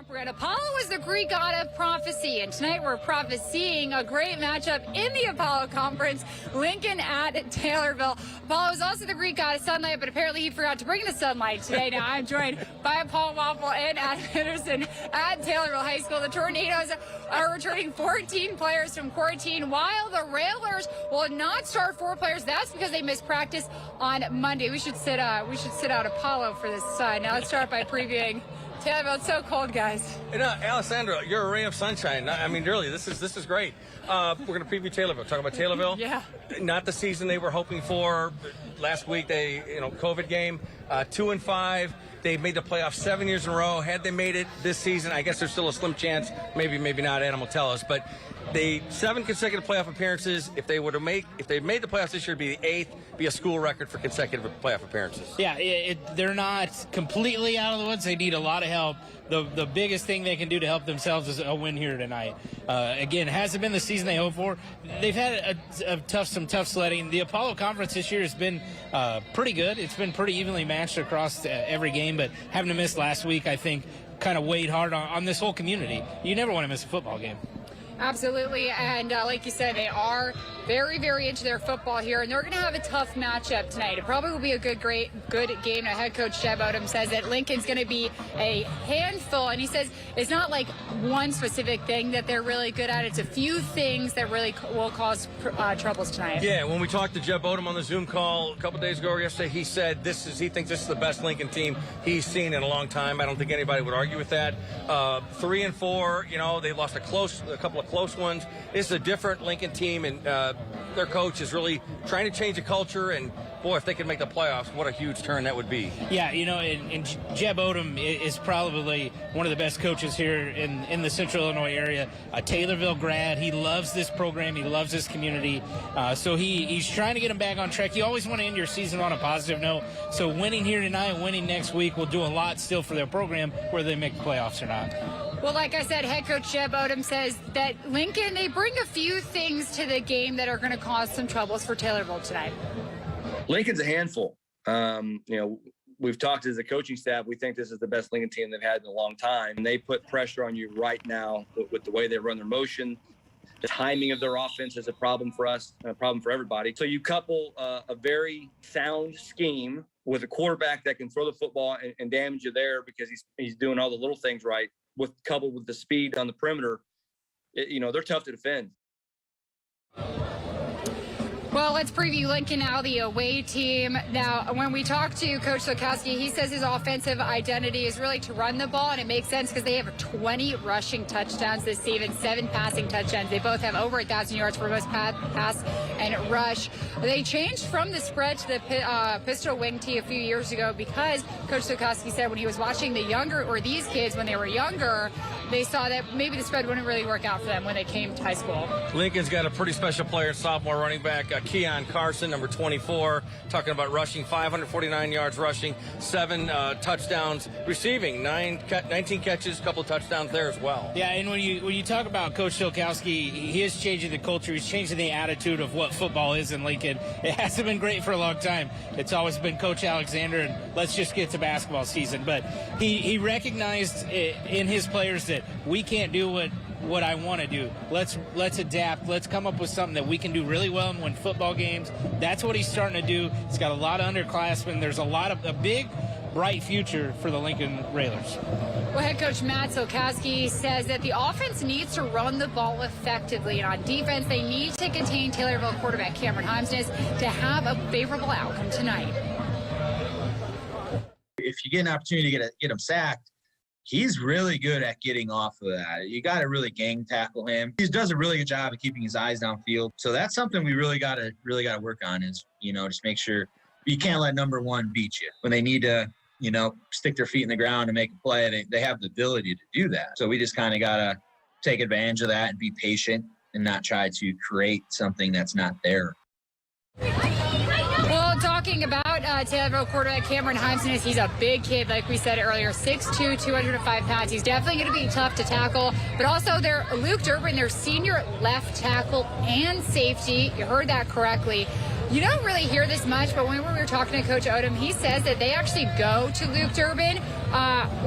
Brand. Apollo is the Greek god of prophecy, and tonight we're prophesying a great matchup in the Apollo Conference, Lincoln at Taylorville. Apollo is also the Greek god of sunlight, but apparently he forgot to bring the sunlight today. Now I'm joined by Paul Waffle and Adam Henderson at Taylorville High School. The Tornadoes are returning 14 players from quarantine, while the Railers will not start 4 players. That's because they missed practice on Monday. We should sit out Apollo for this side. Now let's start by previewing Taylorville. It's so cold, guys. You know, Alessandra, you're a ray of sunshine. I mean, really, this is great. We're going to preview Taylorville. Talk about Taylorville. Yeah. Not the season they were hoping for. Last week, COVID game, 2-5. They've made the playoffs 7 years in a row. Had they made it this season, I guess there's still a slim chance. Maybe not. Adam will tell us. But 7 consecutive playoff appearances. If they made the playoffs this year, it'd be the 8th, be a school record for consecutive playoff appearances. Yeah, they're not completely out of the woods. They need a lot of help. The biggest thing they can do to help themselves is a win here tonight. Again, it hasn't been the season they hoped for. They've had some tough sledding. The Apollo Conference this year has been pretty good. It's been pretty evenly matched across every game, but having to miss last week, I think, kind of weighed hard on this whole community. You never want to miss a football game. Absolutely, and like you said, they are very, very into their football here, and they're going to have a tough matchup tonight. It probably will be a good game. Now, head coach Jeb Odom says that Lincoln's going to be a handful, and he says it's not like one specific thing that they're really good at. It's a few things that really will cause troubles tonight. Yeah, when we talked to Jeb Odom on the Zoom call a couple days ago or yesterday, he said he thinks this is the best Lincoln team he's seen in a long time. I don't think anybody would argue with that. 3-4, they lost a couple of close ones. This is a different Lincoln team, and their coach is really trying to change the culture, and boy, if they could make the playoffs, what a huge turn that would be. Yeah, and Jeb Odom is probably one of the best coaches here in the Central Illinois area. A Taylorville grad. He loves this program. He loves this community. So he's trying to get them back on track. You always want to end your season on a positive note. So winning here tonight, winning next week will do a lot still for their program, whether they make the playoffs or not. Well, like I said, head coach Jeb Odom says that Lincoln, they bring a few things to the game that are going to cause some troubles for Taylorville tonight. Lincoln's a handful. We've talked as a coaching staff. We think this is the best Lincoln team they've had in a long time. And they put pressure on you right now with the way they run their motion. The timing of their offense is a problem for us, and a problem for everybody. So you couple a very sound scheme with a quarterback that can throw the football and damage you there because he's doing all the little things right, coupled with the speed on the perimeter. They're tough to defend. Well, let's preview Lincoln now, the away team. Now, when we talk to Coach Silkowski, he says his offensive identity is really to run the ball, and it makes sense because they have 20 rushing touchdowns this season, 7 passing touchdowns. They both have over 1,000 yards for both pass and rush. They changed from the spread to the pistol wing tee a few years ago because Coach Silkowski said when he was watching these kids when they were younger, they saw that maybe the spread wouldn't really work out for them when they came to high school. Lincoln's got a pretty special player, sophomore running back, Keon Carson, number 24, talking about rushing, 549 yards rushing, 7 touchdowns receiving, 19 catches, a couple of touchdowns there as well. Yeah, and when you talk about Coach Silkowski, he is changing the culture. He's changing the attitude of what football is in Lincoln. It hasn't been great for a long time. It's always been Coach Alexander, and let's just get to basketball season. But he recognized in his players that we can't do what I want to do. Let's adapt. Let's come up with something that we can do really well and win football games. That's what he's starting to do. He's got a lot of underclassmen. There's a big, bright future for the Lincoln Railers. Well, head coach Matt Silkowski says that the offense needs to run the ball effectively, and on defense, they need to contain Taylorville quarterback Cameron Himesness to have a favorable outcome tonight. If you get an opportunity to get him sacked, he's really good at getting off of that. You got to really gang tackle him. He does a really good job of keeping his eyes downfield. So that's something we really got to work on is, just make sure you can't let number 1 beat you. When they need to, stick their feet in the ground and make a play, they have the ability to do that. So we just kind of got to take advantage of that and be patient and not try to create something that's not there. Well, talking about Taylorville quarterback Cameron Himesness, he's a big kid, like we said earlier, 6'2", 205 pounds. He's definitely going to be tough to tackle. But also, Luke Durbin, their senior left tackle and safety. You heard that correctly. You don't really hear this much, but when we were talking to Coach Odom, he says that they actually go to Luke Durbin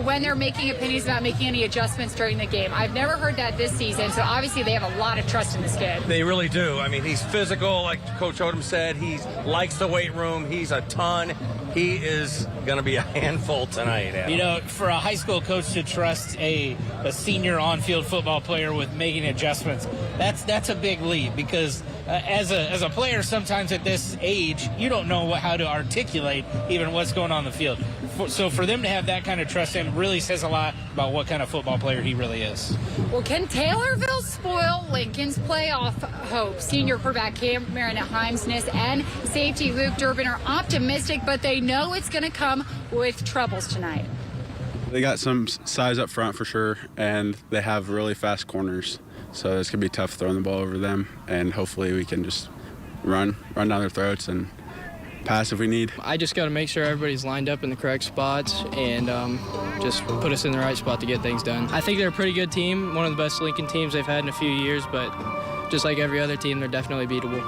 when they're making opinions about making any adjustments during the game. I've never heard that this season, so obviously they have a lot of trust in this kid. They really do. I mean, he's physical, like Coach Odom said. He likes the weight room. He's a ton. He is going to be a handful tonight, Adam. You know, for a high school coach to trust a senior on-field football player with making adjustments, that's a big leap, because as a player, sometimes at this age, you don't know how to articulate even what's going on the field. So for them to have that kind of trust in him really says a lot about what kind of football player he really is. Well, can Taylorville spoil Lincoln's playoff hopes? Senior quarterback Cameron Himesness and safety Luke Durbin are optimistic, but they know it's going to come with troubles tonight. They got some size up front for sure, and they have really fast corners. So it's going to be tough throwing the ball over them, and hopefully we can just run down their throats and pass if we need. I just got to make sure everybody's lined up in the correct spots and just put us in the right spot to get things done. I think they're a pretty good team, one of the best Lincoln teams they've had in a few years, but just like every other team, they're definitely beatable.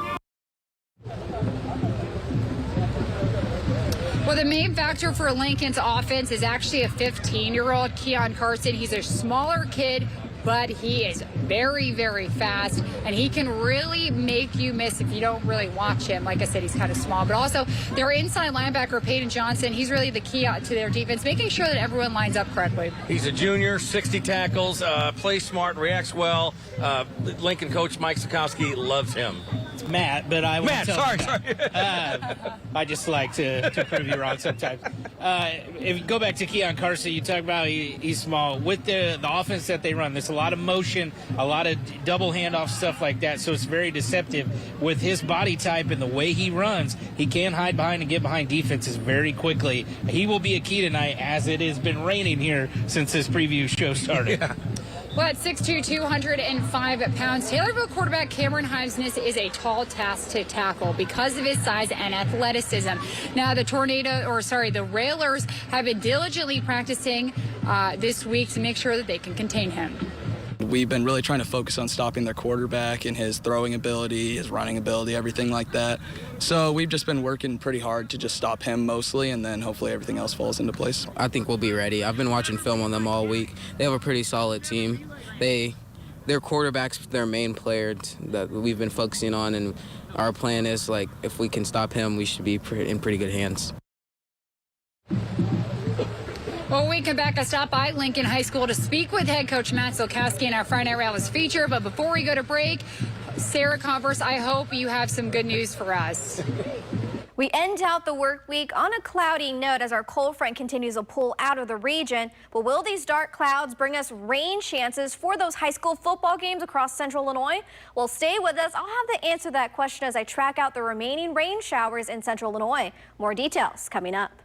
Well, the main factor for Lincoln's offense is actually a 15-year-old Keon Carson. He's a smaller kid, but he is very, very fast, and he can really make you miss if you don't really watch him. Like I said, he's kind of small, but also their inside linebacker, Peyton Johnson, he's really the key to their defense, making sure that everyone lines up correctly. He's a junior, 60 tackles, plays smart, reacts well. Lincoln coach Mike Sikowski loves him. It's Matt, but I won't tell sorry. I just like to prove you wrong sometimes. If you go back to Keon Carson, you talk about he's small. With the offense that they run, there's a lot of motion, a lot of double handoff, stuff like that, so it's very deceptive. With his body type and the way he runs, he can hide behind and get behind defenses very quickly. He will be a key tonight, as it has been raining here since this preview show started. Yeah. Well, at 6'2", 205 pounds, Taylorville quarterback Cameron Himesness is a tall task to tackle because of his size and athleticism. Now, the Railers have been diligently practicing this week to make sure that they can contain him. We've been really trying to focus on stopping their quarterback and his throwing ability, his running ability, everything like that. So we've just been working pretty hard to just stop him mostly, and then hopefully everything else falls into place. I think we'll be ready. I've been watching film on them all week. They have a pretty solid team. Their quarterback's their main player that we've been focusing on, and our plan is, like, if we can stop him, we should be in pretty good hands. Well, when we come back, I stopped by Lincoln High School to speak with head coach Matt Silkowski in our Friday Night Rallies feature. But before we go to break, Sarah Converse, I hope you have some good news for us. We end out the work week on a cloudy note as our cold front continues to pull out of the region. But will these dark clouds bring us rain chances for those high school football games across central Illinois? Well, stay with us. I'll have the answer to that question as I track out the remaining rain showers in central Illinois. More details coming up.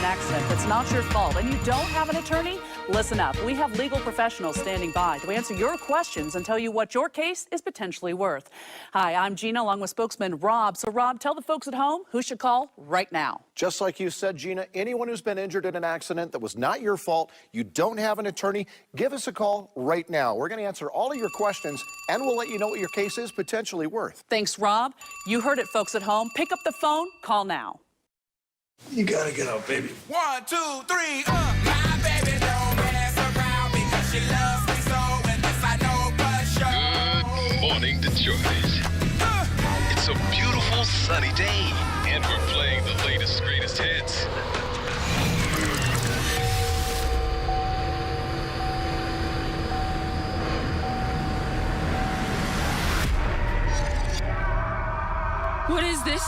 Accident that's not your fault and you don't have an attorney, listen up. We have legal professionals standing by to answer your questions and tell you what your case is potentially worth. Hi, I'm Gina along with spokesman Rob. So Rob, tell the folks at home who should call right now. Just like you said, Gina, anyone who's been injured in an accident that was not your fault, you don't have an attorney, give us a call right now. We're going to answer all of your questions and we'll let you know what your case is potentially worth. Thanks, Rob. You heard it, folks at home. Pick up the phone, call now. You gotta get out, baby. 1, 2, 3, my baby don't mess around because she loves me so, and this I know for sure. Good morning, Detroit. It's a beautiful sunny day, and we're playing the latest, greatest hits. What is this?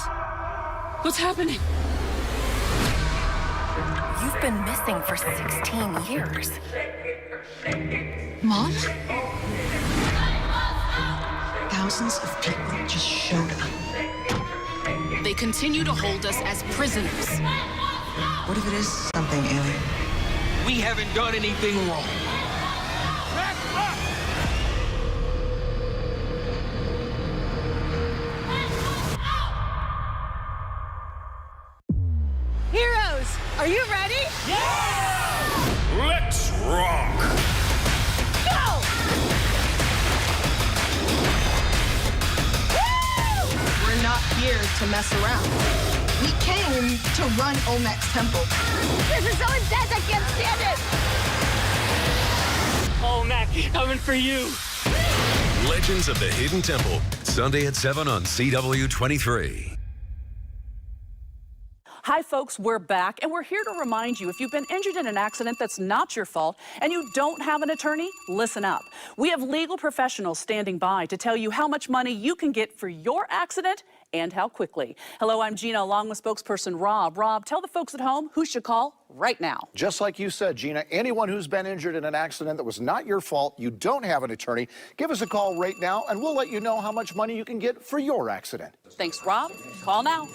What's happening? You've been missing for 16 years. Mom? Thousands of people just showed up. They continue to hold us as prisoners. What if it is something alien? We haven't done anything wrong. Heroes, are you ready? Let's rock! Go! to mess around. We came to run Olmec's temple. This is so intense, I can't stand it. Olmec, coming for you. Legends of the Hidden Temple, Sunday at 7 on CW23. Hi, folks, we're back, and we're here to remind you if you've been injured in an accident that's not your fault and you don't have an attorney, listen up. We have legal professionals standing by to tell you how much money you can get for your accident and how quickly. Hello, I'm Gina, along with spokesperson Rob. Rob, tell the folks at home who should call right now. Just like you said, Gina, anyone who's been injured in an accident that was not your fault, you don't have an attorney, give us a call right now, and we'll let you know how much money you can get for your accident. Thanks, Rob. Call now.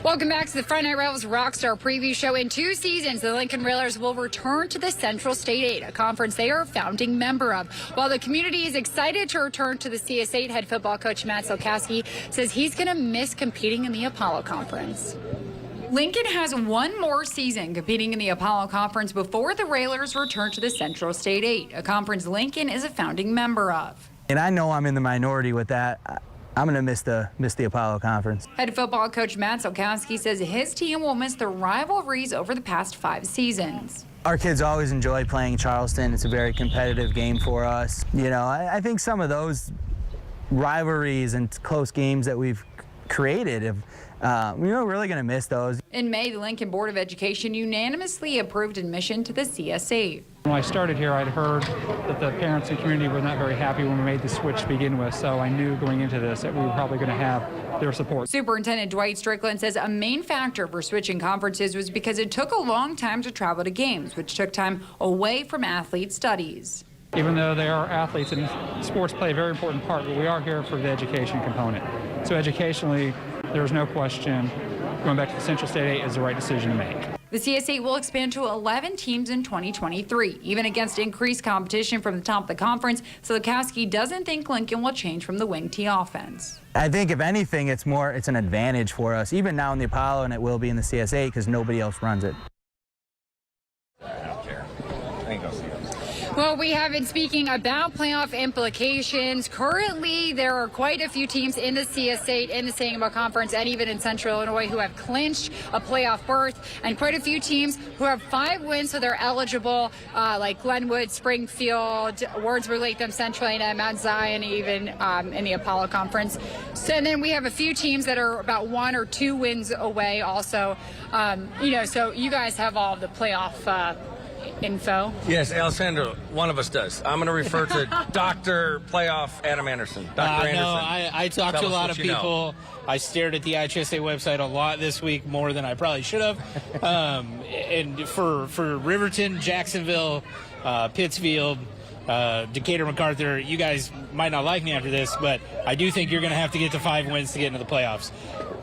Welcome back to the Friday Night Rivals Rockstar Preview Show. In 2 seasons, the Lincoln Railers will return to the Central State 8, a conference they are a founding member of. While the community is excited to return to the CS8, head football coach Matt Simulcast says he's going to miss competing in the Apollo Conference. Lincoln has one more season competing in the Apollo Conference before the Railers return to the Central State 8, a conference Lincoln is a founding member of. And I know I'm in the minority with that. I'm going to miss the Apollo Conference. Head football coach Matt Simulcast says his team will miss the rivalries over the past 5 seasons. Our kids always enjoy playing Charleston. It's a very competitive game for us. You know, I think some of those rivalries and close games that we've created we're really going to miss those. In May, the Lincoln Board of Education unanimously approved admission to the CS8. When I started here, I'd heard that the parents and community were not very happy when we made the switch to begin with, so I knew going into this that we were probably going to have their support. Superintendent Dwight Strickland says a main factor for switching conferences was because it took a long time to travel to games, which took time away from athlete studies. Even though they are athletes and sports play a very important part, but we are here for the education component. So educationally, there's no question going back to the Central State 8 is the right decision to make. The CS8 will expand to 11 teams in 2023, even against increased competition from the top of the conference. So Simulcast doesn't think Lincoln will change from the wing T offense. I think if anything, it's an advantage for us, even now in the Apollo, and it will be in the CS8 because nobody else runs it. I don't care. I ain't gonna see it. Well, we have been speaking about playoff implications. Currently, there are quite a few teams in the CS8, in the Sangamon Conference, and even in Central Illinois who have clinched a playoff berth, and quite a few teams who have 5 wins, so they're eligible, like Glenwood, Springfield, Wardsburg, Latham, Central A&M, Mount Zion, even in the Apollo Conference. So, and then we have a few teams that are about 1 or 2 wins away also. So you guys have all the playoff info. Yes, Alessandro, one of us does. I'm going to refer to Dr. Playoff Adam Anderson. Dr. Anderson. No, I talked to a lot of people. Know. I stared at the IHSA website a lot this week, more than I probably should have. And for Riverton, Jacksonville, Pittsfield, Decatur, MacArthur, you guys might not like me after this, but I do think you're going to have to get to 5 wins to get into the playoffs.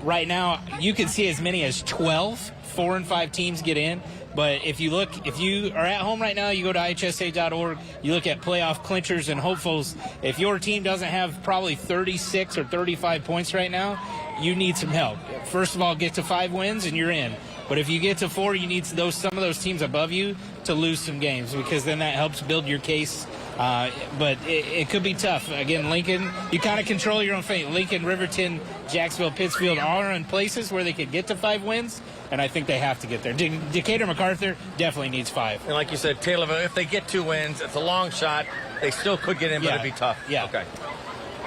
Right now, you can see as many as 12 4 and 5 teams get in. But if you are at home right now, you go to IHSA.org, you look at playoff clinchers and hopefuls. If your team doesn't have probably 36 or 35 points right now, you need some help. First of all, get to 5 wins and you're in. But if you get to 4, you need some of those teams above you to lose some games, because then that helps build your case. But it could be tough. Again, Lincoln, you kind of control your own fate. Lincoln, Riverton, Jacksonville, Pittsfield are in places where they could get to 5 wins, and I think they have to get there. Decatur, MacArthur definitely needs 5. And like you said, Taylorville, if they get 2 wins, it's a long shot. They still could get in, but it'd be tough. Yeah. Okay.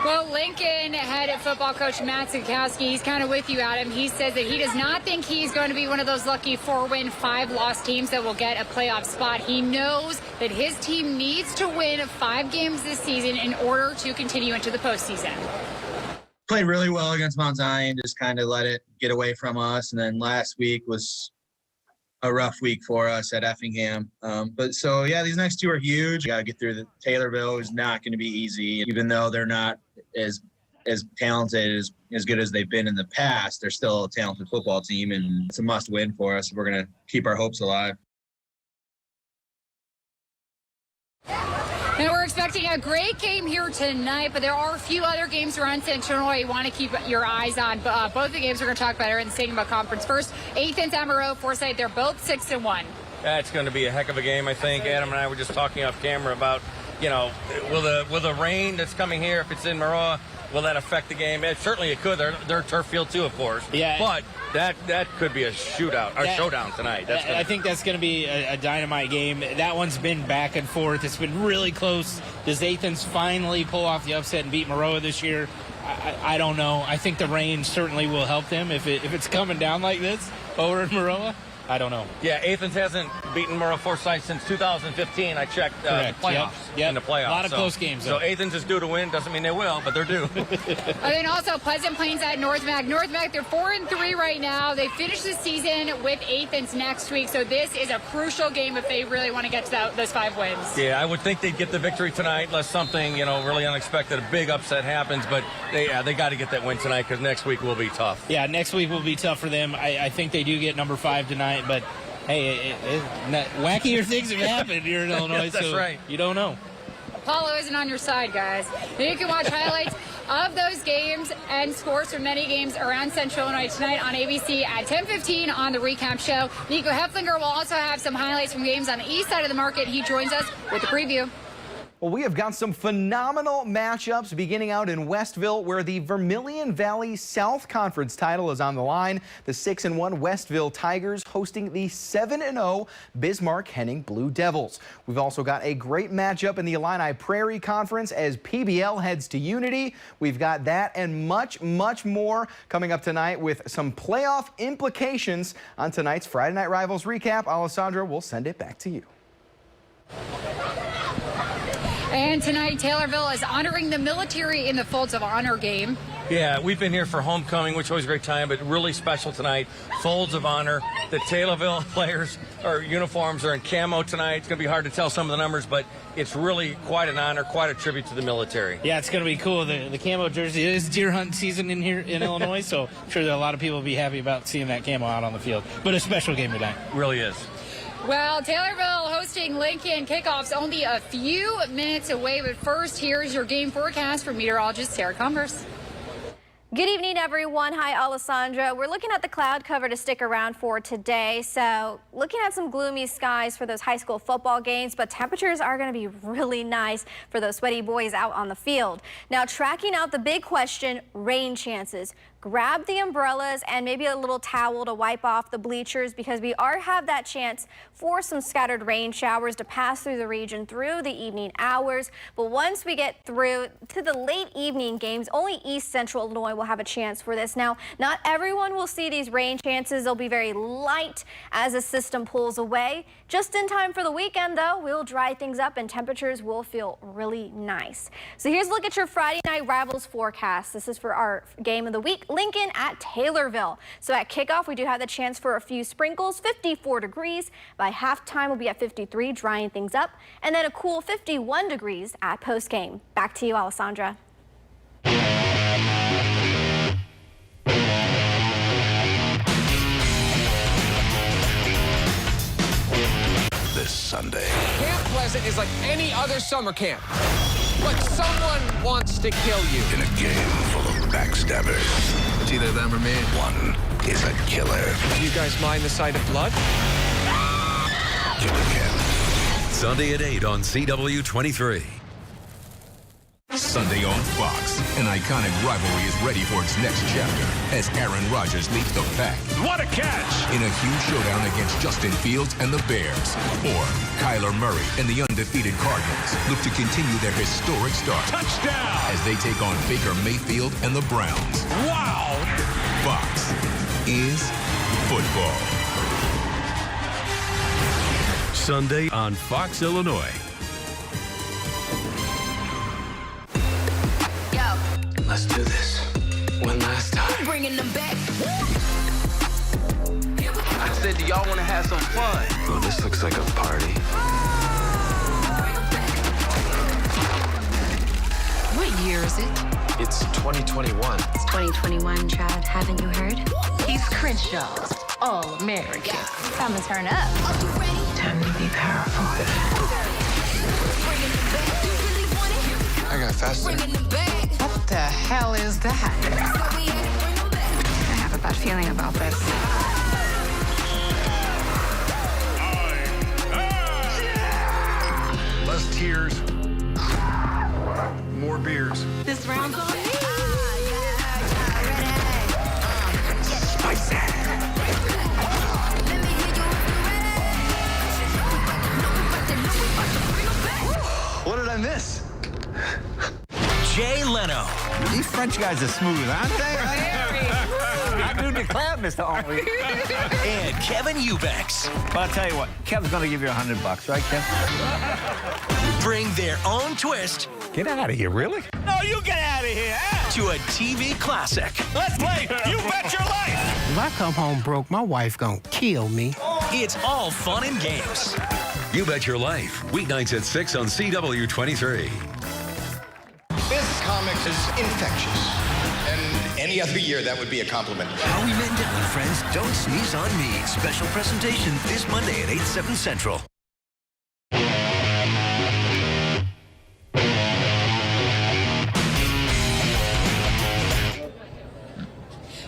Well, Lincoln head football coach Matt Simulcast, he's kind of with you, Adam. He says that he does not think he's going to be one of those lucky 4-win, 5-loss teams that will get a playoff spot. He knows that his team needs to win 5 games this season in order to continue into the postseason. Played really well against Mount Zion, just kind of let it get away from us. And then last week was a rough week for us at Effingham. These next 2 are huge. You got to get through the Taylorville is not going to be easy, even though they're not as talented, as good as they've been in the past. They're still a talented football team, and it's a must win for us. We're going to keep our hopes alive. Now, we're expecting a great game here tonight, but there are a few other games around Central Illinois you want to keep your eyes on. Both the games we're going to talk about are in the Sangamon Conference. First, 8th and Amarillo, Forsyth, they're both 6-1. That's going to be a heck of a game, I think. Adam and I were just talking off camera about, will the rain that's coming here, if it's in Maroa, will that affect the game? Certainly it could. They're turf field too, of course. Yeah. But that could be a shootout or showdown tonight. I think that's going to be a dynamite game. That one's been back and forth. It's been really close. Does Athens finally pull off the upset and beat Maroa this year? I don't know. I think the rain certainly will help them if it's coming down like this over in Maroa. I don't know. Yeah, Athens hasn't beaten Maroa Forsyth since 2015. I checked the playoffs. Yep. In the playoffs. A lot of close games, though. So Athens is due to win. Doesn't mean they will, but they're due. And then also Pleasant Plains at North Mac. North Mac, they're 4-3 right now. They finish the season with Athens next week. So this is a crucial game if they really want to get to those 5 wins. Yeah, I would think they'd get the victory tonight unless something, really unexpected, a big upset happens. But they got to get that win tonight because next week will be tough. Yeah, next week will be tough for them. I think they do get number 5 tonight, but hey, wackier things have happened here in Illinois. Yes, that's so right. You don't know. Apollo isn't on your side, guys. You can watch highlights of those games and scores from many games around Central Illinois tonight on ABC at 10:15 on the Recap Show. Nico Heflinger will also have some highlights from games on the east side of the market. He joins us with the preview. Well, we have got some phenomenal matchups beginning out in Westville, where the Vermilion Valley South Conference title is on the line. The 6-1 Westville Tigers hosting the 7-0 Bismarck Henning Blue Devils. We've also got a great matchup in the Illini Prairie Conference as PBL heads to Unity. We've got that and much, much more coming up tonight with some playoff implications on tonight's Friday Night Rivals recap. Alessandra, we'll send it back to you. And tonight, Taylorville is honoring the military in the Folds of Honor game. Yeah, we've been here for homecoming, which was a great time, but really special tonight. Folds of Honor. The Taylorville players' uniforms are in camo tonight. It's going to be hard to tell some of the numbers, but it's really quite an honor, quite a tribute to the military. Yeah, it's going to be cool. The camo jersey. It is deer hunt season in here in Illinois, so I'm sure that a lot of people will be happy about seeing that camo out on the field. But a special game tonight. Really is. Well, Taylorville hosting Lincoln. Kickoff's only a few minutes away, but first, here's your game forecast from meteorologist Sarah Converse. Good evening, everyone. Hi, Alessandra. We're looking at the cloud cover to stick around for today. So looking at some gloomy skies for those high school football games, but temperatures are going to be really nice for those sweaty boys out on the field. Now, tracking out the big question, rain chances. Grab the umbrellas and maybe a little towel to wipe off the bleachers because we have that chance for some scattered rain showers to pass through the region through the evening hours. But once we get through to the late evening games, only East Central Illinois will have a chance for this. Now, not everyone will see these rain chances. They'll be very light as the system pulls away. Just in time for the weekend, though, we'll dry things up and temperatures will feel really nice. So here's a look at your Friday Night Rivals forecast. This is for our game of the week. Lincoln at Taylorville. So at kickoff, we do have the chance for a few sprinkles, 54 degrees. By halftime, we'll be at 53, drying things up. And then a cool 51 degrees at postgame. Back to you, Alessandra. This Sunday. Camp Pleasant is like any other summer camp. But someone wants to kill you. In a game full of backstabbers. It's either them or me. One is a killer. Do you guys mind the sight of blood? Killer Camp. Sunday at 8 on CW23. Sunday on Fox, an iconic rivalry is ready for its next chapter as Aaron Rodgers leads the pack. What a catch! In a huge showdown against Justin Fields and the Bears. Or Kyler Murray and the undefeated Cardinals look to continue their historic start. Touchdown! As they take on Baker Mayfield and the Browns. Wow! Fox is football. Sunday on Fox, Illinois. Let's do this. One last time. Bringing them back. I said, do y'all want to have some fun? Oh, this looks like a party. What year is it? It's 2021. It's 2021, Chad. Haven't you heard? He's Crenshaw's All-American. Time to turn up. Time to be powerful. I got faster. What the hell is that? I have a bad feeling about this. I'm First round's on me. What did I miss? Jay Leno. These French guys are smooth, aren't they? I do declare, Mr. Henry. And Kevin Eubanks. But I'll tell you what, Kevin's going to give you $100, right, Kev? Bring their own twist. Get out of here, really? No, you get out of here. To a TV classic. Let's play You Bet Your Life. If I come home broke, my wife gonna kill me. It's all fun and games. You Bet Your Life, weeknights at 6 on CW23. This comic is infectious. And any other year, that would be a compliment. Howie Mandel and friends, Don't Sneeze on Me. Special presentation this Monday at 8, 7 Central.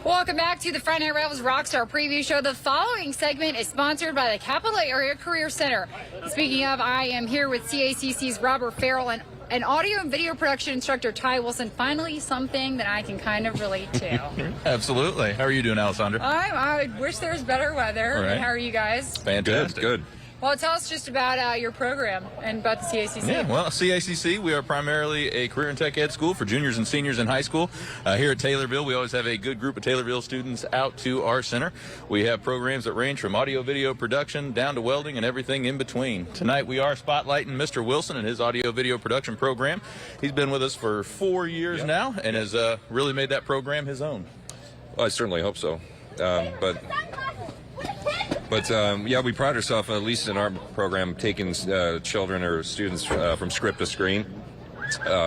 Welcome back to the Friday Night Rivals Rockstar Preview Show. The following segment is sponsored by the Capital Area Career Center. Speaking of, I am here with CACC's Robert Farrell and audio and video production instructor Ty Wilson. Finally, something that I can kind of relate to. Absolutely. How are you doing, Alessandra? I wish there was better weather. All right. How are you guys? Fantastic. Good. Well, tell us just about your program and about the CACC. Yeah, well, CACC, we are primarily a career and tech ed school for juniors and seniors in high school. Here at Taylorville, we always have a good group of Taylorville students out to our center. We have programs that range from audio video production down to welding and everything in between. Tonight, we are spotlighting Mr. Wilson and his audio video production program. He's been with us for 4 years now and has really made that program his own. Well, I certainly hope so. But yeah, we pride ourselves, at least in our program, taking children or students from script to screen,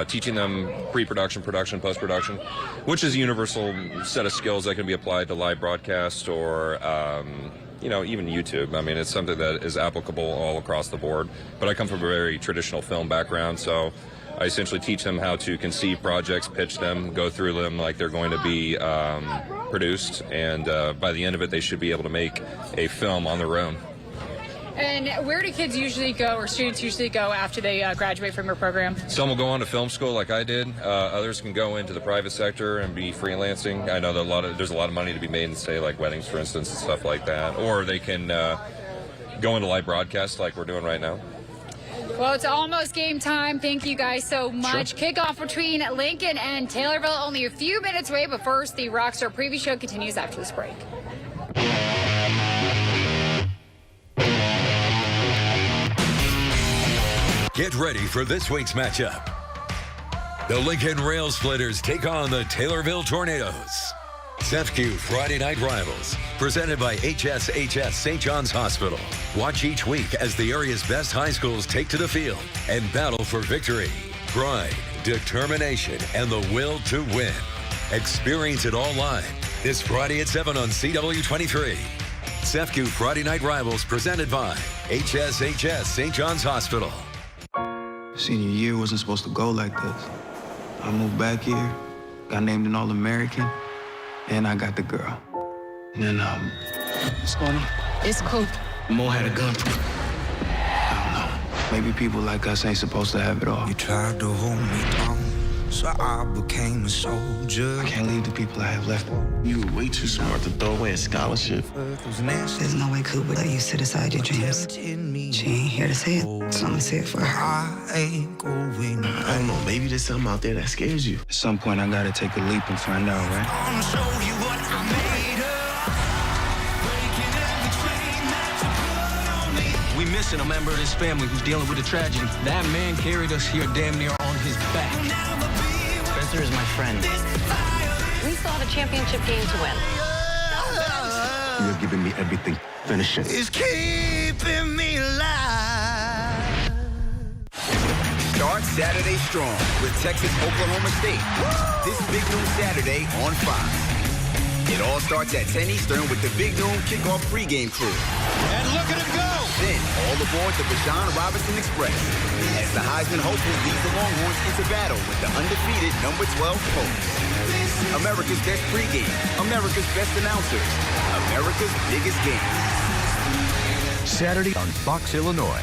teaching them pre-production, production, post-production, which is a universal set of skills that can be applied to live broadcast or, even YouTube. I mean, it's something that is applicable all across the board. But I come from a very traditional film background, so I essentially teach them how to conceive projects, pitch them, go through them like they're going to be produced, and by the end of it, they should be able to make a film on their own. And where do kids usually go, or students usually go after they graduate from your program? Some will go on to film school like I did. Others can go into the private sector and be freelancing. I know that there's a lot of money to be made in, say, like weddings, for instance, and stuff like that. Or they can go into live broadcast like we're doing right now. Well, it's almost game time. Thank you guys so much. Sure. Kickoff between Lincoln and Taylorville only a few minutes away, but first, the Rockstar Preview Show continues after this break. Get ready for this week's matchup. The Lincoln Rail Splitters take on the Taylorville Tornadoes. CEFCU Friday Night Rivals, presented by HSHS St. John's Hospital. Watch each week as the area's best high schools take to the field and battle for victory, pride, determination, and the will to win. Experience it all live this Friday at 7 on CW23. CEFCU Friday Night Rivals, presented by HSHS St. John's Hospital. Senior year wasn't supposed to go like this. I moved back here, got named an All-American, and I got the girl. And then, what's going on? It's cool. Mo had a gun. I don't know. Maybe people like us ain't supposed to have it all. You tried to hold me down, so I became a soldier. I can't leave the people I have left. You were way too smart to throw away a scholarship. There's no way Coop would let you sit aside your dreams. She ain't here to say it, so I'm gonna say it for her. I ain't going. I don't know, maybe there's something out there that scares you. At some point, I gotta take a leap and find out, right? I'll show you what I made of. We missing a member of this family who's dealing with a tragedy. That man carried us here damn near on his back. Spencer is my friend. We still have a championship game to win. You're giving me everything. Finish it. It's keeping me alive. Start Saturday strong with Texas Oklahoma State. This Big Noon Saturday on Fox. It all starts at 10 Eastern with the Big Noon Kickoff pregame crew. And look at him go! Then all aboard the Bashan Robinson Express as the Heisman hopeful leads the Longhorns into battle with the undefeated number 12 Colts. America's best pregame, America's best announcers, America's biggest game. Saturday on Fox, Illinois.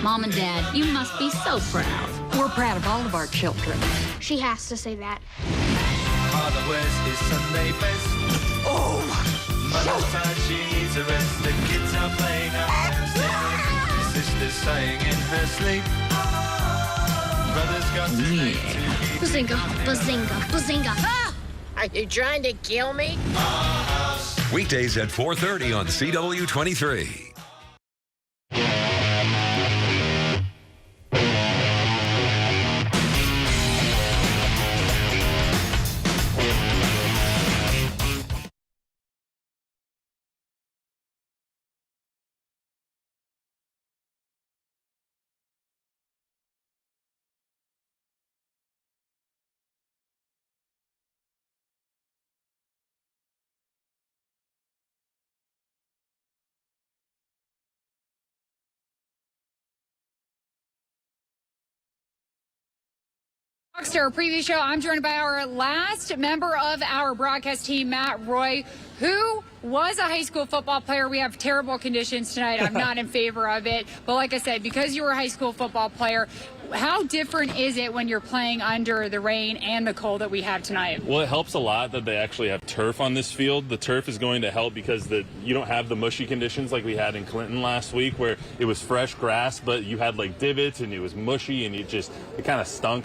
Mom and Dad, you must be so proud. We're proud of all of our children. She has to say that. Father wears his Sunday best. Oh! Mother's tired, she needs a rest. The kids are playing upstairs. Sister's sighing in her sleep. Brother's got to Bazinga, bazinga, bazinga. Ah! Are you trying to kill me? Weekdays at 4:30 on CW23. Rockstar preview show. I'm joined by our last member of our broadcast team, Matt Roy, who was a high school football player. We have terrible conditions tonight. I'm not in favor of it. But like I said, because you were a high school football player, how different is it when you're playing under the rain and the cold that we have tonight? Well, it helps a lot that they actually have turf on this field. The turf is going to help because you don't have the mushy conditions like we had in Clinton last week, where it was fresh grass, but you had like divots and it was mushy and it kind of stunk.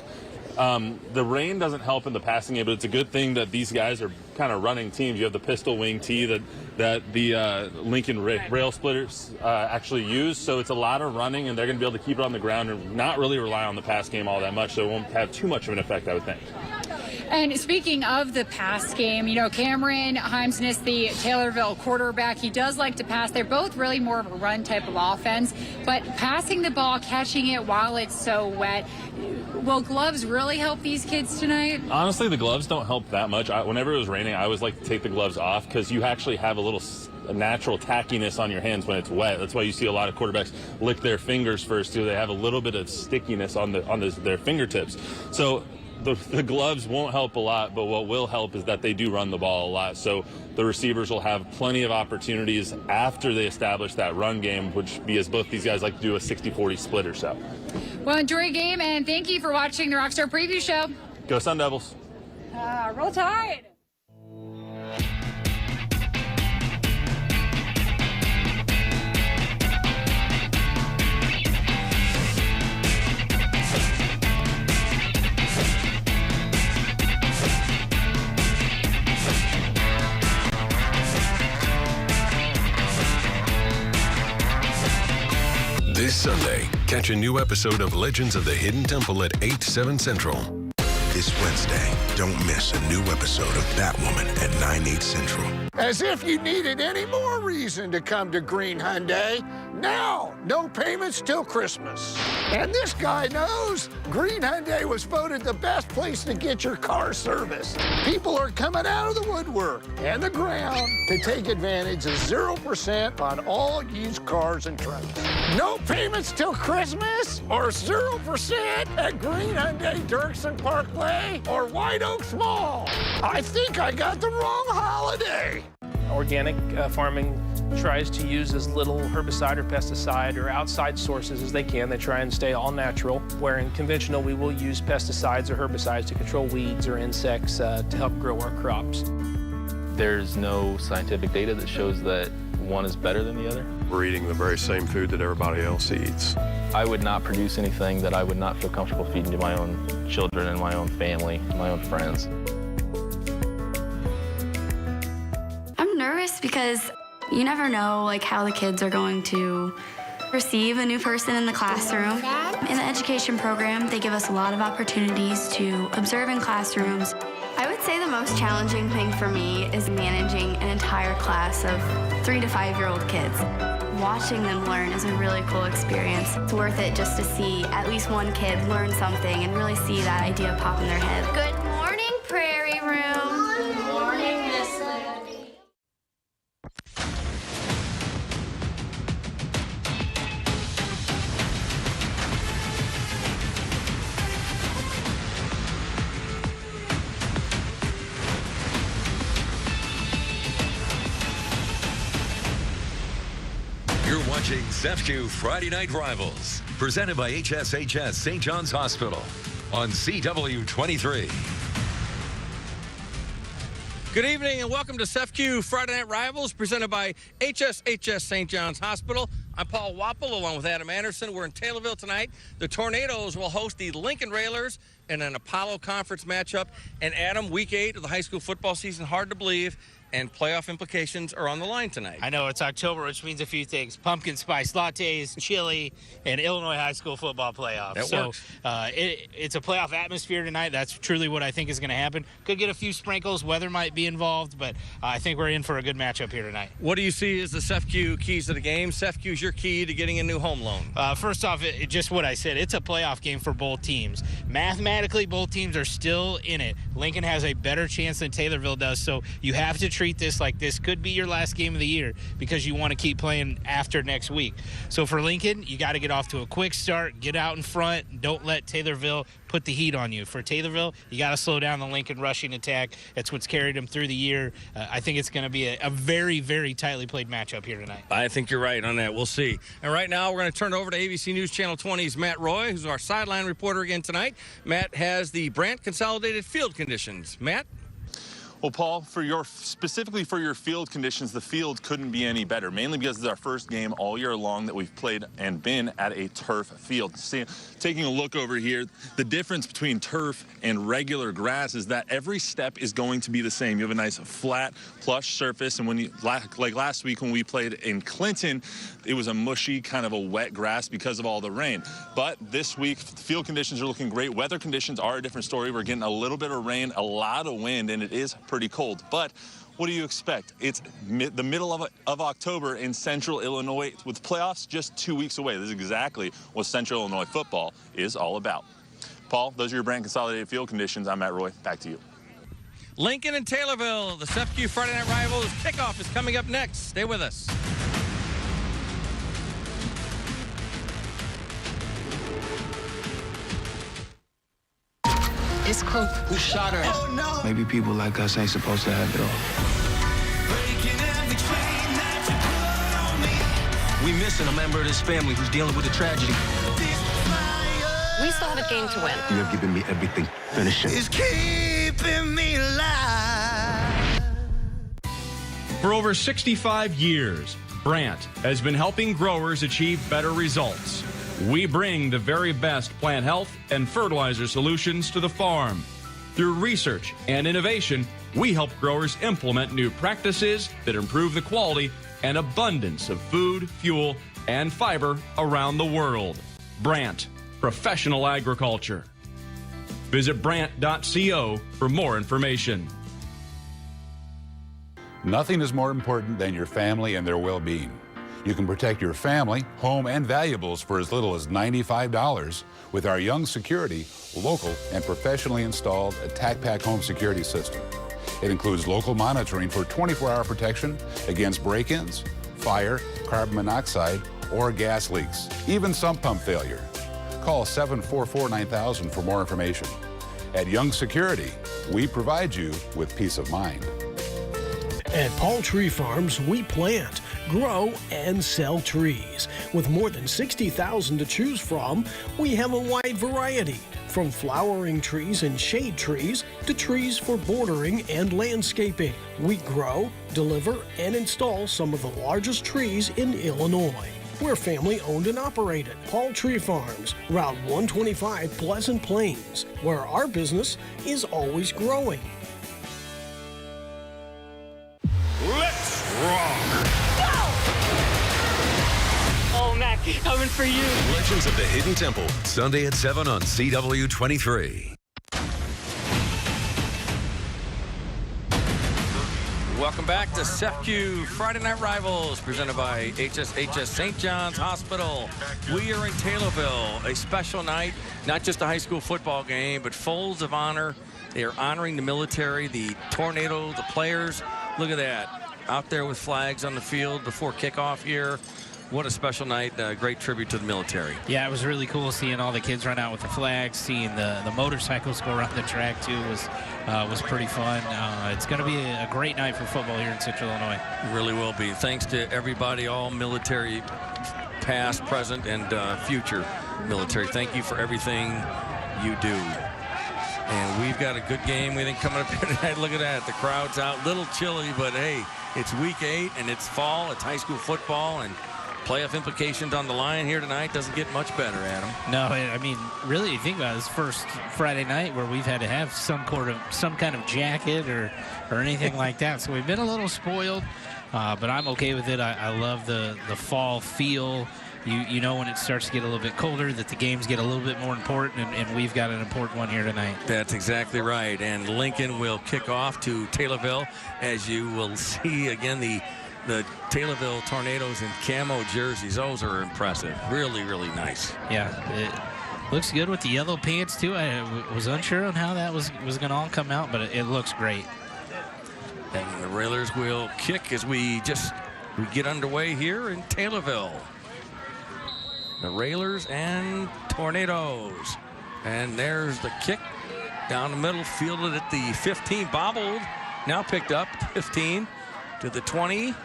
The rain doesn't help in the passing game, but it's a good thing that these guys are kind of running teams. You have the pistol wing tee that the Lincoln rail splitters actually use, so it's a lot of running, and they're going to be able to keep it on the ground and not really rely on the pass game all that much, so it won't have too much of an effect, I would think. And speaking of the pass game, you know, Cameron Heimsness, the Taylorville quarterback, he does like to pass. They're both really more of a run type of offense, but passing the ball, catching it while it's so wet, will gloves really help these kids tonight? Honestly, the gloves don't help that much. Whenever it was raining, I always like to take the gloves off because you actually have a natural tackiness on your hands when it's wet. That's why you see a lot of quarterbacks lick their fingers first, too. They have a little bit of stickiness on their fingertips. So the gloves won't help a lot, but what will help is that they do run the ball a lot. So the receivers will have plenty of opportunities after they establish that run game, which as both these guys like to do a 60-40 split or so. Well, enjoy your game, and thank you for watching the Rockstar Preview Show. Go Sun Devils. Roll Tide. This Sunday, catch a new episode of Legends of the Hidden Temple at 8, 7 Central. This Wednesday, don't miss a new episode of Batwoman at 9, 8 Central. As if you needed any more reason to come to Green Hyundai. Now, no payments till Christmas. And this guy knows Green Hyundai was voted the best place to get your car serviced. People are coming out of the woodwork and the ground to take advantage of 0% on all used cars and trucks. No payments till Christmas or 0% at Green Hyundai Dirksen Parkway or White Oaks Mall. I think I got the wrong holiday. Organic farming tries to use as little herbicide or pesticide or outside sources as they can. They try and stay all natural, where in conventional we will use pesticides or herbicides to control weeds or insects to help grow our crops. There's no scientific data that shows that one is better than the other. We're eating the very same food that everybody else eats. I would not produce anything that I would not feel comfortable feeding to my own children and my own family, my own friends. I'm nervous because you never know how the kids are going to receive a new person in the classroom. In the education program, they give us a lot of opportunities to observe in classrooms. I would say the most challenging thing for me is managing an entire class of 3 to 5-year-old kids. Watching them learn is a really cool experience. It's worth it just to see at least one kid learn something and really see that idea pop in their head. Good morning, Prairie Room. Good morning, Miss Liberty. You're watching ZEFQ Friday Night Rivals. presented by THS St. John's Hospital on CW23. Good evening and welcome to SEFCU Friday Night Rivals, presented by THS St. John's Hospital. I'm Paul Wapple along with Adam Anderson. We're in Taylorville tonight. The Tornadoes will host the Lincoln Railers in an Apollo Conference matchup. And Adam, week 8 of the high school football season, hard to believe, and playoff implications are on the line tonight. I know it's October, which means a few things: pumpkin spice lattes, chili, and Illinois high school football playoffs. That works. It's a playoff atmosphere tonight. That's truly what I think is going to happen. Could get a few sprinkles. Weather might be involved, but I think we're in for a good matchup here tonight. What do you see as the SEFCU keys to the game? SEFCU is your key to getting a new home loan. First off, just what I said, it's a playoff game for both teams. Mathematically, both teams are still in it. Lincoln has a better chance than Taylorville does, so you have to treat this like this could be your last game of the year because you want to keep playing after next week. So for Lincoln, you got to get off to a quick start, get out in front, don't let Taylorville put the heat on you. For Taylorville, you got to slow down the Lincoln rushing attack. That's what's carried them through the year. I think it's going to be a very, very tightly played matchup here tonight. I think you're right on that. We'll see. And right now, we're going to turn it over to ABC News Channel 20's Matt Roy, who's our sideline reporter again tonight. Matt has the Brant Consolidated Field conditions. Matt? Well, Paul, specifically for your field conditions, the field couldn't be any better, mainly because it's our first game all year long that we've played and been at a turf field. See, taking a look over here, the difference between turf and regular grass is that every step is going to be the same. You have a nice flat, plush surface, and when you, like last week when we played in Clinton, it was a mushy, kind of a wet grass because of all the rain. But this week, the field conditions are looking great. Weather conditions are a different story. We're getting a little bit of rain, a lot of wind, and it is pretty cold. But what do you expect? It's the middle of October in Central Illinois with playoffs just 2 weeks away. This is exactly what Central Illinois football is all about. Paul, those are your Brant Consolidated Field conditions. I'm Matt Roy. Back to you. Lincoln and Taylorville, the SEFCU Friday Night Rivals kickoff is coming up next. Stay with us. It's Coop. Who shot her? Oh, no. Maybe people like us ain't supposed to have it all. We missing a member of this family who's dealing with a tragedy. We still have a game to win. You have given me everything. Finish it. It's keeping me alive. For over 65 years, Brant has been helping growers achieve better results. We bring the very best plant health and fertilizer solutions to the farm. Through research and innovation, we help growers implement new practices that improve the quality and abundance of food, fuel, and fiber around the world. Brant, professional agriculture. Visit Brant.co for more information. Nothing is more important than your family and their well-being. You can protect your family, home, and valuables for as little as $95 with our Young Security, local and professionally installed Attack Pack home security system. It includes local monitoring for 24-hour protection against break-ins, fire, carbon monoxide, or gas leaks, even sump pump failure. Call 744-9000 for more information. At Young Security, we provide you with peace of mind. At Paul Tree Farms, we plant, grow, and sell trees. With more than 60,000 to choose from, we have a wide variety, from flowering trees and shade trees to trees for bordering and landscaping. We grow, deliver, and install some of the largest trees in Illinois. We're family owned and operated. Paul Tree Farms, Route 125, Pleasant Plains, where our business is always growing. Let's rock! Oh, Mac, coming for you. Legends of the Hidden Temple, Sunday at 7 on CW23. Welcome back to SEFCU Friday Night Rivals, presented by THS St. John's Hospital. We are in Taylorville, a special night, not just a high school football game, but folds of honor. They are honoring the military, the Tornado, the players. Look at that, out there with flags on the field before kickoff here. What a special night, great tribute to the military. Yeah, it was really cool seeing all the kids run out with the flags, seeing the motorcycles go around the track too was pretty fun. It's going to be a great night for football here in Central Illinois. It really will be. Thanks to everybody, all military, past, present, and future. military, thank you for everything you do. And we've got a good game, we think, coming up here tonight. Look at that. The crowd's out. Little chilly, but hey, it's week 8 and it's fall. It's high school football and playoff implications on the line here tonight. Doesn't get much better, Adam. No, I mean, really, you think about this first Friday night where we've had to have some kind of jacket or anything like that. So we've been a little spoiled, but I'm okay with it. I love the fall feel. You know when it starts to get a little bit colder that the games get a little bit more important, and we've got an important one here tonight. That's exactly right. And Lincoln will kick off to Taylorville, as you will see again the Taylorville Tornadoes in camo jerseys. Those are impressive. Really, really nice. Yeah, it looks good with the yellow pants too. I was unsure on how that was going to all come out, but it looks great. And the Railers will kick as we get underway here in Taylorville. The Railers and Tornadoes. And there's the kick down the middle, fielded at the 15, bobbled, now picked up 15 to the 20.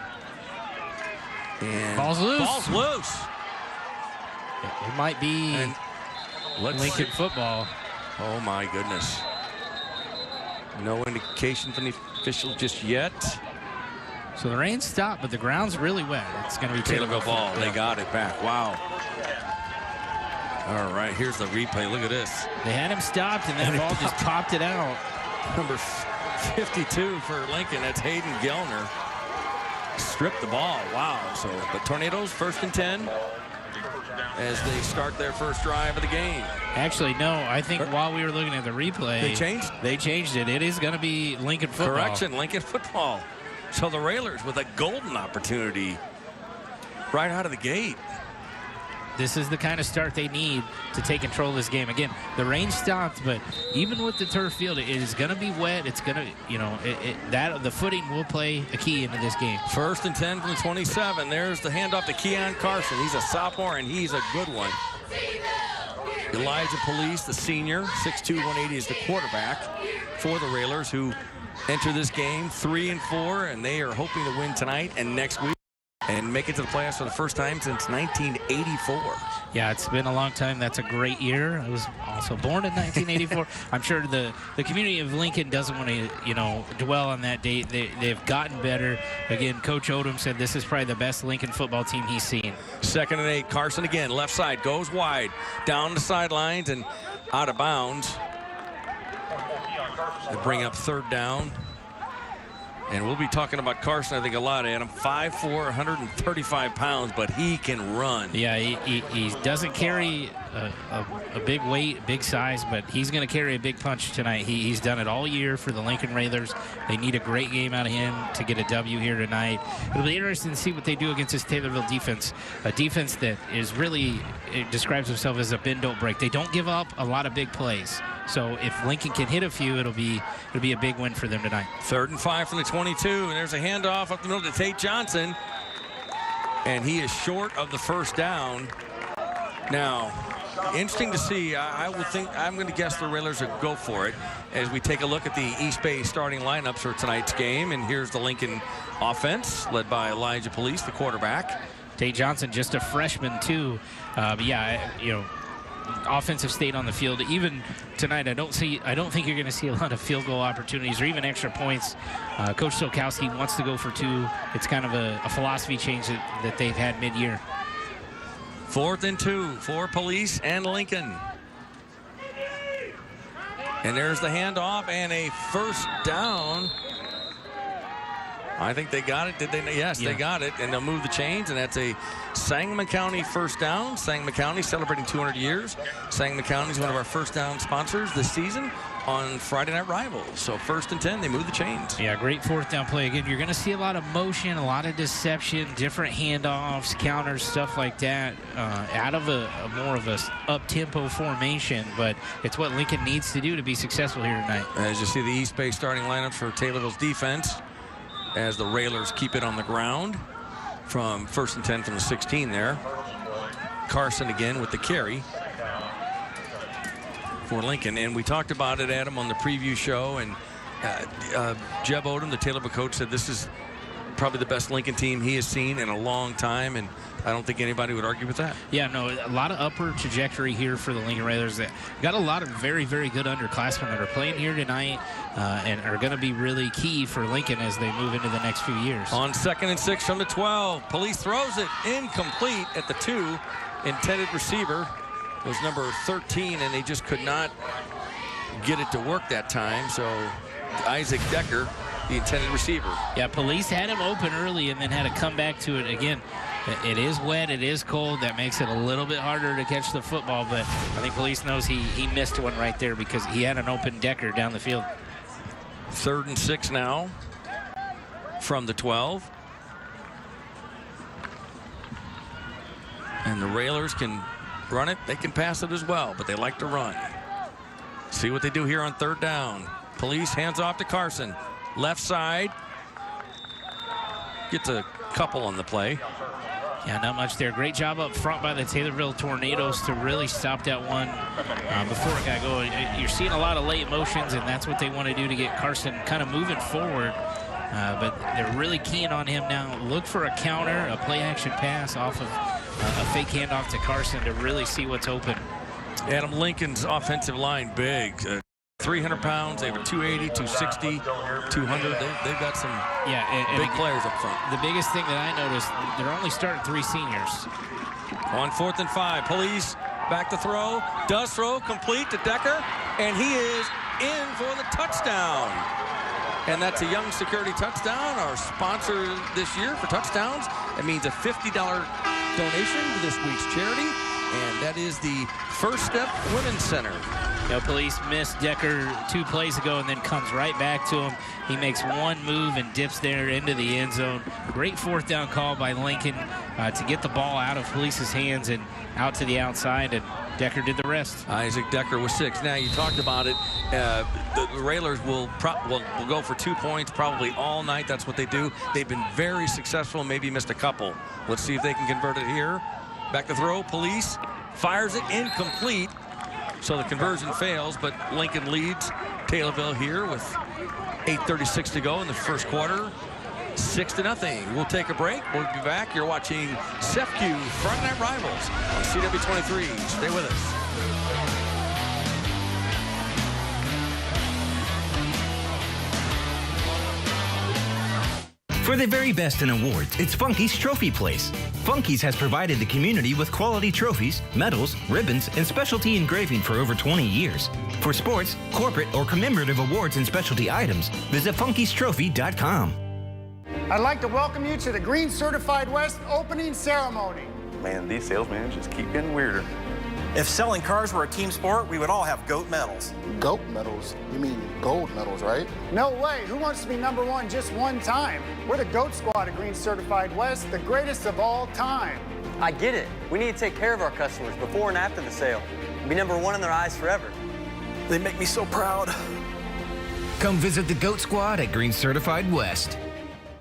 And ball's loose. Ball's loose. It might be Lincoln football. Oh my goodness. No indication from the official just yet. So the rain stopped, but the ground's really wet. It's going to be Taylorville ball. Yeah. They got it back. Wow. All right, here's the replay. Look at this. They had him stopped, and then the ball just popped it out. Number 52 for Lincoln. That's Hayden Gellner. Stripped the ball. Wow. So the Tornadoes 1st and 10 as they start their first drive of the game. Actually, no. I think while we were looking at the replay, They changed it. It is going to be Lincoln football. Correction, Lincoln football. So the Railers with a golden opportunity right out of the gate. This is the kind of start they need to take control of this game. Again, the rain stopped, but even with the turf field, it is going to be wet. It's going to, the footing will play a key into this game. 1st and 10 from the 27. There's the handoff to Keon Carson. He's a sophomore, and he's a good one. Elijah Police, the senior, 6'2", 180, is the quarterback for the Railers, who enter this game 3-4, and they are hoping to win tonight and next week and make it to the playoffs for the first time since 1984. Yeah, it's been a long time. That's a great year. I was also born in 1984. I'm sure the community of Lincoln doesn't want to, dwell on that date. They've gotten better. Again, Coach Odom said this is probably the best Lincoln football team he's seen. 2nd and 8. Carson again, left side, goes wide, down the sidelines and out of bounds. They bring up 3rd down. And we'll be talking about Carson, I think, a lot, Adam. 5'4", 135 pounds, but he can run. Yeah, he doesn't carry a big weight, big size, but he's going to carry a big punch tonight. He's done it all year for the Lincoln Railers. They need a great game out of him to get a W here tonight. It'll be interesting to see what they do against this Taylorville defense, a defense that is really, it describes itself as a bend, don't break. They don't give up a lot of big plays. So if Lincoln can hit a few, it'll be a big win for them tonight. 3rd and 5 from the 22, and there's a handoff up the middle to Tate Johnson, and he is short of the 1st down. Now, interesting to see. I'm going to guess the Railers will go for it as we take a look at the East Bay starting lineups for tonight's game. And here's the Lincoln offense led by Elijah Police, the quarterback. Tate Johnson, just a freshman too. But yeah, offensive state on the field. Even tonight, I don't think you're going to see a lot of field goal opportunities or even extra points. Coach Stokowski wants to go for 2. It's kind of a philosophy change that they've had mid-year. 4th and 2 for Police and Lincoln. And there's the handoff and a 1st down. I think they got it. Did they? Yes, yeah. They got it. And they'll move the chains, and that's a Sangamon County 1st down. Sangamon County celebrating 200 years. Sangamon County is one of our 1st down sponsors this season on Friday Night Rivals. So 1st and 10, they move the chains. Yeah, great 4th down play. Again, you're going to see a lot of motion, a lot of deception, different handoffs, counters, stuff like that, out of a more of a up-tempo formation. But it's what Lincoln needs to do to be successful here tonight. As you see the East Bay starting lineups for Taylorville's defense, as the Railers keep it on the ground from 1st and 10 from the 16 there. Carson again with the carry for Lincoln. And we talked about it, Adam, on the preview show. And Jeb Odom, the Taylorville coach, said this is probably the best Lincoln team he has seen in a long time, and I don't think anybody would argue with that. Yeah, no, a lot of upward trajectory here for the Lincoln Railers. They got a lot of very, very good underclassmen that are playing here tonight and are going to be really key for Lincoln as they move into the next few years. On 2nd and 6 from the 12, Police throws it incomplete at the 2. Intended receiver was number 13, and they just could not get it to work that time. So Isaac Decker, the intended receiver. Yeah, Police had him open early and then had to come back to it again. It is wet, it is cold. That makes it a little bit harder to catch the football, but I think Police knows he missed one right there because he had an open Decker down the field. 3rd and 6 now from the 12. And the Railers can run it. They can pass it as well, but they like to run. See what they do here on 3rd down. Police hands off to Carson. Left side. Gets a couple on the play. Yeah, not much there. Great job up front by the Taylorville Tornadoes to really stop that one before it got going. You're seeing a lot of late motions, and that's what they want to do to get Carson kind of moving forward. But they're really keen on him now. Look for a counter, a play-action pass off of a fake handoff to Carson to really see what's open. Adam Lincoln's offensive line big. 300 pounds. They have a 280, 260, 200. They've got some big players up front. The biggest thing that I noticed, they're only starting 3 seniors. On 4th and 5, Police back to throw. Does throw complete to Decker, and he is in for the touchdown. And that's a Young Security touchdown, our sponsor this year for touchdowns. It means a $50 donation to this week's charity, and that is the First Step Women's Center. You know, Police missed Decker 2 plays ago and then comes right back to him. He makes one move and dips there into the end zone. Great 4th down call by Lincoln to get the ball out of Police's hands and out to the outside, and Decker did the rest. Isaac Decker was 6. Now, you talked about it. The Railers will go for 2 points probably all night. That's what they do. They've been very successful, maybe missed a couple. Let's see if they can convert it here. Back to throw. Police fires it incomplete. So the conversion fails, but Lincoln leads Taylorville here with 8:36 to go in the first quarter. 6-0. We'll take a break. We'll be back. You're watching SEFCU Friday Night Rivals on CW23. Stay with us. For the very best in awards, it's Funky's Trophy Place. Funky's has provided the community with quality trophies, medals, ribbons, and specialty engraving for over 20 years. For sports, corporate, or commemorative awards and specialty items, visit funkystrophy.com. I'd like to welcome you to the Green Certified West opening ceremony. Man, these salesmen just keep getting weirder. If selling cars were a team sport, we would all have GOAT medals. GOAT medals? You mean gold medals, right? No way. Who wants to be #1 just one time? We're the GOAT squad at Green Certified West, the greatest of all time. I get it. We need to take care of our customers before and after the sale. Be #1 in their eyes forever. They make me so proud. Come visit the GOAT squad at Green Certified West.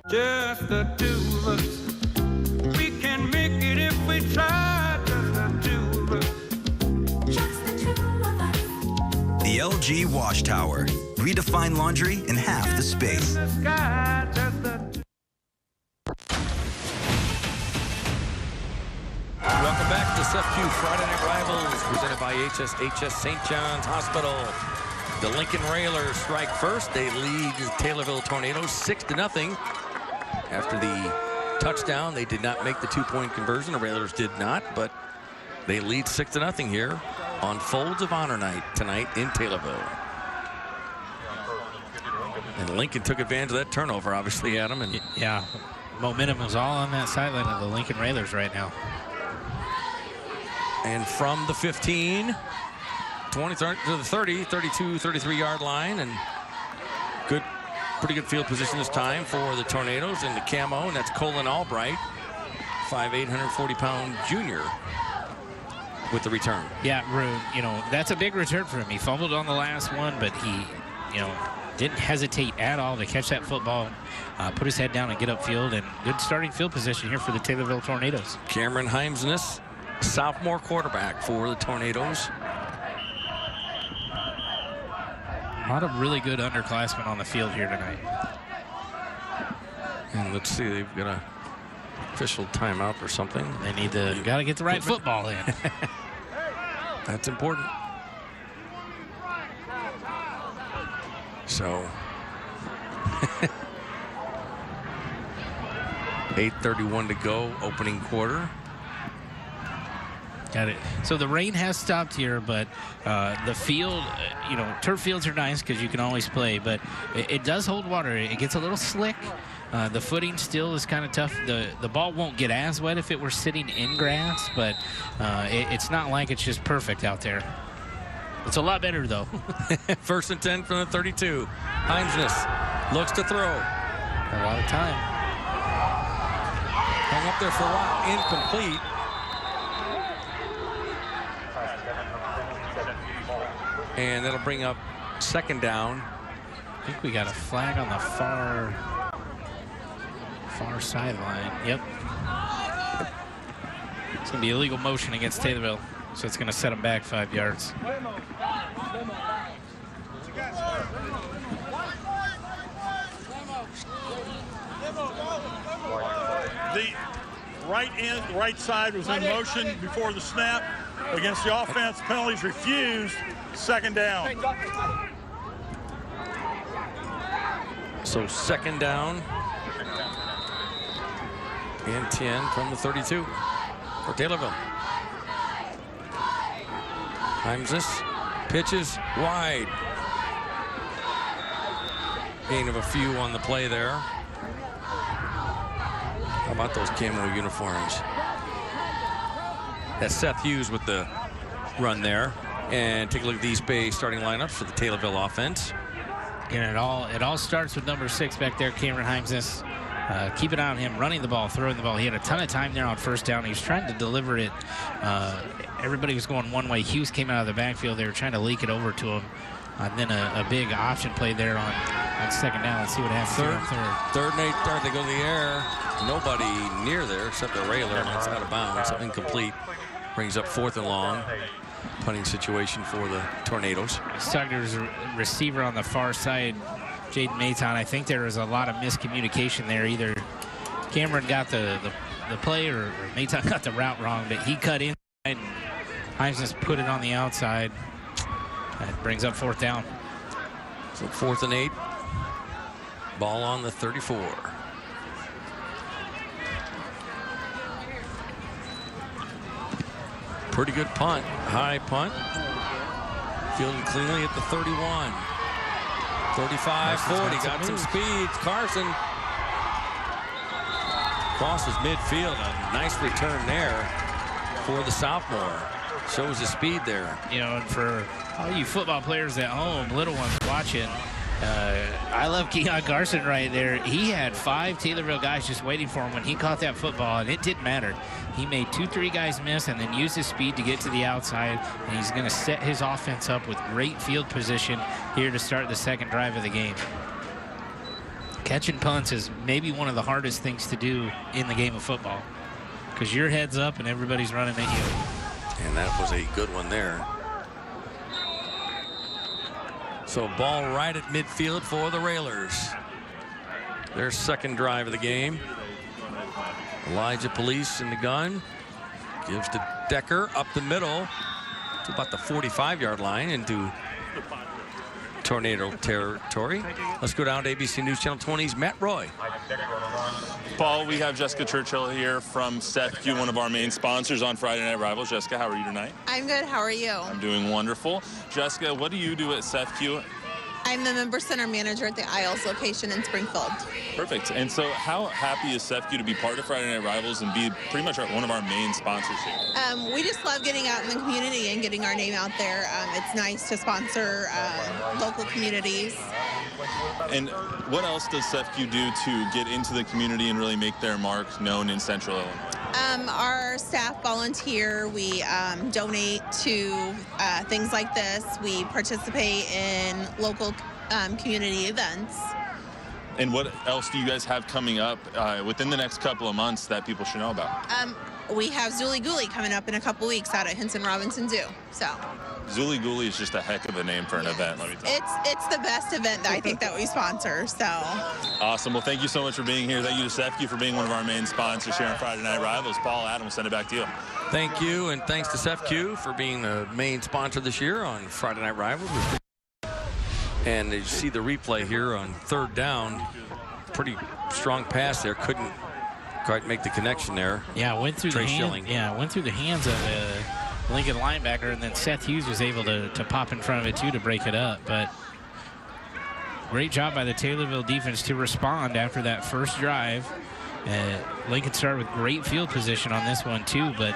Just the 2 of us. We can make it if we try. Just the 2 of us. Just the 2 of us. The LG Wash Tower. Redefine laundry in half the space. Welcome back to SEFCU Friday Night Rivals, presented by THS St. John's Hospital. The Lincoln Railers strike first. They lead the Taylorville Tornadoes 6-0. After the touchdown, they did not make the 2-point conversion. The Railers did not, but they lead 6-0 here on Folds of Honor night tonight in Taylorville. And Lincoln took advantage of that turnover, obviously, Adam. And yeah, momentum is all on that sideline of the Lincoln Railers right now. And from the 15, 20 to the 30, 32, 33-yard line, and pretty good field position this time for the Tornadoes in the camo, and that's Colin Albright, 5'8", 140-pound junior with the return. Yeah, you know, that's a big return for him. He fumbled on the last one, but he, you know, didn't hesitate at all to catch that football, put his head down and get upfield, and good starting field position here for the Taylorville Tornadoes. Cameron Heimsness, sophomore quarterback for the Tornadoes. A lot of really good underclassmen on the field here tonight. And let's see, they've got a official timeout or something. They need to, got to get the right football in. That's important. So, 8:31 to go, opening quarter. Got it. So the rain has stopped here, but the field, turf fields are nice because you can always play, but it does hold water. It gets a little slick. The footing still is kind of tough. The ball won't get as wet if it were sitting in grass, but it's not like it's just perfect out there. It's a lot better, though. 1st and 10 from the 32. Heimsness looks to throw. A lot of time. Hung up there for a while. Incomplete. And that'll bring up 2nd down. I think we got a flag on the far sideline. Yep. It's going to be illegal motion against Taylorville, so it's going to set them back 5 yards. The right side was in motion before the snap against the offense. Penalties refused. 2nd down. So 2nd down and 10 from the 32 for Taylorville. Heimsness pitches wide. Gain of a few on the play there. How about those camo uniforms? That's Seth Hughes with the run there. And take a look at these base starting lineups for the Taylorville offense. And it all starts with number 6 back there, Cameron Heimsness. Keep an eye on him running the ball, throwing the ball. He had a ton of time there on 1st down. He was trying to deliver it. Everybody was going one way. Hughes came out of the backfield. They were trying to leak it over to him. And then a big option play there on 2nd down. Let's see what happens. Third and 8 start. They go to the air. Nobody near there except a railer. And it's out of bounds. So incomplete. Brings up 4th and long. Punting situation for the Tornadoes. Talking to his receiver on the far side, Jaden Maton. I think there was a lot of miscommunication there. Either Cameron got the play or Maton got the route wrong, but he cut inside and Heimsness put it on the outside. That brings up 4th down. So 4th and 8. Ball on the 34. Pretty good punt. High punt. Fielded cleanly at the 31. 35, 40. Got some speed. Carson crosses midfield. A nice return there for the sophomore. Shows his speed there. And for all you football players at home, little ones watching, I love Keon Carson right there. He had 5 Taylorville guys just waiting for him when he caught that football, and it didn't matter. He made 2-3 guys miss and then used his speed to get to the outside, and he's going to set his offense up with great field position here to start the 2nd drive of the game. Catching punts is maybe one of the hardest things to do in the game of football because your head's up and everybody's running at you. And that was a good one there. So ball right at midfield for the Railers. Their 2nd drive of the game. Elijah Police in the gun. Gives to Decker up the middle to about the 45-yard line into Tornado territory. Let's go down to ABC News Channel 20's Matt Roy. Paul, we have Jessica Churchill here from SEFCU, one of our main sponsors on Friday Night Rivals. Jessica, how are you tonight? I'm good. How are you? I'm doing wonderful. Jessica, what do you do at SEFCU? I'm the Member Center Manager at the Isles location in Springfield. Perfect. And so how happy is SEFCU to be part of Friday Night Rivals and be pretty much one of our main sponsors here? We just love getting out in the community and getting our name out there. It's nice to sponsor local communities. And what else does SEFCU do to get into the community and really make their mark known in Central Illinois? Our staff volunteer. We donate to things like this. We participate in local community events. And what else do you guys have coming up within the next couple of months that people should know about? We have Zooly Gooly coming up in a couple weeks out at Hinson Robinson Zoo. So Zuli Guli is just a heck of a name for an event, let me tell you. It's the best event that I think that we sponsor, so. Awesome. Well, thank you so much for being here. Thank you to SEFCU for being one of our main sponsors here on Friday Night Rivals. Paul, Adam, we'll send it back to you. Thank you, and thanks to SEFCU for being the main sponsor this year on Friday Night Rivals. And you see the replay here on 3rd down. Pretty strong pass there. Couldn't quite make the connection there. Yeah, went through Trey the Schilling. went through the hands of a Lincoln linebacker, and then Seth Hughes was able to pop in front of it too to break it up. But great job by the Taylorville defense to respond after that first drive. Lincoln started with great field position on this one too, but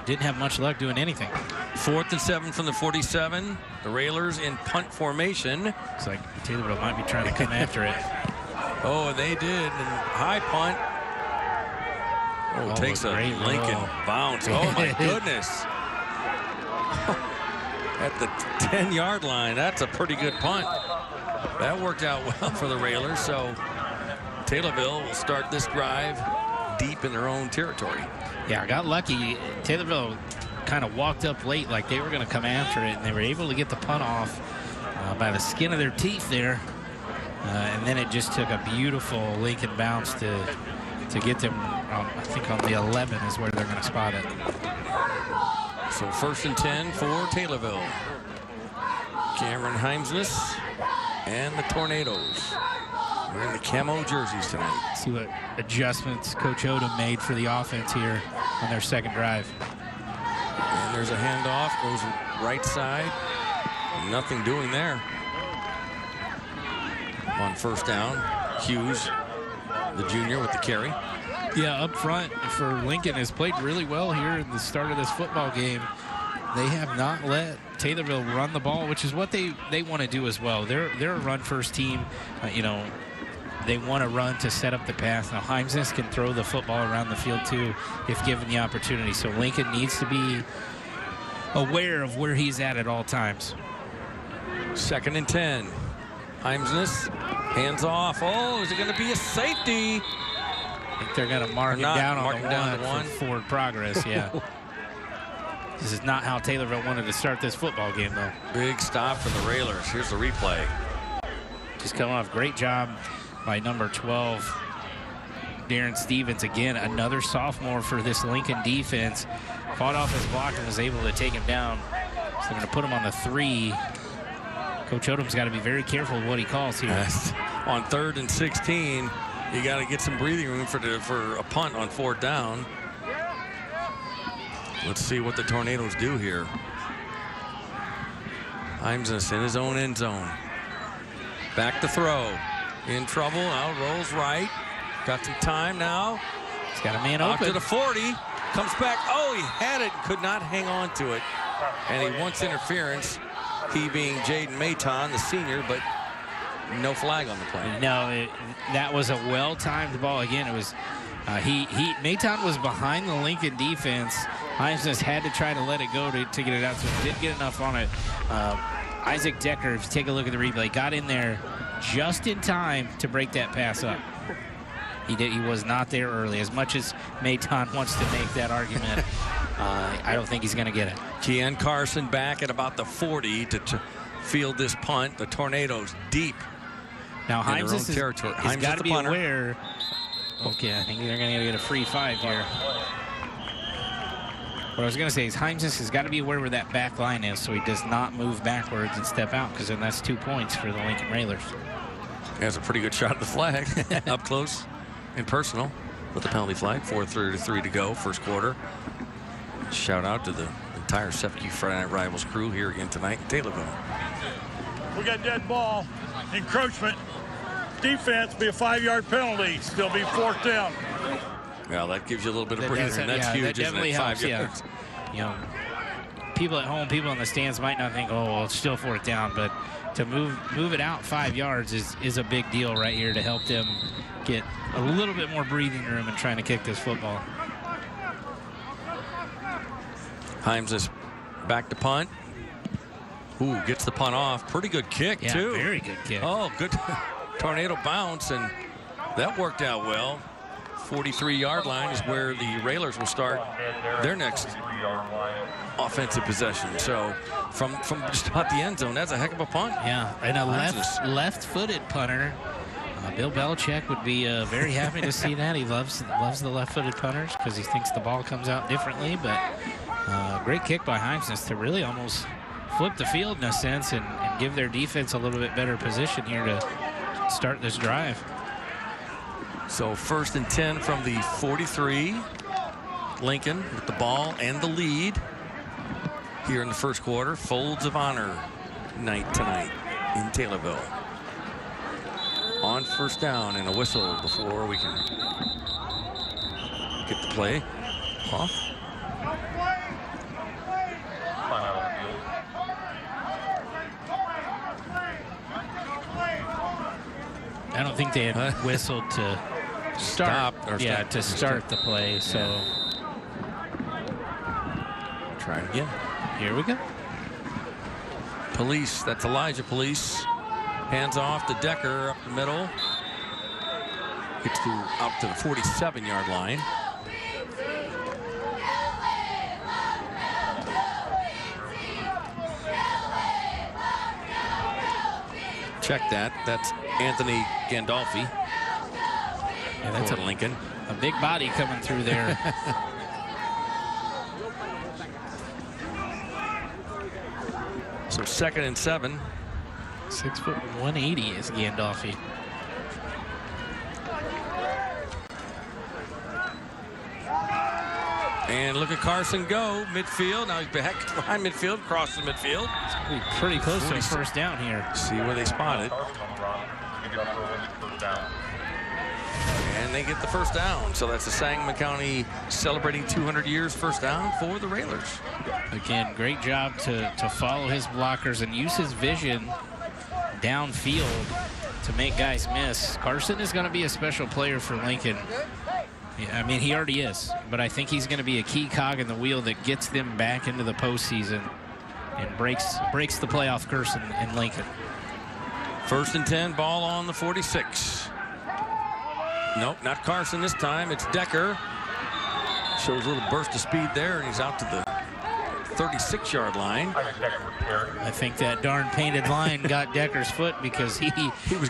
didn't have much luck doing anything. 4th and 7 from the 47. The Railers in punt formation. Looks like Taylorville might be trying to come after it. Oh, they did. And high punt. Oh, takes a Lincoln bounce. Oh, my goodness. At the 10-yard line. That's a pretty good punt. That worked out well for the Railers. So Taylorville will start this drive deep in their own territory. Yeah, I got lucky. Taylorville kind of walked up late like they were going to come after it, and they were able to get the punt off by the skin of their teeth there. And then it just took a beautiful Lincoln bounce to get them, I think on the 11 is where they're going to spot it. So 1st and 10 for Taylorville. Cameron Heimsness and the Tornadoes. We're in the camo jerseys tonight. See what adjustments Coach Odom made for the offense here on their second drive. And there's a handoff, goes right side. Nothing doing there. On 1st down, Hughes, the junior, with the carry. Yeah, up front for Lincoln has played really well here at the start of this football game. They have not let Taylorville run the ball, which is what they want to do as well. They're a run-first team. You know, they want to run to set up the pass. Now, Heimsness can throw the football around the field, too, if given the opportunity. So Lincoln needs to be aware of where he's at all times. 2nd and 10. Heimsness, hands off. Oh, is it going to be a safety? I think they're going to mark it down on the one for forward progress, yeah. This is not how Taylorville wanted to start this football game, though. Big stop for the Railers. Here's the replay. Just coming off. Great job by number 12, Darren Stevens. Again, another sophomore for this Lincoln defense. Fought off his block and was able to take him down. So they're going to put him on the 3. Coach Odom's got to be very careful with what he calls here. Yes. On 3rd and 16, you got to get some breathing room for a punt on 4th down. Let's see what the Tornadoes do here. Heimsness in his own end zone. Back to throw. In trouble. Now rolls right. Got some time now. He's got a man open. open. To the 40. Comes back. Oh, he had it. Could not hang on to it. And he wants interference. He being Jaden Mayton, the senior, but no flag on the play. No, that was a well-timed ball. Again, it was Mayton was behind the Lincoln defense. Heimsness had to try to let it go to get it out, so he didn't get enough on it. Isaac Decker, if you take a look at the replay, got in there just in time to break that pass up. He was not there early. As much as Mayton wants to make that argument, I don't think he's going to get it. Keon Carson back at about the 40 to field this punt. The Tornadoes deep now, in their own territory. He's got to be aware. Okay, I think they're going to get a free 5 here. What I was going to say is Heimsness has got to be aware where that back line is so he does not move backwards and step out, because then that's 2 points for the Lincoln Railers. Has a pretty good shot at the flag up close and personal with the penalty flag. 4:33 to go, first quarter. Shout out to the entire SEFCU Friday Night Rivals crew here again tonight in Taylorville. We got dead ball, encroachment, defense, be a 5-yard penalty, still be 4th down. Well, that gives you a little bit of breather, and that's huge, that definitely isn't it? helps, 5 yards. Yeah. You know, people at home, people in the stands might not think, oh, well, it's still 4th down, but to move it out 5 yards is a big deal right here to help them get a little bit more breathing room in trying to kick this football. Heimsness back to punt. Ooh, gets the punt off. Pretty good kick, yeah, too. Very good kick. Oh, good tornado bounce, and that worked out well. 43-yard line is where the Railers will start their next offensive possession. So from just about the end zone, that's a heck of a punt. Yeah, and a left-footed punter. Bill Belichick would be very happy to see that. He loves the left-footed punters because he thinks the ball comes out differently. But great kick by Heimsness to really almost flip the field in a sense and give their defense a little bit better position here to start this drive. So 1st and 10 from the 43. Lincoln with the ball and the lead here in the first quarter. Folds of Honor night tonight in Taylorville. On first down and a whistle before we can get the play off. I don't think they had whistled to start the play. So try it again. Here we go. Police. That's Elijah Police. Hands off to Decker up the middle. Gets out to the 47-yard line. Check that. That's Anthony Gandolfi. Yeah, that's a Lincoln. A big body coming through there. So 2nd and 7. 6 foot 180 is Gandolfi. And look at Carson go midfield. Now he's back behind midfield, crosses midfield. It's pretty close to a first down here. See where they spot it. And they get the first down. So that's the Sangamon County celebrating 200 years first down for the Railers. Again, great job to follow his blockers and use his vision downfield to make guys miss. Carson is going to be a special player for Lincoln. I mean, he already is, but I think he's going to be a key cog in the wheel that gets them back into the postseason and breaks the playoff curse in Lincoln. 1st and 10, ball on the 46. Nope, not Carson this time. It's Decker. Shows a little burst of speed there, and he's out to the 36-yard line. I think that darn painted line got Decker's foot because he was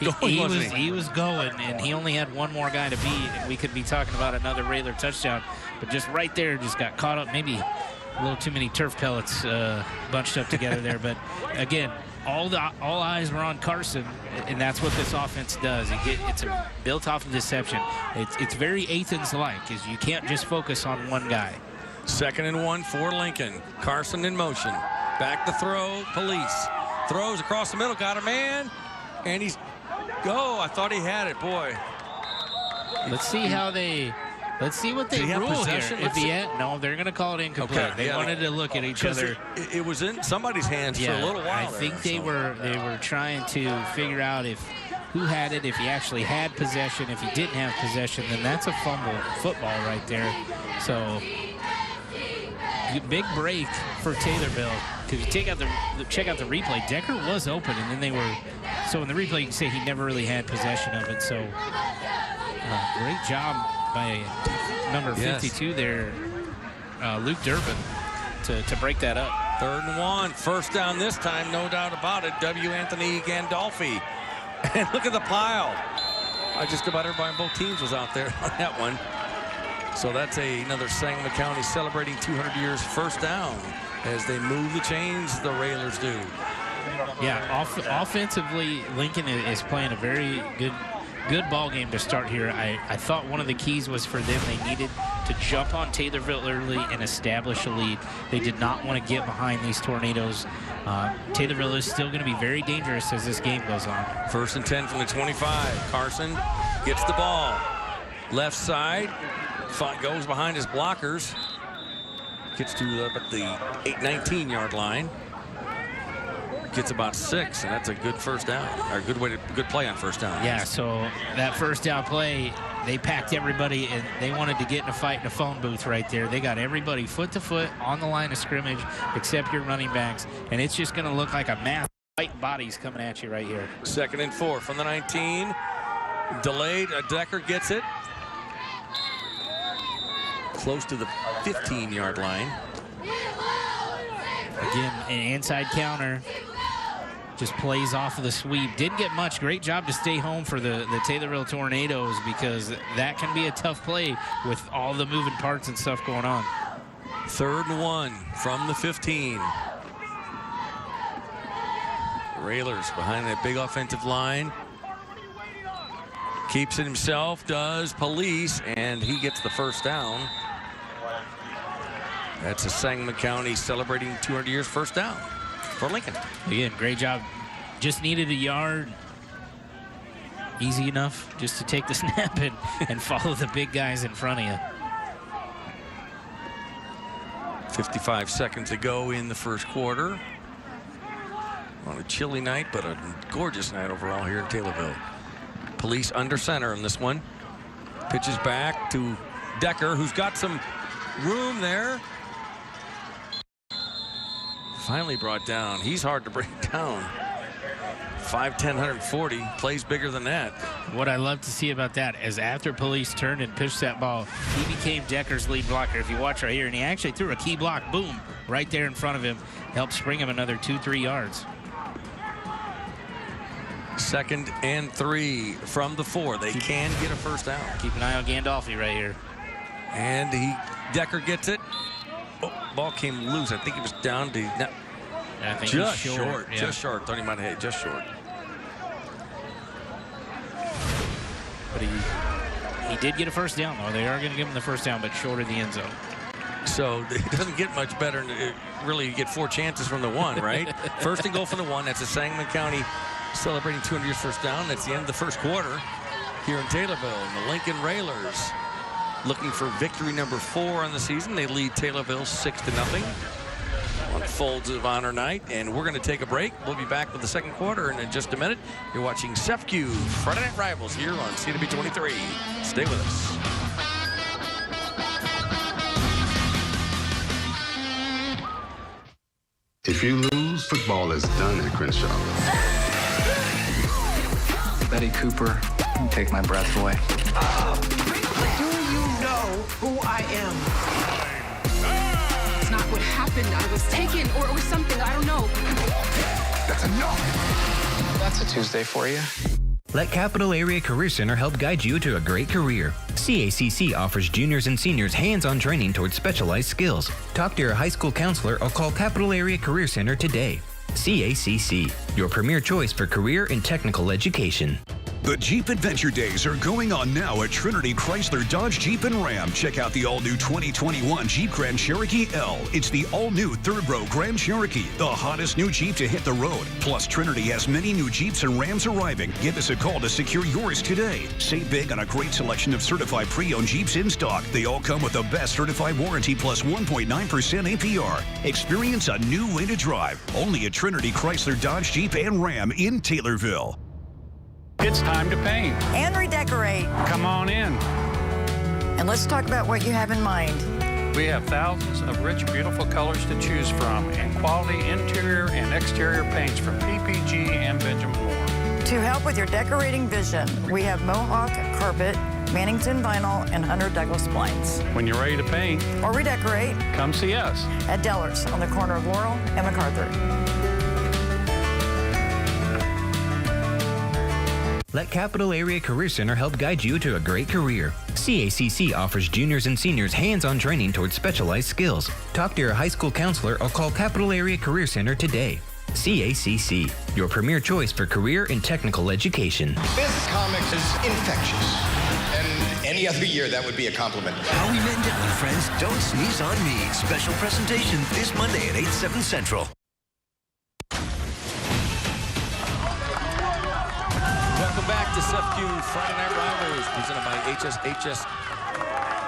going, and he only had one more guy to beat, and we could be talking about another Railer touchdown. But just right there, just got caught up. Maybe a little too many turf pellets bunched up together there. But again, all eyes were on Carson, and that's what this offense does. It's built off of deception. It's very Athens-like, is you can't just focus on one guy. 2nd and 1 for Lincoln. Carson in motion. Back to throw. Police. Throws across the middle. Got a man. And he's go. I thought he had it. Boy. Let's see what they rule here. No, they're going to call it incomplete. Okay, they wanted to look at each other. It was in somebody's hands for a little while. I think they were trying to figure out who had it, if he actually had possession. If he didn't have possession, then that's a fumble football right there. So big break for Taylorville, because you check out the replay. Decker was open, and then they were. So in the replay, you can say he never really had possession of it. So great job by number 52 there, Luke Durbin, to break that up. 3rd and 1, first down this time, no doubt about it. Anthony Gandolfi, and look at the pile. Just about everybody on both teams was out there on that one. So that's another Sangamon County celebrating 200 years first down as they move the chains, the Railers do. Yeah, offensively, Lincoln is playing a very good ball game to start here. I thought one of the keys was for them, they needed to jump on Taylorville early and establish a lead. They did not want to get behind these Tornadoes. Taylorville is still going to be very dangerous as this game goes on. 1st and 10 from the 25. Carson gets the ball. Left side. Goes behind his blockers. Gets to the 19-yard line. Gets about 6, and that's a good first down, or good play on first down. Yeah, so that first down play, they packed everybody, and they wanted to get in a fight in a phone booth right there. They got everybody foot to foot on the line of scrimmage, except your running backs, and it's just going to look like a mass white bodies coming at you right here. 2nd and 4 from the 19. Delayed. Decker gets it. Close to the 15-yard line. Again, an inside counter. Just plays off of the sweep. Didn't get much. Great job to stay home for the Taylorville Tornadoes, because that can be a tough play with all the moving parts and stuff going on. 3rd and 1 from the 15. Railers behind that big offensive line. Keeps it himself, does Police, and he gets the first down. That's a Sangamon County celebrating 200 years first down for Lincoln. Again, great job. Just needed a yard. Easy enough just to take the snap and follow the big guys in front of you. 55 seconds to go in the first quarter. On a chilly night, but a gorgeous night overall here in Taylorville. Police under center in this one. Pitches back to Decker, who's got some room there. Finally brought down. He's hard to bring down. 5'10", 140. Plays bigger than that. What I love to see about that is after Police turned and pitched that ball, he became Decker's lead blocker. If you watch right here, and he actually threw a key block, boom, right there in front of him. Helped spring him another 2-3 yards. 2nd and 3 from the 4. They can get a first down. Keep an eye on Gandolfi right here. And Decker gets it. Oh, ball came loose. I think he was down to I think just he's short. Yeah. Just short. Thought he might have hit just short. But he did get a first down, though. They are going to give him the first down, but short of the end zone. So it doesn't get much better. Really, you get 4 chances from the 1, right? First and goal from the 1. That's a Sangamon County celebrating 200 years first down. That's the end of the first quarter here in Taylorville. And the Lincoln Railers looking for victory number 4 on the season. They lead Taylorville 6-0 on Folds of Honor night. And we're going to take a break. We'll be back with the second quarter in just a minute. You're watching CEFCU Friday Night Rivals here on CW 23. Stay with us. If you lose, football is done at Crenshaw. Betty Cooper, you take my breath away. Do you know who I am? It's not what happened. I was taken or something. I don't know. That's enough. That's a Tuesday for you. Let Capital Area Career Center help guide you to a great career. CACC offers juniors and seniors hands-on training towards specialized skills. Talk to your high school counselor or call Capital Area Career Center today. CACC, your premier choice for career and technical education. The Jeep Adventure Days are going on now at Trinity Chrysler Dodge Jeep and Ram. Check out the all-new 2021 Jeep Grand Cherokee L. It's the all-new third-row Grand Cherokee, the hottest new Jeep to hit the road. Plus, Trinity has many new Jeeps and Rams arriving. Give us a call to secure yours today. Save big on a great selection of certified pre-owned Jeeps in stock. They all come with the best certified warranty plus 1.9% APR. Experience a new way to drive. Only at Trinity Chrysler Dodge Jeep and Ram in Taylorville. It's time to paint and redecorate. Come on in. And let's talk about what you have in mind. We have thousands of rich, beautiful colors to choose from and quality interior and exterior paints from PPG and Benjamin Moore. To help with your decorating vision, we have Mohawk carpet, Mannington vinyl, and Hunter Douglas blinds. When you're ready to paint or redecorate, come see us at Deller's on the corner of Laurel and MacArthur. Let Capital Area Career Center help guide you to a great career. CACC offers juniors and seniors hands-on training towards specialized skills. Talk to your high school counselor or call Capital Area Career Center today. CACC, your premier choice for career and technical education. This comics is infectious. And any other year, that would be a compliment. Howie Mandel and friends, Don't Sneeze on Me. Special presentation this Monday at 8, 7 Central. Welcome back to CEFCU Friday Night Rivals, presented by THS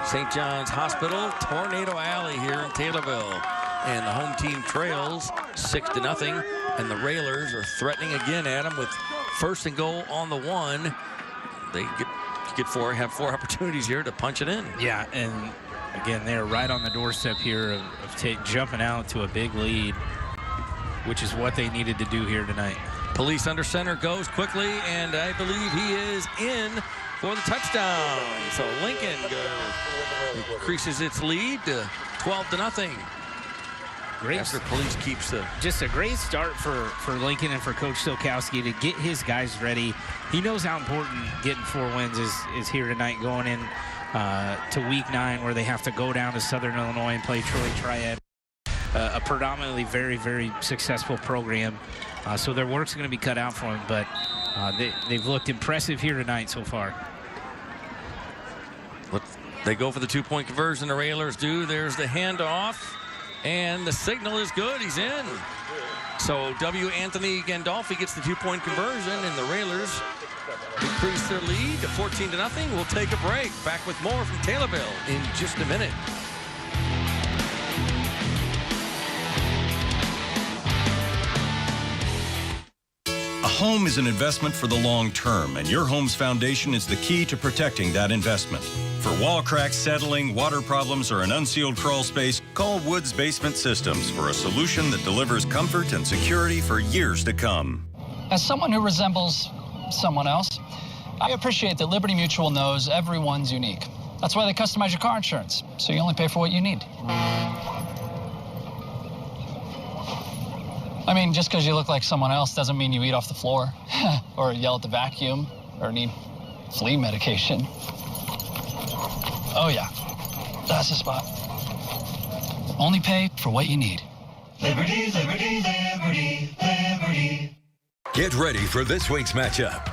St. John's Hospital, Tornado Alley here in Taylorville. And the home team trails 6-0, and the Railers are threatening again at them with first and goal on the 1. They have 4 opportunities here to punch it in. Yeah, and again, they're right on the doorstep here of jumping out to a big lead, which is what they needed to do here tonight. Police under center goes quickly, and I believe he is in for the touchdown. So Lincoln increases its lead to 12-0. Great. After police keeps the... Just a great start for Lincoln and for Coach Stokowski to get his guys ready. He knows how important getting 4 wins is here tonight, going in to week 9 where they have to go down to Southern Illinois and play Troy Triad, a predominantly very, very successful program. So their work's going to be cut out for them, but they've looked impressive here tonight so far. They go for the 2-point conversion. The Railers do. There's the handoff, and the signal is good. He's in. So Anthony Gandolfi gets the 2-point conversion, and the Railers increase their lead to 14-0. We'll take a break. Back with more from Taylorville in just a minute. A home is an investment for the long term, and your home's foundation is the key to protecting that investment. For wall cracks, settling, water problems, or an unsealed crawl space, call Woods Basement Systems for a solution that delivers comfort and security for years to come. As someone who resembles someone else, I appreciate that Liberty Mutual knows everyone's unique. That's why they customize your car insurance, so you only pay for what you need. I mean, just because you look like someone else doesn't mean you eat off the floor or yell at the vacuum or need flea medication. Oh, yeah, that's the spot. Only pay for what you need. Liberty, liberty, liberty, liberty. Get ready for this week's matchup.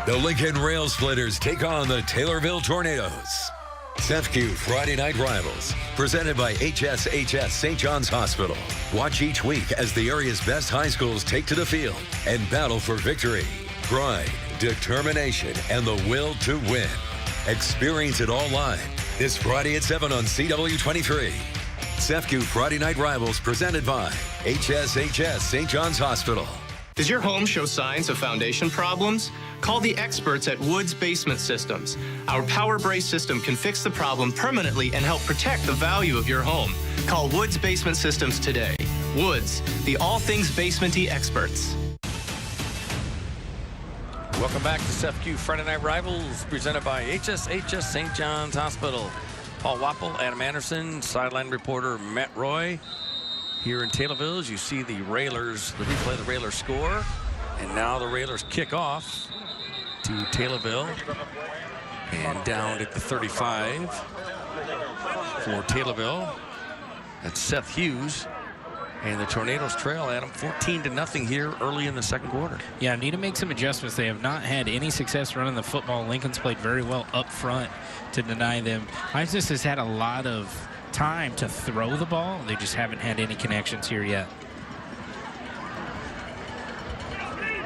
The Lincoln Rail Splitters take on the Taylorville Tornadoes. SEFCU Friday Night Rivals, presented by THS St. John's Hospital. Watch each week as the area's best high schools take to the field and battle for victory, pride, determination, and the will to win. Experience it all live this Friday at 7 on CW23. SEFCU Friday Night Rivals, presented by THS St. John's Hospital. Does your home show signs of foundation problems? Call the experts at Woods Basement Systems. Our Power Brace system can fix the problem permanently and help protect the value of your home. Call Woods Basement Systems today. Woods, the all things basement-y experts. Welcome back to SEFCU Friday Night Rivals, presented by THS St. John's Hospital. Paul Wappel, Adam Anderson, sideline reporter Matt Roy. Here in Taylorville, as you see the Railers, the replay of the Railers score. And now the Railers kick off to Taylorville. And down at the 35 for Taylorville. That's Seth Hughes. And the Tornadoes trail, Adam, 14-0 here early in the second quarter. Yeah, need to make some adjustments. They have not had any success running the football. Lincoln's played very well up front to deny them. Heinz has had a lot of time to throw the ball. They just haven't had any connections here yet.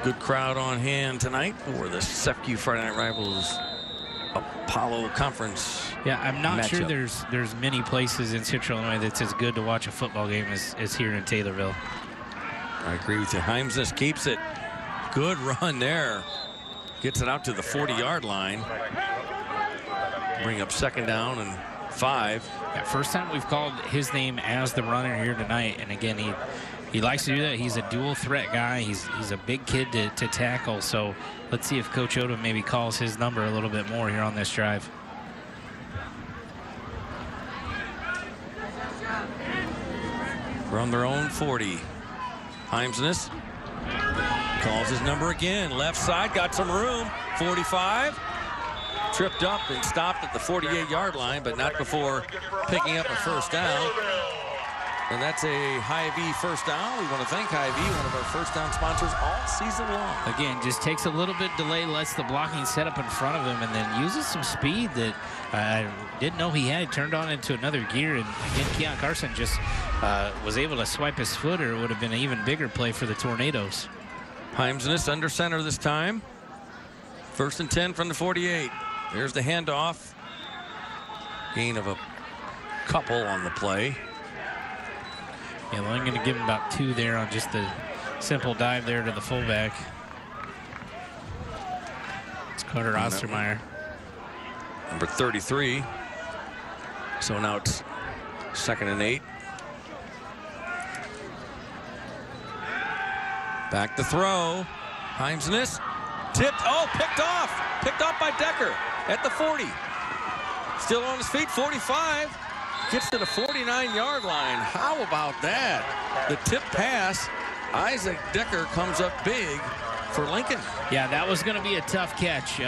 Good crowd on hand tonight for the SEFCU Friday Night Rivals Apollo Conference. Yeah, I'm not sure matchup. there's many places in Central Illinois that's as good to watch a football game as here in Taylorville. I agree with you. Heimsness keeps it. Good run there. Gets it out to the 40-yard line. Bring up second down and 5. Yeah, first time we've called his name as the runner here tonight. And again, he likes to do that. He's a dual threat guy. He's a big kid to tackle. So let's see if Coach Odom maybe calls his number a little bit more here on this drive. From their own 40. Heimsness calls his number again. Left side, got some room. 45. Tripped up and stopped at the 48-yard line, but not before picking up a first down. And that's a Hy-Vee first down. We want to thank Hy-Vee, one of our first down sponsors all season long. Again, just takes a little bit delay, lets the blocking set up in front of him, and then uses some speed that I didn't know he had. Turned on into another gear, and again, Keon Carson just was able to swipe his foot, or it would have been an even bigger play for the Tornadoes. Heimsness under center this time. 1st and 10 from the 48. There's the handoff. Gain of a couple on the play. Yeah, well, I'm going to give him about 2 there on just the simple dive there to the fullback. It's Carter Ostermeyer. Number 33. So now it's 2nd and 8. Back to throw. Heimsness. Tipped. Oh, picked off. Picked off by Decker at the 40. Still on his feet. 45. Gets to the 49-yard line. How about that? The tip pass. Isaac Decker comes up big for Lincoln. Yeah, that was going to be a tough catch.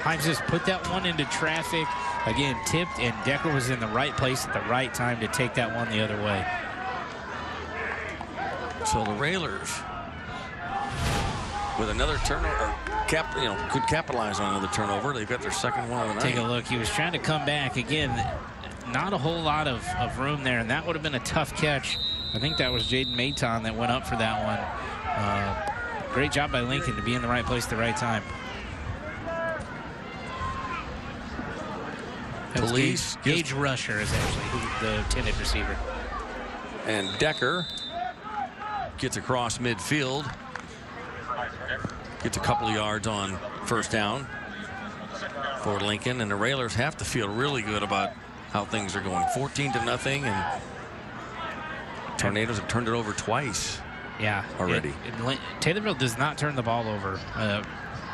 Himes just put that one into traffic. Again, tipped, and Decker was in the right place at the right time to take that one the other way. So the Railers, with another turnover, could capitalize on another turnover. They've got their second one of the night. Take a look. He was trying to come back. Again, not a whole lot of room there, and that would have been a tough catch. I think that was Jaden Maton that went up for that one. Great job by Lincoln to be in the right place at the right time. Police. Gage Rusher is actually the intended receiver. And Decker gets across midfield. Gets a couple of yards on first down for Lincoln. And the Railers have to feel really good about how things are going. 14-0, and Tornadoes have turned it over twice. Yeah, already. Taylorville does not turn the ball over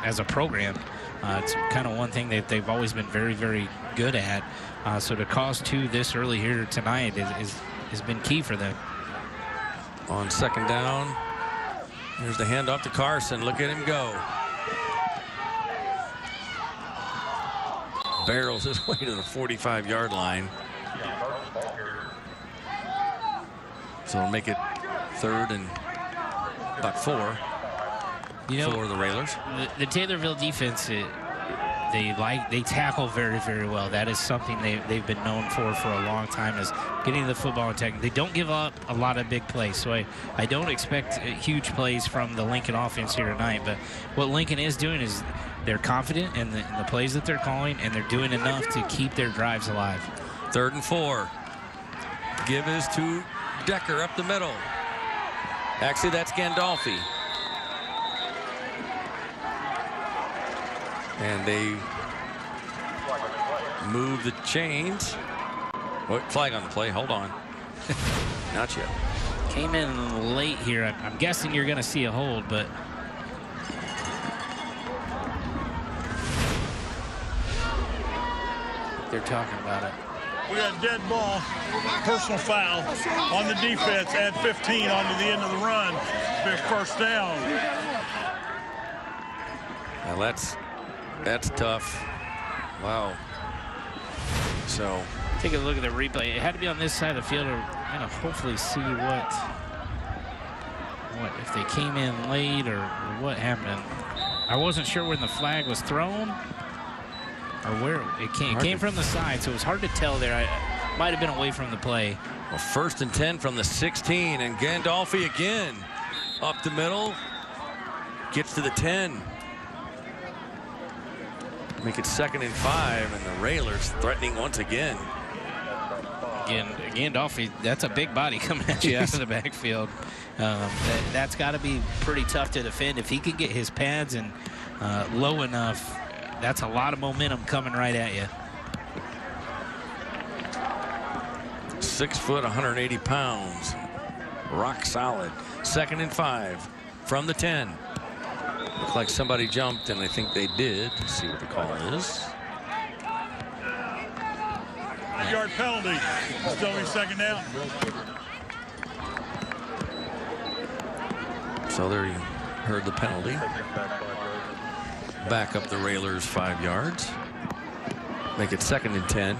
as a program. It's kind of one thing that they've always been very, very good at. So to cause 2 this early here tonight has been key for them. On second down, here's the handoff to Carson. Look at him go. Barrels his way to the 45-yard line. So it'll make it 3rd and about 4 for the Railers. The Taylorville defense, they tackle very, very well. That is something they've been known for a long time, is getting to the football and tackling. They don't give up a lot of big plays, so I don't expect huge plays from the Lincoln offense here tonight. But what Lincoln is doing is they're confident in the plays that they're calling, and they're doing enough to keep their drives alive. 3rd and 4. Give is to Decker up the middle. Actually, that's Gandolfi. And they move the chains. Oh, flag on the play. Hold on. Not yet. Came in late here. I'm guessing you're going to see a hold, but they're talking about it. We got dead ball, personal foul on the defense, add 15 onto the end of the run. Big first down. Now that's tough. Wow. So take a look at the replay. It had to be on this side of the field, or hopefully see what if they came in late or what happened. I wasn't sure when the flag was thrown or where it came. It came from the side, so it was hard to tell there. I might have been away from the play. Well, 1st and 10 from the 16, and Gandolfi again up the middle, gets to the 10. Make it 2nd and 5, and the Railers threatening once again. Again, Gandolfi, that's a big body coming at you out of the backfield. That's got to be pretty tough to defend. If he can get his pads and low enough, that's a lot of momentum coming right at you. 6 foot, 180 pounds. Rock solid. 2nd and 5 from the 10. Looks like somebody jumped, and I think they did. Let's see what the call is. 5-yard penalty. Still be 2nd down. So there you heard the penalty. Back up the Railers 5 yards. Make it 2nd and 10.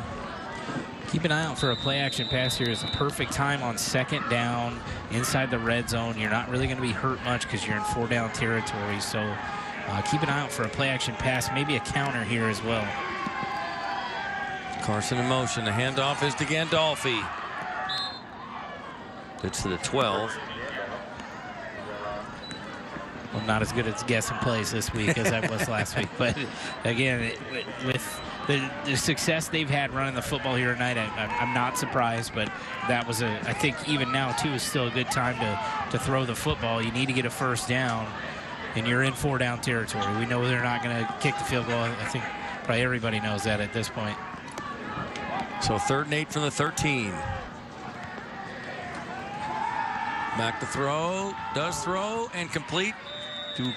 Keep an eye out for a play action pass here. Is a perfect time on 2nd down inside the red zone. You're not really going to be hurt much because you're in 4-down territory. So keep an eye out for a play action pass, maybe a counter here as well. Carson in motion. The handoff is to Gandolfi. Gets to the 12. I'm not as good at guessing plays this week as I was last week. But again, with the success they've had running the football here tonight, I'm not surprised. But that was I think even now, too, is still a good time to throw the football. You need to get a 1st down, and you're in 4-down territory. We know they're not going to kick the field goal. I think probably everybody knows that at this point. So 3rd and 8 from the 13. Back to throw. Does throw and complete to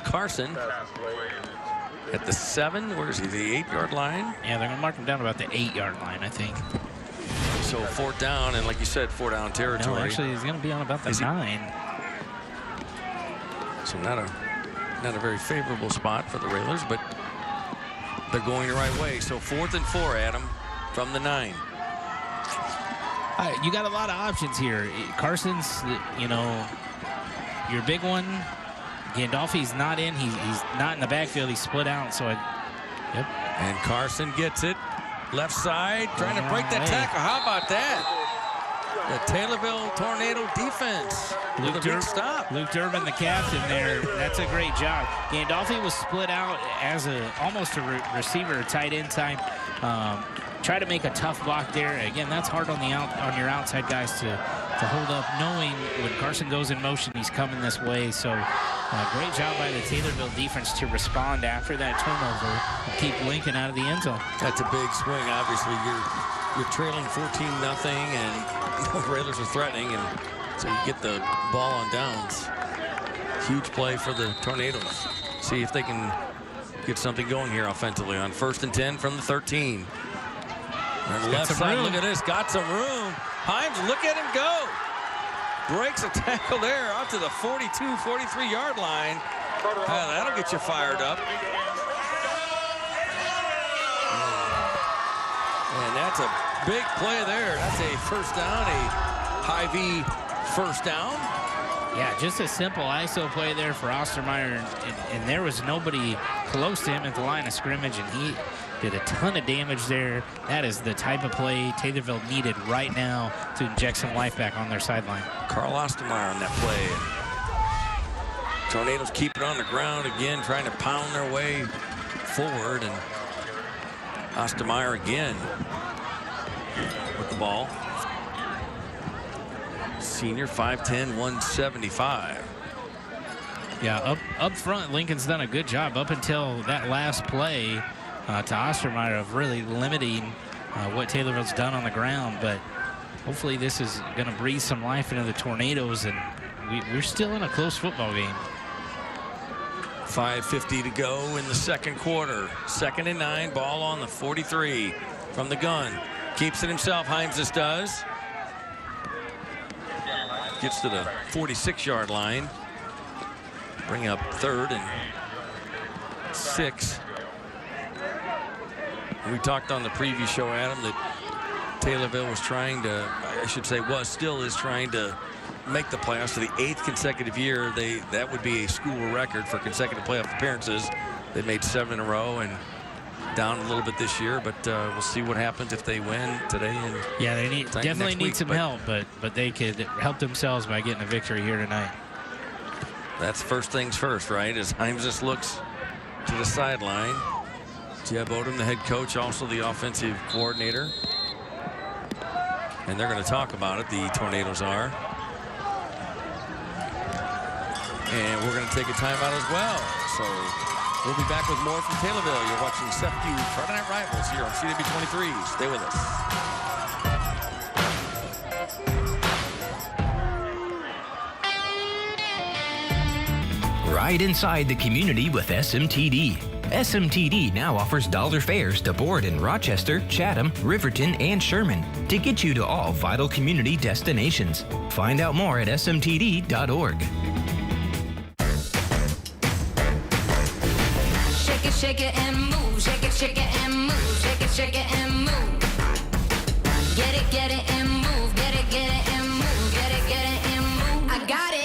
Carson at the 7. Where is he? The 8-yard line? Yeah, they're going to mark him down about the 8-yard line, I think. So 4th down, and like you said, 4-down territory. No, actually, he's going to be on about the 9. So not a very favorable spot for the Railers, but they're going the right way. So 4th and 4, Adam, from the 9. You got a lot of options here. Carson's, you know, your big one. Gandolfi's not in. He's not in the backfield. He's split out. So, yep. And Carson gets it. Left side, trying to break that tackle. How about that? The Taylorville Tornado defense. Luke Durbin, the captain there. That's a great job. Gandolfi was split out as almost a receiver, a tight end type. Try to make a tough block there. Again, that's hard on your outside guys to hold up, knowing when Carson goes in motion, he's coming this way. So great job by the Taylorville defense to respond after that turnover and keep Lincoln out of the end zone. That's a big swing. Obviously, you're trailing 14-0, and the Railers are threatening, and so you get the ball on downs. Huge play for the Tornadoes. See if they can get something going here offensively on 1st and 10 from the 13. On the left side, look at this, got some room. Himes, look at him go. Breaks a tackle there out to the 42, 43-yard line. That'll get you fired up. And that's a big play there. That's a 1st down, a high-V 1st down. Yeah, just a simple ISO play there for Ostermeyer, and there was nobody close to him at the line of scrimmage, and he did a ton of damage there. That is the type of play Taylorville needed right now to inject some life back on their sideline. Carl Ostermeyer on that play. Tornadoes keep it on the ground again, trying to pound their way forward, and Ostermeyer again with the ball. Senior, 5'10", 175. Yeah, up front, Lincoln's done a good job up until that last play to Ostermeyer of really limiting what Taylorville's done on the ground. But hopefully this is going to breathe some life into the Tornadoes, and we're still in a close football game. 5:50 to go in the 2nd quarter. 2nd and 9, ball on the 43 from the gun. Keeps it himself, Himes does. Gets to the 46-yard line. Bring up 3rd and 6. We talked on the preview show, Adam, that Taylorville was trying to, I should say still is trying to make the playoffs for the 8th consecutive year. That would be a school record for consecutive playoff appearances. They made 7 in a row and down a little bit this year, but we'll see what happens if they win today. And yeah, they definitely need some help, but they could help themselves by getting a victory here tonight. That's first things first, right? As Himes looks to the sideline. Jeb Odom, the head coach, also the offensive coordinator. And they're going to talk about it, the Tornadoes are. And we're going to take a timeout as well. So we'll be back with more from Taylorville. You're watching SEPCU Friday Night Rivals here on CW23. Stay with us. Ride inside the community with SMTD. SMTD now offers dollar fares to board in Rochester, Chatham, Riverton, and Sherman to get you to all vital community destinations. Find out more at smtd.org. Shake it and move, shake it and move, shake it and move. Get it and move, get it and move, get it and move. I got it.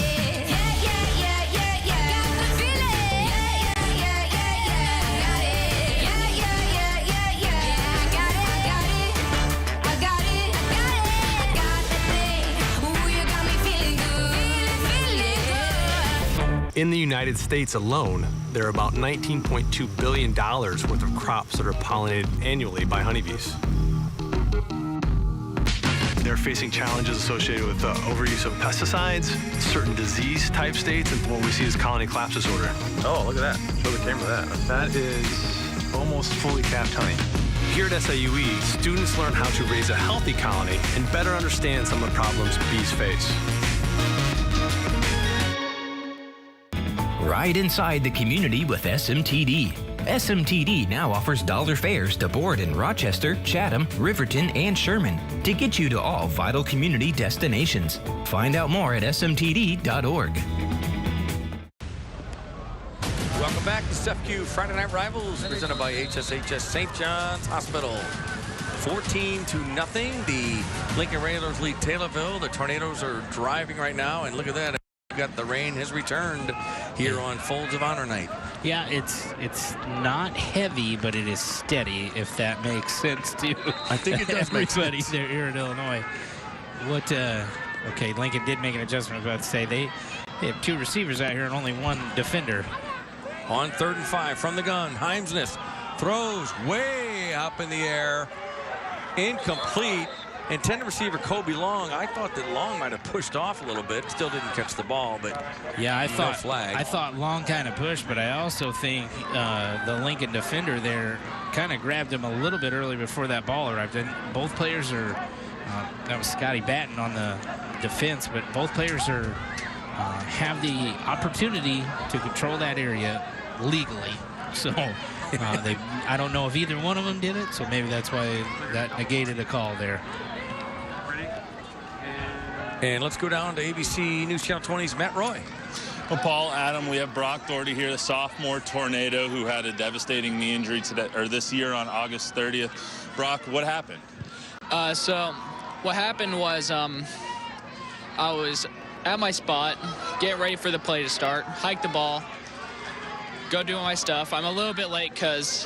In the United States alone, there are about $19.2 billion worth of crops that are pollinated annually by honeybees. They're facing challenges associated with overuse of pesticides, certain disease type states, and what we see is colony collapse disorder. Oh, look at that. Show the camera that. That is almost fully capped honey. Here at SIUE, students learn how to raise a healthy colony and better understand some of the problems bees face. Ride inside the community with SMTD. SMTD now offers dollar fares to board in Rochester, Chatham, Riverton, and Sherman to get you to all vital community destinations. Find out more at smtd.org. Welcome back to SEFCU Friday Night Rivals, presented by THS St. John's Hospital. 14-0. The Lincoln Railers lead Taylorville. The Tornadoes are driving right now, and look at that. Got the rain has returned here on Folds of Honor night. Yeah, it's not heavy, but it is steady, if that makes sense to I think it does make everybody sense. there here in Illinois. Okay, Lincoln did make an adjustment. I was about to say they have 2 receivers out here and only 1 defender. On 3rd and 5 from the gun, Heimsness throws way up in the air. Incomplete. Intended receiver Kobe Long. I thought that Long might have pushed off a little bit. Still didn't catch the ball, but yeah, I flag. thought Long kind of pushed, but I also think the Lincoln defender there kind of grabbed him a little bit early before that ball arrived. And both players are that was Scotty Batten on the defense, but both players are have the opportunity to control that area legally. So I don't know if either one of them did it, so maybe that's why that negated a call there. And let's go down to ABC News Channel 20's Matt Roy. Well, Paul, Adam, we have Brock Doherty here, the sophomore Tornado who had a devastating knee injury this year on August 30th. Brock, what happened? So what happened was I was at my spot, getting ready for the play to start, hike the ball, go do my stuff. I'm a little bit late because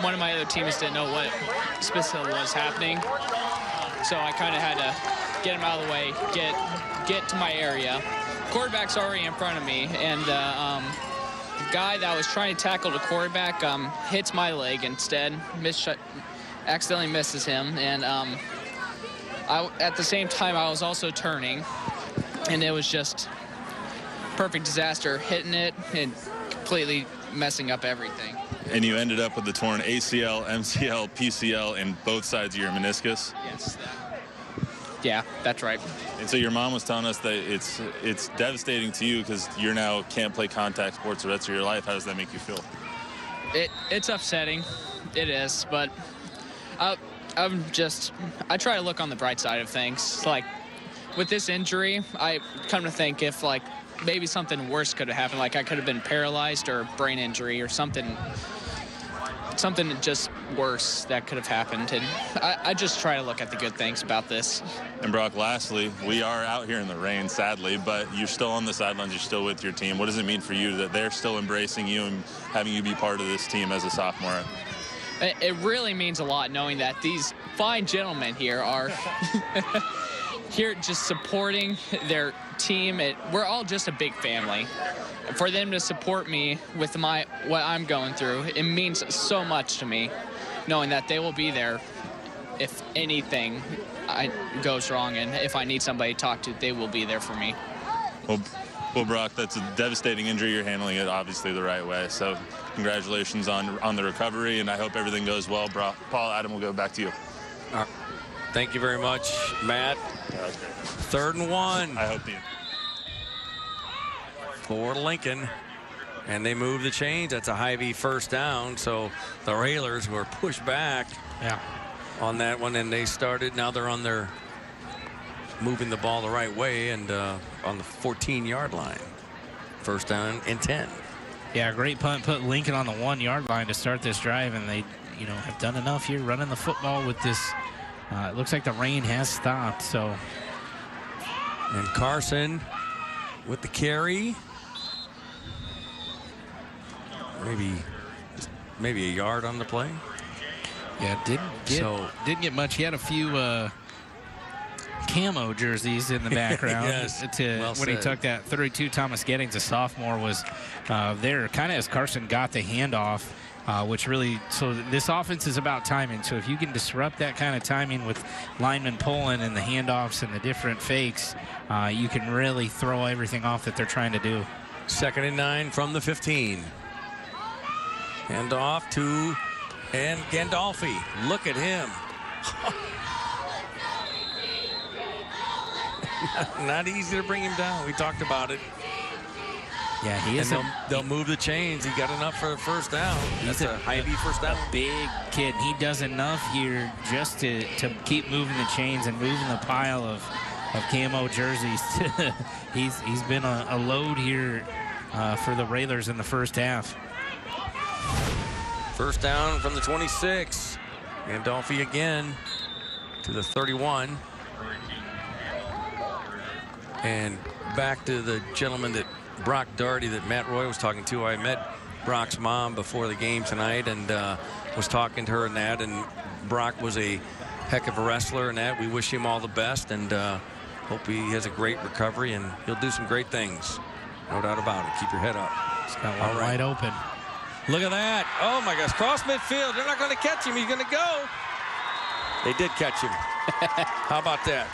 one of my other teammates didn't know what specifically was happening. So I kind of had to get him out of the way, get to my area. Quarterback's already in front of me, and the guy that was trying to tackle the quarterback hits my leg instead, accidentally misses him, and at the same time I was also turning, and it was just perfect disaster, hitting it and completely messing up everything. And you ended up with the torn ACL, MCL, PCL in both sides of your meniscus? Yes. Yeah, that's right. And so your mom was telling us that it's devastating to you because you now can't play contact sports the rest of your life. How does that make you feel? It's upsetting. It is, but I try to look on the bright side of things. Like with this injury, I come to think if like maybe something worse could have happened, like I could have been paralyzed or brain injury or something just worse that could have happened. And I just try to look at the good things about this. And Brock, lastly, we are out here in the rain, sadly, but you're still on the sidelines, you're still with your team. What does it mean for you that they're still embracing you and having you be part of this team as a sophomore? It really means a lot knowing that these fine gentlemen here are here just supporting their team. We're all just a big family. For them to support me with what I'm going through, it means so much to me, knowing that they will be there if anything goes wrong, and if I need somebody to talk to, they will be there for me. Well, Brock, that's a devastating injury. You're handling it obviously the right way. So congratulations on the recovery, and I hope everything goes well. Brock, Paul, Adam, we'll go back to you. Thank you very much, Matt. 3rd and 1. I hope you. For Lincoln, and they move the chains. That's a Hy-Vee first down, so the Railers were pushed back on that one, and they started. Now they're on their moving the ball the right way and on the 14-yard line. 1st down and 10. Yeah, great punt. Put Lincoln on the 1-yard line to start this drive, and they have done enough here running the football with this. It looks like the rain has stopped, so. And Carson with the carry. Maybe a yard on the play. Yeah, didn't get much. He had a few camo jerseys in the background. Yes, when he took that 32. Thomas Gettings, a sophomore, was there kind of as Carson got the handoff, which really, so this offense is about timing. So if you can disrupt that kind of timing with linemen pulling and the handoffs and the different fakes, you can really throw everything off that they're trying to do. 2nd and 9 from the 15. Hand off to Gandolfi. Look at him. Not easy to bring him down. We talked about it. Yeah, he is. And they'll move the chains. He got enough for a first down. That's a Hy-Vee first down. A big kid. He does enough here just to keep moving the chains and moving the pile of camo jerseys. He's been a load here for the Railers in the first half. First down from the 26. Gandolfi again to the 31. And back to the gentleman that Brock Doherty that Matt Roy was talking to. I met Brock's mom before the game tonight and was talking to her and that. And Brock was a heck of a wrestler and that. We wish him all the best and hope he has a great recovery and he'll do some great things. No doubt about it. Keep your head up. He's got one wide open. Look at that. Oh, my gosh. Cross midfield. They're not going to catch him. He's going to go. They did catch him. How about that?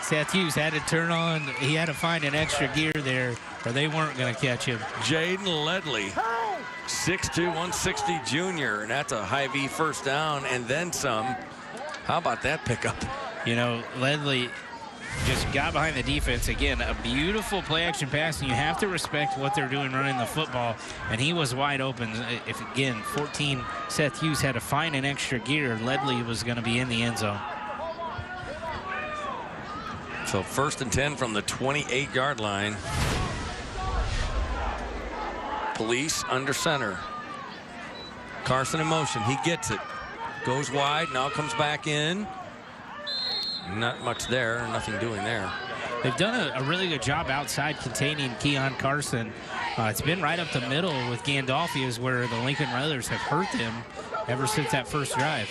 Seth Hughes had to turn on. He had to find an extra gear there, or they weren't going to catch him. Jaden Ledley, 6'2", 160 junior, and that's a Hy-Vee first down and then some. How about that pickup? You know, Ledley just got behind the defense. Again, a beautiful play-action pass, and you have to respect what they're doing running the football, and he was wide open. If, again, 14, Seth Hughes had to find an extra gear, Ledley was going to be in the end zone. So 1st and 10 from the 28-yard line. Police under center. Carson in motion. He gets it. Goes wide. Now comes back in. Not much there. Nothing doing there. They've done a really good job outside containing Keon Carson. It's been right up the middle with Gandolfi is where the Lincoln Railers have hurt them ever since that first drive.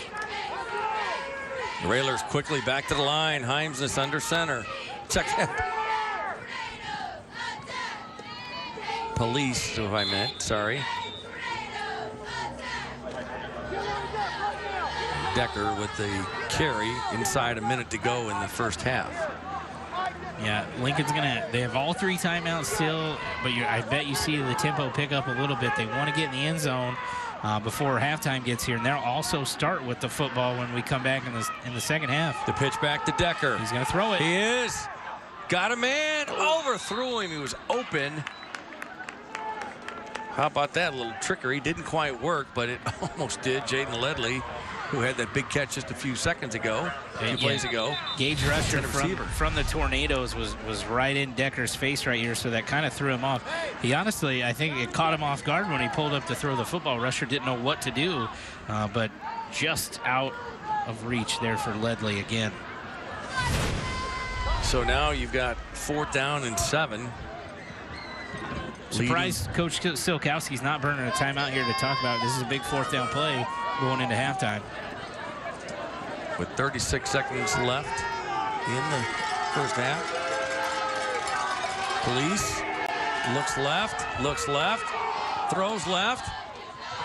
The Railers quickly back to the line. Heimsness under center. Check that. Police, if I meant. Sorry. Decker with the carry inside a minute to go in the first half. Yeah, Lincoln's they have all 3 timeouts still, but I bet you see the tempo pick up a little bit. They want to get in the end zone before halftime gets here, and they'll also start with the football when we come back in the second half. The pitch back to Decker. He's going to throw it. He is. Got a man. Overthrew him. He was open. How about that little trickery? Didn't quite work, but it almost did. Jaden Ledley, who had that big catch just a few seconds ago, a few plays ago. Gage Rusher from the Tornadoes was right in Decker's face right here, so that kind of threw him off. He honestly, I think it caught him off guard when he pulled up to throw the football. Rusher didn't know what to do, but just out of reach there for Ledley again. So now you've got 4th down and 7. Surprised Coach Silkowski's not burning a timeout here to talk about it. This is a big 4th down play going into halftime. With 36 seconds left in the first half. Police looks left, throws left,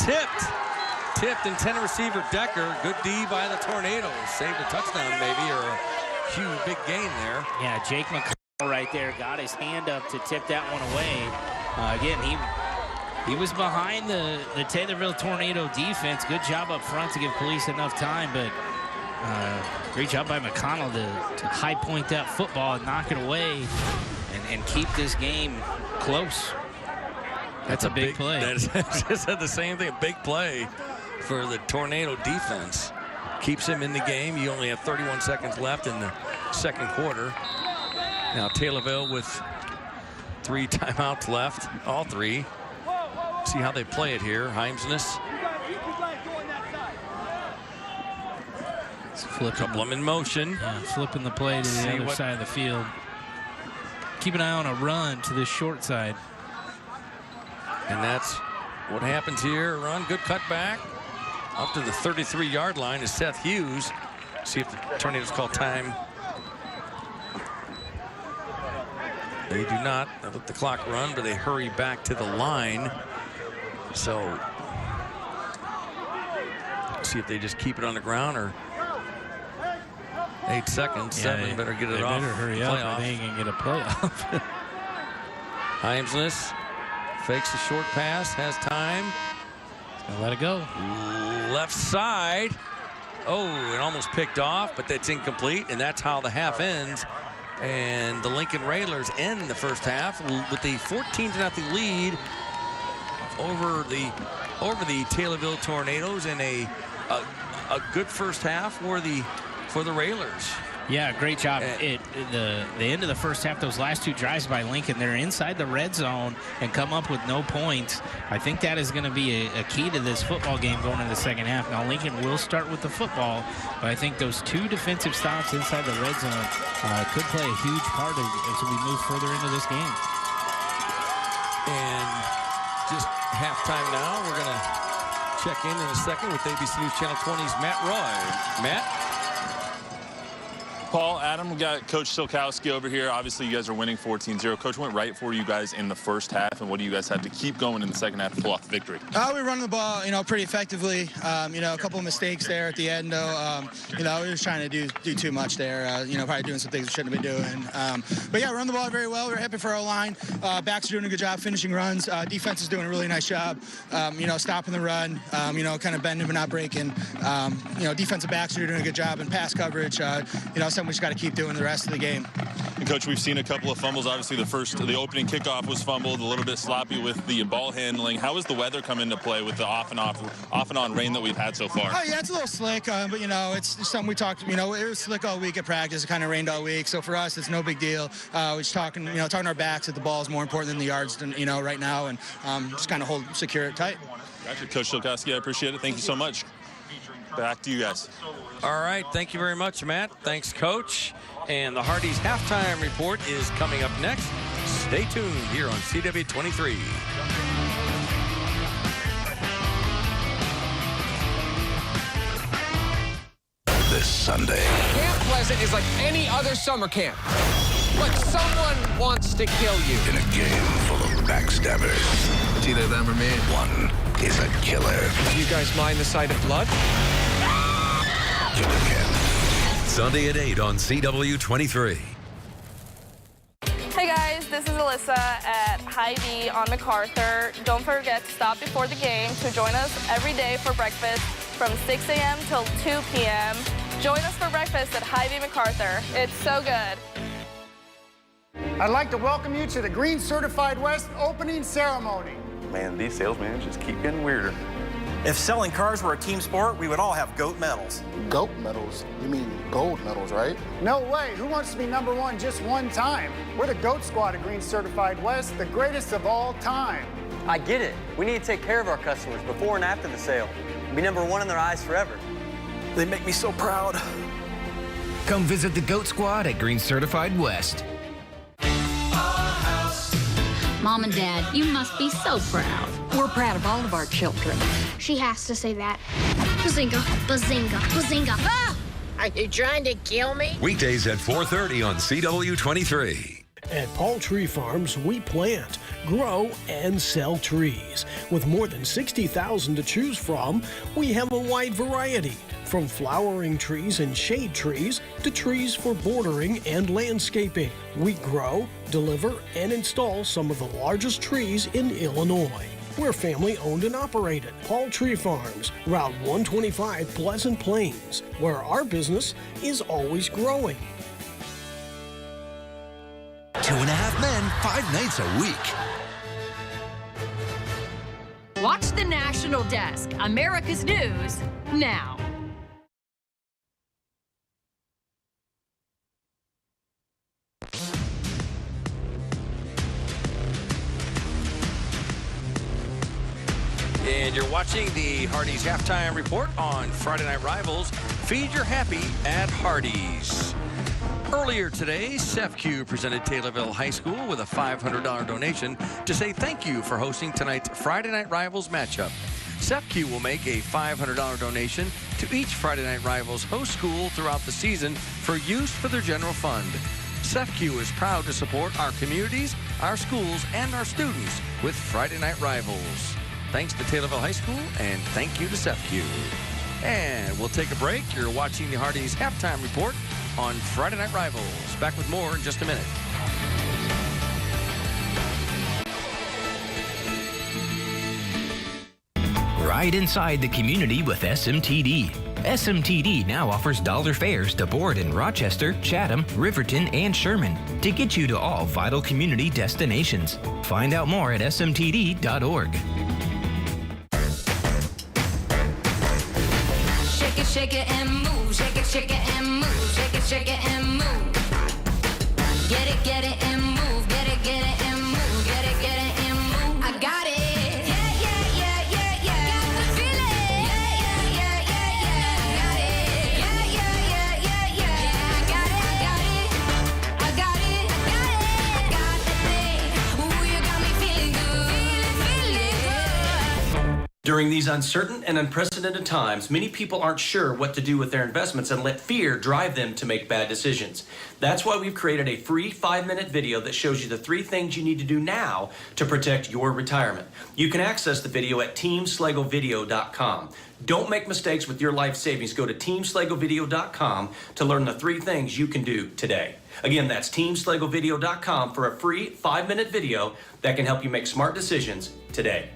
tipped, intended receiver Decker. Good D by the Tornadoes. Saved a touchdown maybe, or a huge big gain there. Yeah, Jake McCall right there got his hand up to tip that one away. Again, he was behind the Taylorville Tornado defense. Good job up front to give Police enough time, but great job by McConnell to high point that football and knock it away and keep this game close. That's a big play. Just said the same thing, a big play for the Tornado defense. Keeps him in the game. You only have 31 seconds left in the second quarter. Now Taylorville with 3 timeouts left, all 3. See how they play it here. Heimsness. Couple of them in motion. Yeah, flipping the play to the other side of the field. Keep an eye on a run to the short side. And that's what happens here. A run, good cutback. Up to the 33-yard line is Seth Hughes. See if the Tornadoes call time. They do not. They let the clock run, but they hurry back to the line. So, see if they just keep it on the ground or 8 seconds. 7 better get it off. They better hurry up or they ain't gonna get a playoff. Heimsness fakes a short pass, has time. Gonna let it go. Left side. Oh, it almost picked off, but that's incomplete, and that's how the half ends. And the Lincoln Railers end the first half with a 14-0 lead over the Taylorville Tornadoes, and a good first half for the Railers. Yeah, great job. The end of the first half, those last two drives by Lincoln, they're inside the red zone and come up with no points. I think that is going to be a key to this football game going into the second half. Now, Lincoln will start with the football, but I think those two defensive stops inside the red zone could play a huge part as we move further into this game. And just halftime now. We're going to check in a second with ABC News Channel 20's Matt Roy. Matt? Paul, Adam, we got Coach Simulcast over here. Obviously, you guys are winning 14-0. Coach went right for you guys in the first half, and what do you guys have to keep going in the second half to pull off the victory? We run the ball, pretty effectively. A couple of mistakes there at the end, though. We were just trying to do too much there. Probably doing some things we shouldn't have been doing. But yeah, run the ball very well. We're happy for our line. Backs are doing a good job finishing runs. Defense is doing a really nice job. Stopping the run. Kind of bending but not breaking. Defensive backs are doing a good job in pass coverage. Something we just got to keep doing the rest of the game. And Coach, we've seen a couple of fumbles. Obviously, the opening kickoff was fumbled, a little bit sloppy with the ball handling. How has the weather come into play with the off and on rain that we've had so far? Oh yeah, it's a little slick, but it's something we talked. It was slick all week at practice. It kind of rained all week, so for us, it's no big deal. We're just talking to our backs that the ball is more important than the yards, right now, and just kind of secure it tight. Gotcha, Coach Simulcast. I appreciate it. Thank you so much. Back to you guys. All right, thank you very much, Matt. Thanks, Coach. And the Hardee's halftime report is coming up next. Stay tuned here on CW23. This Sunday. Camp Pleasant is like any other summer camp. But someone wants to kill you. In a game full of backstabbers. It's either them or me. One is a killer. Do you guys mind the sight of blood? Killer Ken. Sunday at 8 on CW23. Hey guys, this is Alyssa at Hy-Vee on MacArthur. Don't forget to stop before the game to join us every day for breakfast from 6 a.m. till 2 p.m. Join us for breakfast at Hy-Vee MacArthur. It's so good. I'd like to welcome you to the Green Certified West opening ceremony. Man, these salesmen just keep getting weirder. If selling cars were a team sport, we would all have GOAT medals. GOAT medals? You mean gold medals, right? No way. Who wants to be #1 just one time? We're the GOAT squad at Green Certified West, the greatest of all time. I get it. We need to take care of our customers before and after the sale. Be #1 in their eyes forever. They make me so proud. Come visit the GOAT squad at Green Certified West. Mom and Dad, you must be so proud. We're proud of all of our children. She has to say that. Bazinga, bazinga, bazinga. Ah! Are you trying to kill me? Weekdays at 4:30 on CW23. At Paul Tree Farms, we plant, grow, and sell trees. With more than 60,000 to choose from, we have a wide variety, from flowering trees and shade trees to trees for bordering and landscaping. We grow, deliver, and install some of the largest trees in Illinois. We're family owned and operated. Paul Tree Farms, Route 125, Pleasant Plains, where our business is always growing. 2.5 Men, 5 nights a week. Watch the National Desk, America's News, now. And you're watching the Hardee's halftime report on Friday Night Rivals. Feed your happy at Hardee's. Earlier today, SEFCU presented Taylorville High School with a $500 donation to say thank you for hosting tonight's Friday Night Rivals matchup. SEFCU will make a $500 donation to each Friday Night Rivals host school throughout the season for use for their general fund. SEFCU is proud to support our communities, our schools, and our students with Friday Night Rivals. Thanks to Taylorville High School, and thank you to SEFCU. And we'll take a break. You're watching the Hardee's halftime report on Friday Night Rivals. Back with more in just a minute. Ride inside the community with SMTD. SMTD now offers dollar fares to board in Rochester, Chatham, Riverton, and Sherman to get you to all vital community destinations. Find out more at smtd.org. Shake it and move, shake it and move, shake it and move. Get it and move, get it and move, get it and move. I got it. During these uncertain and unprecedented times, many people aren't sure what to do with their investments and let fear drive them to make bad decisions. That's why we've created a free 5-minute video that shows you the 3 things you need to do now to protect your retirement. You can access the video at teamslagovideo.com. Don't make mistakes with your life savings. Go to teamslagovideo.com to learn the 3 things you can do today. Again, that's teamslagovideo.com for a free 5-minute video that can help you make smart decisions today.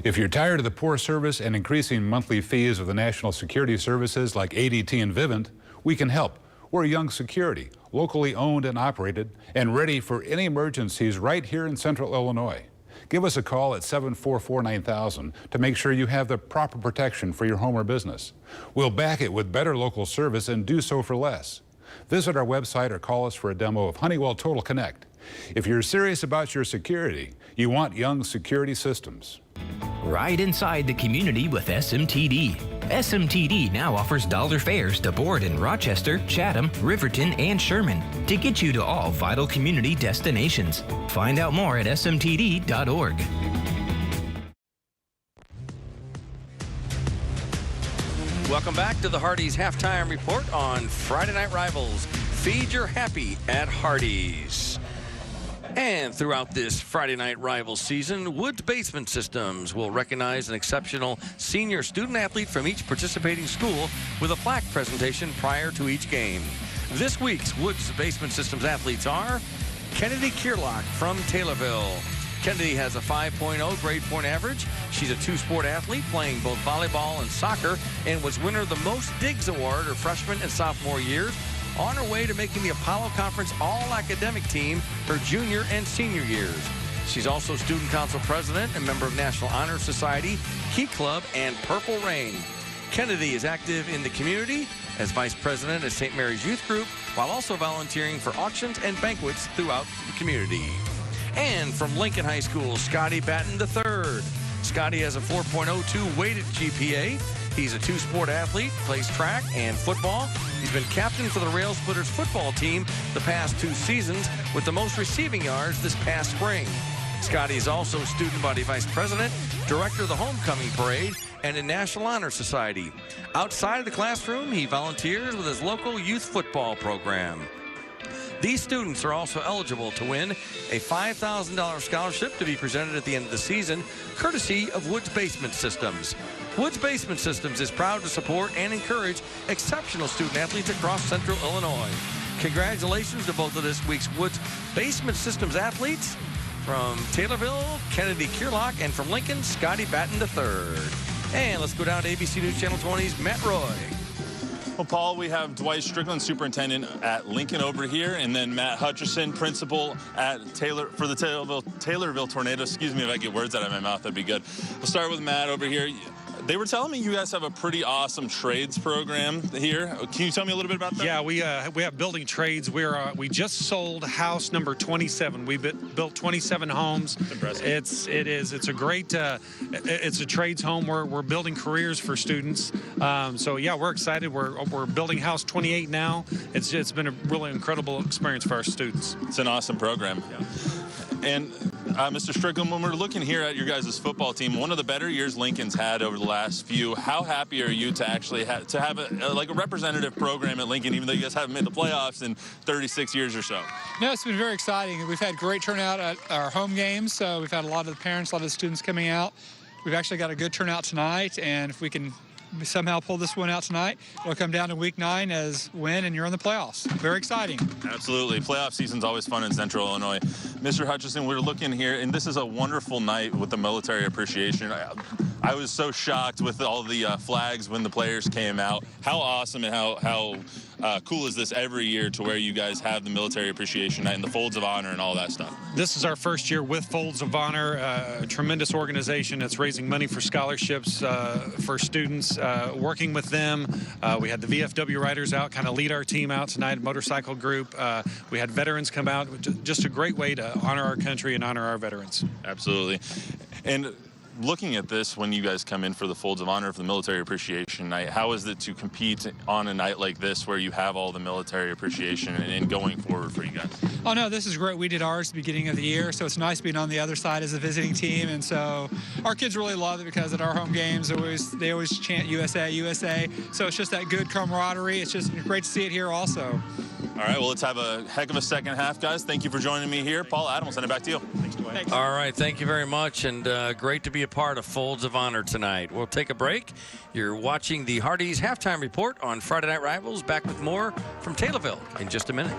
If you're tired of the poor service and increasing monthly fees of the national security services like ADT and Vivint, we can help. We're Young Security, locally owned and operated, and ready for any emergencies right here in Central Illinois. Give us a call at 744-9000 to make sure you have the proper protection for your home or business. We'll back it with better local service and do so for less. Visit our website or call us for a demo of Honeywell Total Connect. If you're serious about your security, you want Young Security Systems. Ride inside the community with SMTD. SMTD now offers dollar fares to board in Rochester, Chatham, Riverton, and Sherman to get you to all vital community destinations. Find out more at smtd.org. Welcome back to the Hardee's Halftime Report on Friday Night Rivals. Feed your happy at Hardee's. And throughout this Friday Night Rivals season, Woods Basement Systems will recognize an exceptional senior student athlete from each participating school with a plaque presentation prior to each game. This week's Woods Basement Systems athletes are Kennedy Kierlock from Taylorville. Kennedy has a 5.0 grade point average. She's a 2-sport athlete playing both volleyball and soccer and was winner of the Most Digs Award her freshman and sophomore years, on her way to making the Apollo Conference All-Academic Team her junior and senior years. She's also Student Council President and member of National Honor Society, Key Club, and Purple Rain. Kennedy is active in the community as Vice President at St. Mary's Youth Group, while also volunteering for auctions and banquets throughout the community. And from Lincoln High School, Scotty Batten III. Scotty has a 4.02 weighted GPA. He's a 2-sport athlete, plays track and football. He's been captain for the Rail Splitters football team the past 2 seasons with the most receiving yards this past spring. Scotty is also student body vice president, director of the homecoming parade, and in National Honor Society. Outside of the classroom, he volunteers with his local youth football program. These students are also eligible to win a $5,000 scholarship to be presented at the end of the season, courtesy of Woods Basement Systems. Woods Basement Systems is proud to support and encourage exceptional student athletes across Central Illinois. Congratulations to both of this week's Woods Basement Systems athletes. From Taylorville, Kennedy Kierlock, and from Lincoln, Scotty Batten III. And let's go down to ABC News Channel 20's Matt Roy. Well, Paul, we have Dwight Strickland, superintendent at Lincoln over here, and then Matt Hutcherson, principal at Taylorville Tornadoes. Excuse me if I get words out of my mouth, that'd be good. We'll start with Matt over here. They were telling me you guys have a pretty awesome trades program here. Can you tell me a little bit about that? Yeah, we have building trades. We just sold house number 27. We built 27 homes. That's impressive. It's a great it's a trades home. We're building careers for students. So yeah, we're excited. We're building house 28 now. It's been a really incredible experience for our students. It's an awesome program. Yeah. And Mr. Strickland, when we're looking here at your guys' football team, one of the better years Lincoln's had over the last few, how happy are you to actually have a representative program at Lincoln, even though you guys haven't made the playoffs in 36 years or so? No, it's been very exciting. We've had great turnout at our home games, so we've had a lot of the parents, a lot of the students coming out. We've actually got a good turnout tonight, and if we can somehow pull this one out tonight, it'll come down to week 9 as win, and you're in the playoffs. Very exciting. Absolutely. Playoff season's always fun in Central Illinois. Mr. Hutchison, we're looking here, and this is a wonderful night with the military appreciation. I was so shocked with all the flags when the players came out. How awesome and how cool is this every year to where you guys have the Military Appreciation Night and the Folds of Honor and all that stuff? This is our first year with Folds of Honor, a tremendous organization that's raising money for scholarships for students, working with them. We had the VFW riders out, kind of lead our team out tonight, motorcycle group. We had veterans come out, just a great way to honor our country and honor our veterans. Absolutely. And looking at this, when you guys come in for the Folds of Honor for the Military Appreciation Night, how is it to compete on a night like this where you have all the military appreciation and going forward for you guys? Oh, no, this is great. We did ours at the beginning of the year, so it's nice being on the other side as a visiting team. And so our kids really love it because at our home games, they always chant USA, USA. So it's just that good camaraderie. It's just great to see it here also. All right, well, let's have a heck of a second half, guys. Thank you for joining me here. Paul, Adam, I'll send it back to you. Thanks, Dwayne. All right, thank you very much, and great to be a part of Folds of Honor tonight. We'll take a break. You're watching the Hardee's Halftime Report on Friday Night Rivals. Back with more from Taylorville in just a minute.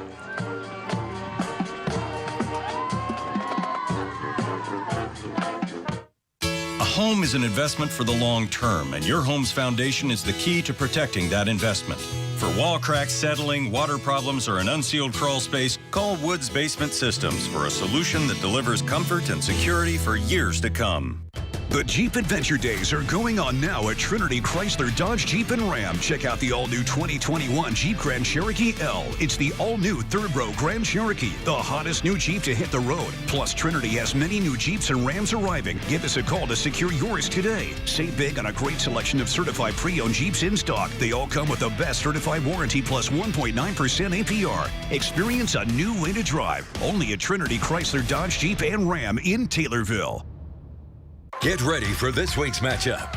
A home is an investment for the long term, and your home's foundation is the key to protecting that investment. For wall cracks, settling, water problems, or an unsealed crawl space, call Woods Basement Systems for a solution that delivers comfort and security for years to come. The Jeep Adventure Days are going on now at Trinity Chrysler Dodge Jeep and Ram. Check out the all-new 2021 Jeep Grand Cherokee L. It's the all-new third-row Grand Cherokee, the hottest new Jeep to hit the road. Plus, Trinity has many new Jeeps and Rams arriving. Give us a call to secure yours today. Save big on a great selection of certified pre-owned Jeeps in stock. They all come with the best certified warranty plus 1.9% APR. Experience a new way to drive. Only at Trinity Chrysler Dodge Jeep and Ram in Taylorville. Get ready for this week's matchup.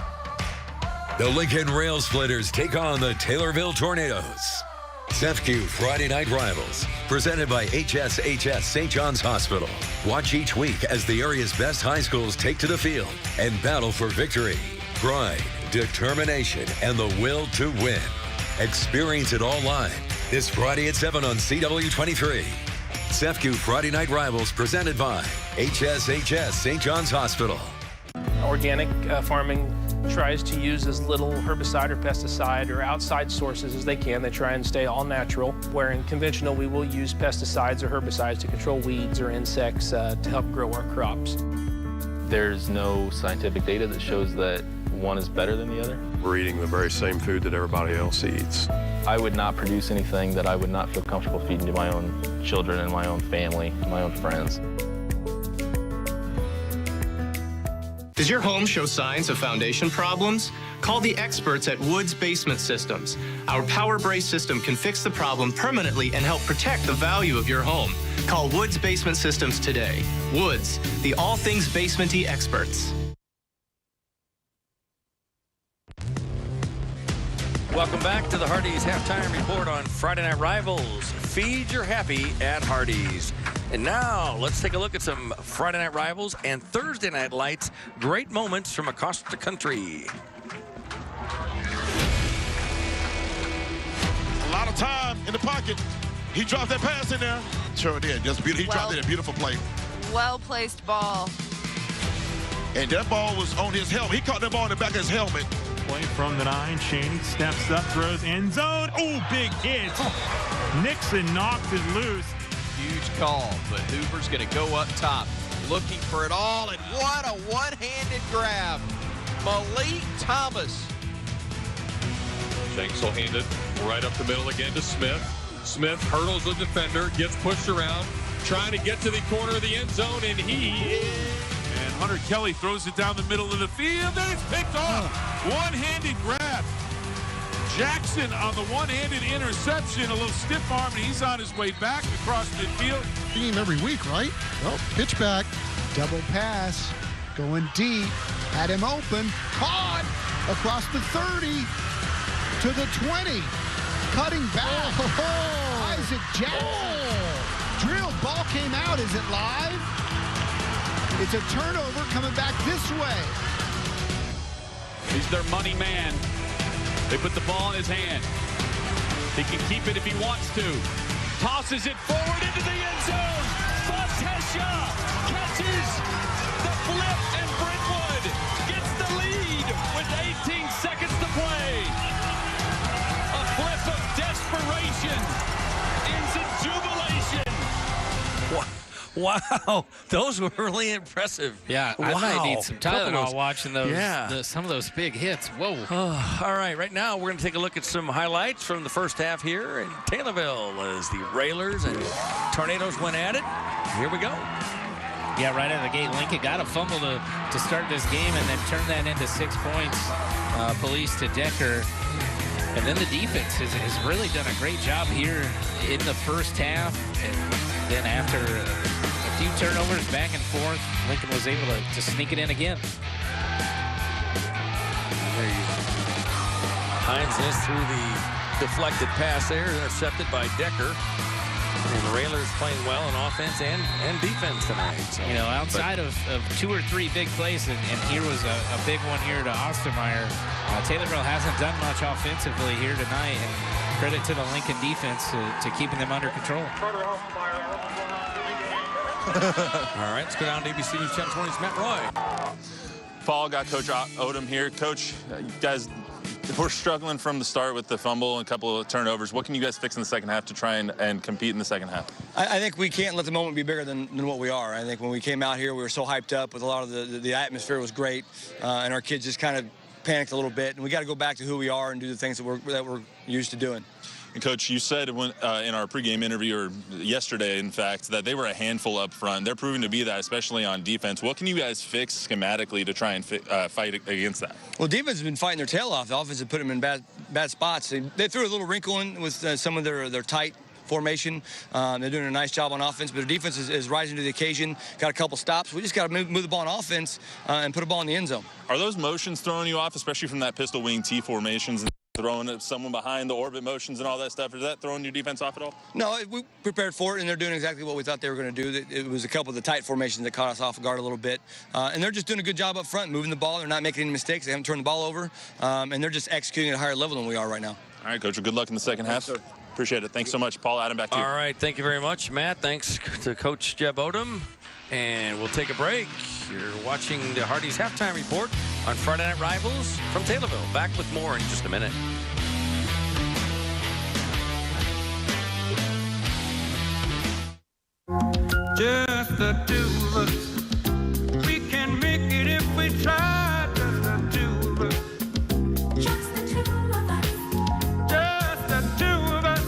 The Lincoln Rail Splitters take on the Taylorville Tornadoes. SEFCU Friday Night Rivals, presented by HSHS St. John's Hospital. Watch each week as the area's best high schools take to the field and battle for victory, pride, determination, and the will to win. Experience it all live this Friday at 7 on CW23. SEFCU Friday Night Rivals, presented by HSHS St. John's Hospital. Organic farming tries to use as little herbicide or pesticide or outside sources as they can. They try and stay all natural, where in conventional we will use pesticides or herbicides to control weeds or insects to help grow our crops. There's no scientific data that shows that one is better than the other. We're eating the very same food that everybody else eats. I would not produce anything that I would not feel comfortable feeding to my own children and my own family, my own friends. Does your home show signs of foundation problems? Call the experts at Woods Basement Systems. Our Power Brace system can fix the problem permanently and help protect the value of your home. Call Woods Basement Systems today. Woods, the all things basement-y experts. Welcome back to the Hardee's Halftime Report on Friday Night Rivals. Feed your happy at Hardee's. And now, let's take a look at some Friday Night Rivals and Thursday Night Lights great moments from across the country. A lot of time in the pocket. He dropped that pass in there. Sure did. Just beautiful. He dropped it in a beautiful play. Well-placed ball. And that ball was on his helmet. He caught that ball in the back of his helmet. Play from the 9. Cheney steps up, throws end zone. Oh, big hit. Nixon knocks it loose. Huge call, but Hoover's going to go up top, looking for it all, and what a one-handed grab. Malik Thomas. Shanks will hand it right up the middle again to Smith. Smith hurdles the defender, gets pushed around, trying to get to the corner of the end zone, and And Hunter Kelly throws it down the middle of the field, and it's picked off. One-handed grab. Jackson on the one-handed interception, a little stiff arm, and he's on his way back across midfield. Team every week, right? Well, pitch back, double pass, going deep, had him open, caught across the 30 to the 20, cutting back. Isaac Jackson, drilled, ball came out. Is it live? It's a turnover coming back this way. he's their money man. They put the ball in his hand. He can keep it if he wants to. Tosses it forward into the end zone. Fatesha catches the flip, and Brentwood gets the lead. 18 seconds to play. A flip of desperation into jubilation. Wow, those were really impressive. Yeah, wow. I might need some Tylenol watching those. Yeah. Some of those big hits. Whoa. All right now we're going to take a look at some highlights from the first half here in Taylorville as the Railers and Tornadoes went at it. Here we go. Yeah, right out of the gate, Lincoln got a fumble to start this game and then turned that into 6 points. Police to Decker. And then the defense has really done a great job here in the first half. And then after a few turnovers back and forth, Lincoln was able to sneak it in again. Hines is through the deflected pass there, intercepted by Decker. And the Railers playing well on offense and defense tonight. So, you know, outside of 2 or 3 big plays, and here was a big one here to Ostermeyer. Taylorville hasn't done much offensively here tonight, and credit to the Lincoln defense to keeping them under control. All right, let's go down to ABC News Channel 20's Matt Roy. Paul, got Coach Odom here. Coach, you guys, we're struggling from the start with the fumble and a couple of turnovers. What can you guys fix in the second half to try and compete in the second half? I think we can't let the moment be bigger than what we are. I think when we came out here, we were so hyped up with a lot of the atmosphere was great, and our kids just kind of panicked a little bit. And we got to go back to who we are and do the things that we're used to doing. And Coach, you said when, in our pregame interview, or yesterday, in fact, that they were a handful up front. They're proving to be that, especially on defense. What can you guys fix schematically to try and fight against that? Well, defense has been fighting their tail off. The offense has put them in bad spots. They threw a little wrinkle in with some of their tight formation. They're doing a nice job on offense, but their defense is rising to the occasion. Got a couple stops. We just got to move the ball on offense and put a ball in the end zone. Are those motions throwing you off, especially from that pistol wing T formations? Throwing someone behind the orbit motions and all that stuff, is that throwing your defense off at all? No, we prepared for it, and they're doing exactly what we thought they were going to do. It was a couple of the tight formations that caught us off guard a little bit, and they're just doing a good job up front, moving the ball. They're not making any mistakes. They haven't turned the ball over, and they're just executing at a higher level than we are right now. All right, Coach, well, good luck in the second half. Sir. Appreciate it. Thanks so much. Paul, Adam, back to you. All right, thank you very much, Matt. Thanks to Coach Jeb Odom, and we'll take a break. You're watching the Hardee's Halftime Report on Friday Night Rivals from Taylorville. Back with more in just a minute. Just the two of us. We can make it if we try. Just the two of us. Just the two of us. Just the two of us.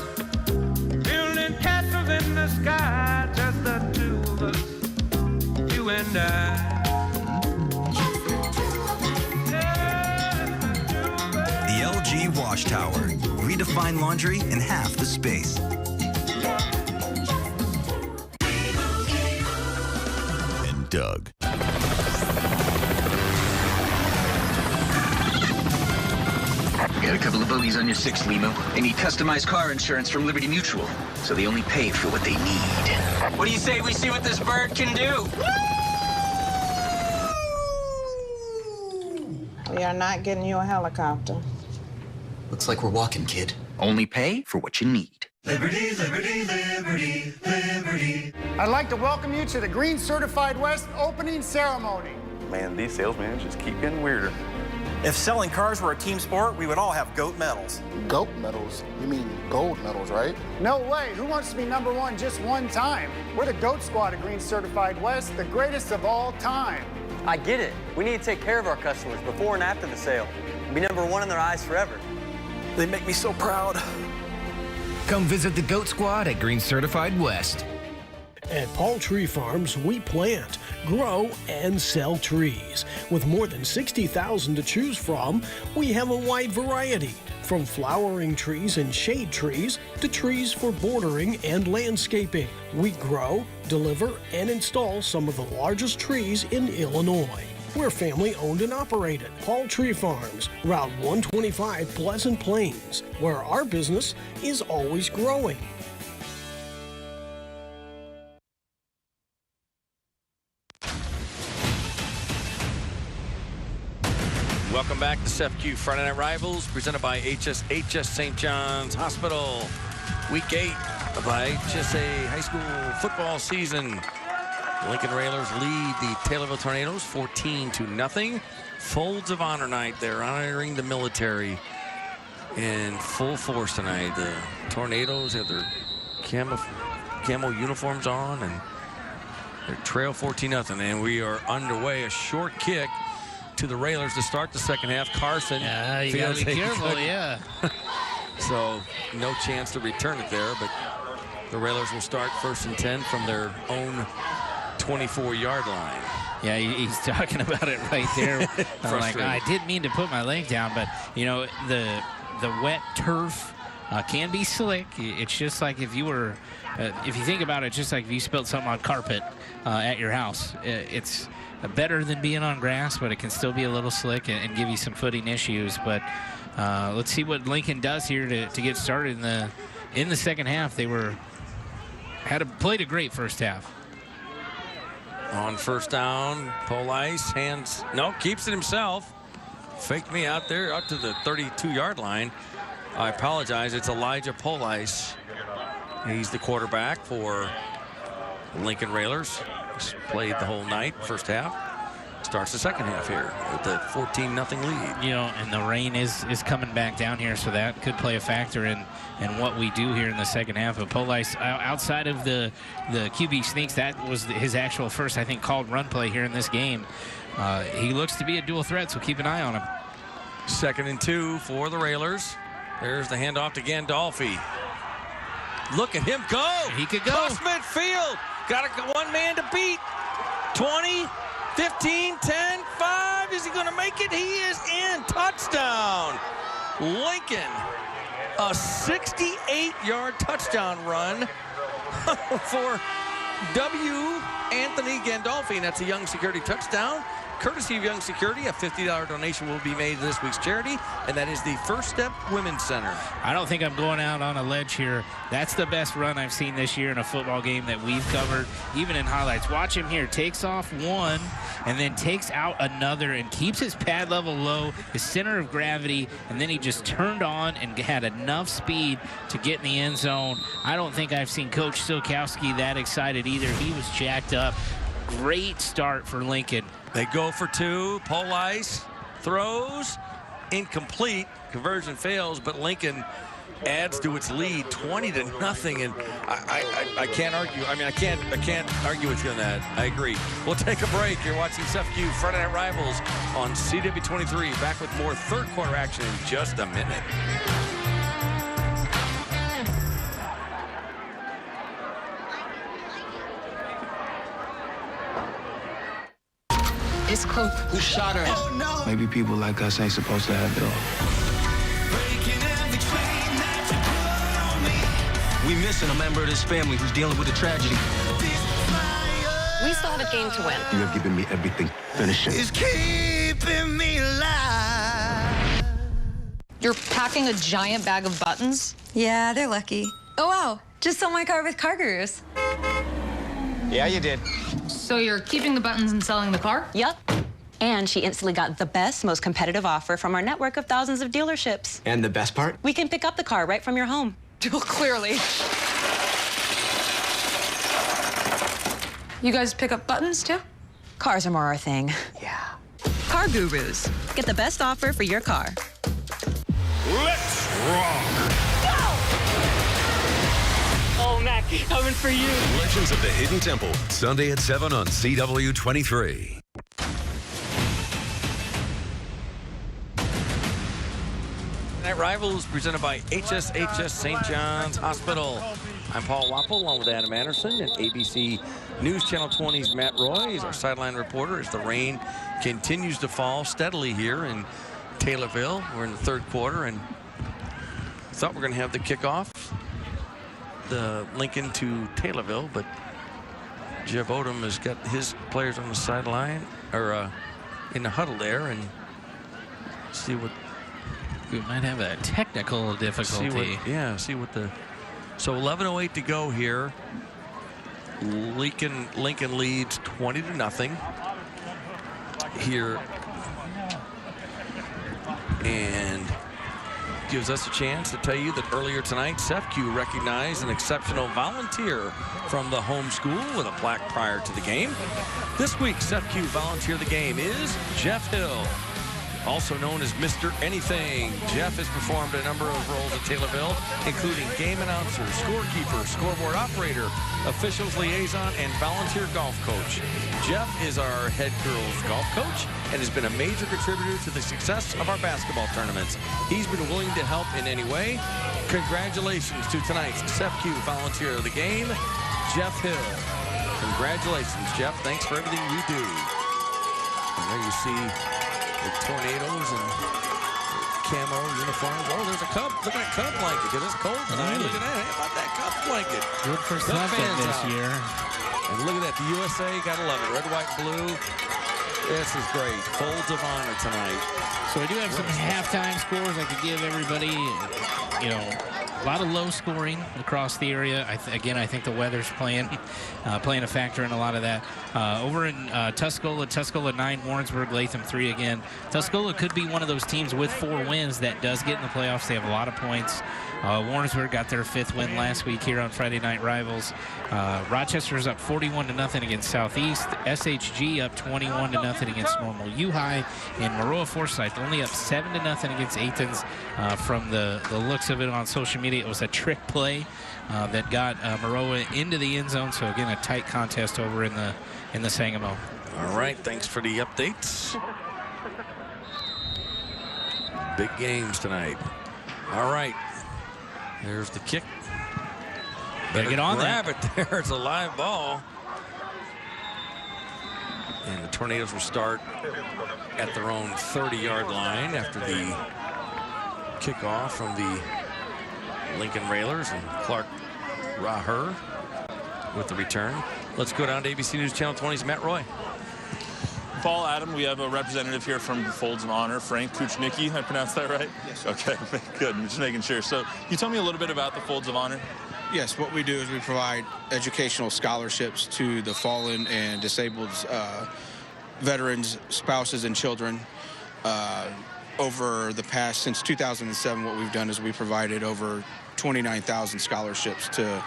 Building castles in the sky. Just the two of us. You and I. Just the two of us. Just the two of us. The LG Wash Tower. Redefine laundry in half the space. Doug. Got a couple of bogeys on your 6th limo. They need customized car insurance from Liberty Mutual, so they only pay for what they need. What do you say we see what this bird can do? We are not getting you a helicopter. Looks like we're walking, kid. Only pay for what you need. Liberty, liberty, liberty, liberty. I'd like to welcome you to the Green Certified West opening ceremony. Man, these salesmen just keep getting weirder. If selling cars were a team sport, we would all have GOAT medals. GOAT medals? You mean gold medals, right? No way. Who wants to be #1 just one time? We're the GOAT squad of Green Certified West, the greatest of all time. I get it. We need to take care of our customers before and after the sale. Be #1 in their eyes forever. They make me so proud. Come visit the GOAT Squad at Green Certified West. At Paul Tree Farms, we plant, grow, and sell trees. With more than 60,000 to choose from, we have a wide variety, from flowering trees and shade trees to trees for bordering and landscaping. We grow, deliver, and install some of the largest trees in Illinois. We're family owned and operated. Paul Tree Farms, Route 125 Pleasant Plains, where our business is always growing. Welcome back to SEFQ Friday Night Rivals, presented by THS St. John's Hospital. Week 8 of the HSA high school football season. Lincoln Railers lead the Taylorville Tornadoes 14-0. Folds of Honor night. They're honoring the military in full force tonight. The Tornadoes have their camo uniforms on, and they trail 14-0. And we are underway. A short kick to the Railers to start the second half. Carson. Yeah, you got to be careful, yeah. So no chance to return it there, but the Railers will start 1st and 10 from their own 24-yard line. Yeah, he's talking about it right there. I'm like, I didn't mean to put my leg down, but, you know, the wet turf can be slick. It's just like if you were, if you think about it, just like if you spilled something on carpet at your house. It's better than being on grass, but it can still be a little slick and give you some footing issues. But let's see what Lincoln does here to get started in the second half. They played a great first half. On first down, Police keeps it himself. Faked me out there, out to the 32-yard line. I apologize, it's Elijah Police. He's the quarterback for Lincoln Railers. He's played the whole night, first half. Starts the second half here with the 14-0 lead. You know, and the rain is coming back down here, so that could play a factor in what we do here in the second half. But Police, outside of the QB sneaks, that was his actual first, I think, called run play here in this game. He looks to be a dual threat, so keep an eye on him. 2nd and 2 for the Railers. There's the handoff to Gandolfi. Look at him go. He could go. Cross midfield. Got one man to beat. 20, 15, 10, 5. Is he going to make it? He is in. Touchdown. Lincoln. A 68-yard touchdown run for W. Anthony Gandolfi, and that's a Young Security touchdown. Courtesy of Young Security, a $50 donation will be made to this week's charity, and that is the First Step Women's Center. I don't think I'm going out on a ledge here. That's the best run I've seen this year in a football game that we've covered, even in highlights. Watch him here. Takes off one and then takes out another and keeps his pad level low, his center of gravity, and then he just turned on and had enough speed to get in the end zone. I don't think I've seen Coach Silkowski that excited either. He was jacked up. Great start for Lincoln. They go for two. Police throws. Incomplete. Conversion fails, but Lincoln adds to its lead 20-0. And I can't argue. I mean, I can't argue with you on that. I agree. We'll take a break. You're watching SFQ Friday Night Rivals on CW23. Back with more third quarter action in just a minute. It's Coop. Who shot her? Oh, no. Maybe people like us ain't supposed to have bills. We missing a member of this family who's dealing with a tragedy. We still have a game to win. You have given me everything. Finish it. It's keeping me alive. You're packing a giant bag of buttons? Yeah, they're lucky. Oh, wow. Just sold my car with car gurus. Yeah, you did. So you're keeping the buttons and selling the car? Yep. And she instantly got the best, most competitive offer from our network of thousands of dealerships. And the best part? We can pick up the car right from your home. Well, clearly. You guys pick up buttons, too? Cars are more our thing. Yeah. Car gurus. Get the best offer for your car. Let's rock. Oh, Mac, coming for you. Legends of the Hidden Temple, Sunday at 7 on CW23. Night Rivals presented by THS St. John's Hospital. I'm Paul Wappel along with Adam Anderson and ABC News Channel 20's Matt Roy is our sideline reporter as the rain continues to fall steadily here in Taylorville. We're in the third quarter and thought we're going to have the kickoff, the Lincoln to Taylorville, but Jeff Odom has got his players on the sideline or in the huddle there, and see what we might have a technical difficulty. See what the. So 11:08 to go here. Lincoln leads 20-0 here, and gives us a chance to tell you that earlier tonight, SFQ recognized an exceptional volunteer from the home school with a plaque prior to the game. This week, SFQ volunteer of the game is Jeff Hill. also known as Mr. Anything. Jeff has performed a number of roles at Taylorville, including game announcer, scorekeeper, scoreboard operator, officials liaison, and volunteer golf coach. Jeff is our head girls golf coach and has been a major contributor to the success of our basketball tournaments. He's been willing to help in any way. Congratulations to tonight's SEPQ volunteer of the game, Jeff Hill. Congratulations, Jeff. Thanks for everything you do. And there you see the Tornadoes and camo uniforms. Oh, there's a Cub. Look at that Cub blanket, because it's cold tonight. Look at that. How about that Cub blanket? Good for something this year. And look at that. The USA, gotta love it. Red, white, blue. This is great. Folds of honor tonight. So I do have some halftime scores I could give everybody. You know, a lot of low scoring across the area. Again, I think the weather's playing a factor in a lot of that. Over in Tuscola 9, Warrensburg, Latham 3 again. Tuscola could be one of those teams with 4 wins that does get in the playoffs. They have a lot of points. Warrensburg got their 5th win last week here on Friday Night Rivals. Rochester's up 41-0 against Southeast. SHG up 21-0 against Normal U-High. And Maroa Forsyth only up 7-0 against Athens. From the looks of it on social media, it was a trick play that got Maroa into the end zone. So again, a tight contest over in the Sangamo. All right, thanks for the updates. Big games tonight. All right. There's the kick. Better get on grab it there. It's a live ball. And the Tornadoes will start at their own 30-yard line after the kickoff from the Lincoln Railers, and Clark Raher with the return. Let's go down to ABC News Channel 20's Matt Roy. Paul, Adam, we have a representative here from the Folds of Honor, Frank Kuchnicki. I pronounced that right? Yes. Okay, good. I'm just making sure. So can you tell me a little bit about the Folds of Honor? Yes, what we do is we provide educational scholarships to the fallen and disabled veterans, spouses, and children. Over the past, since 2007, what we've done is we provided over 29,000 scholarships to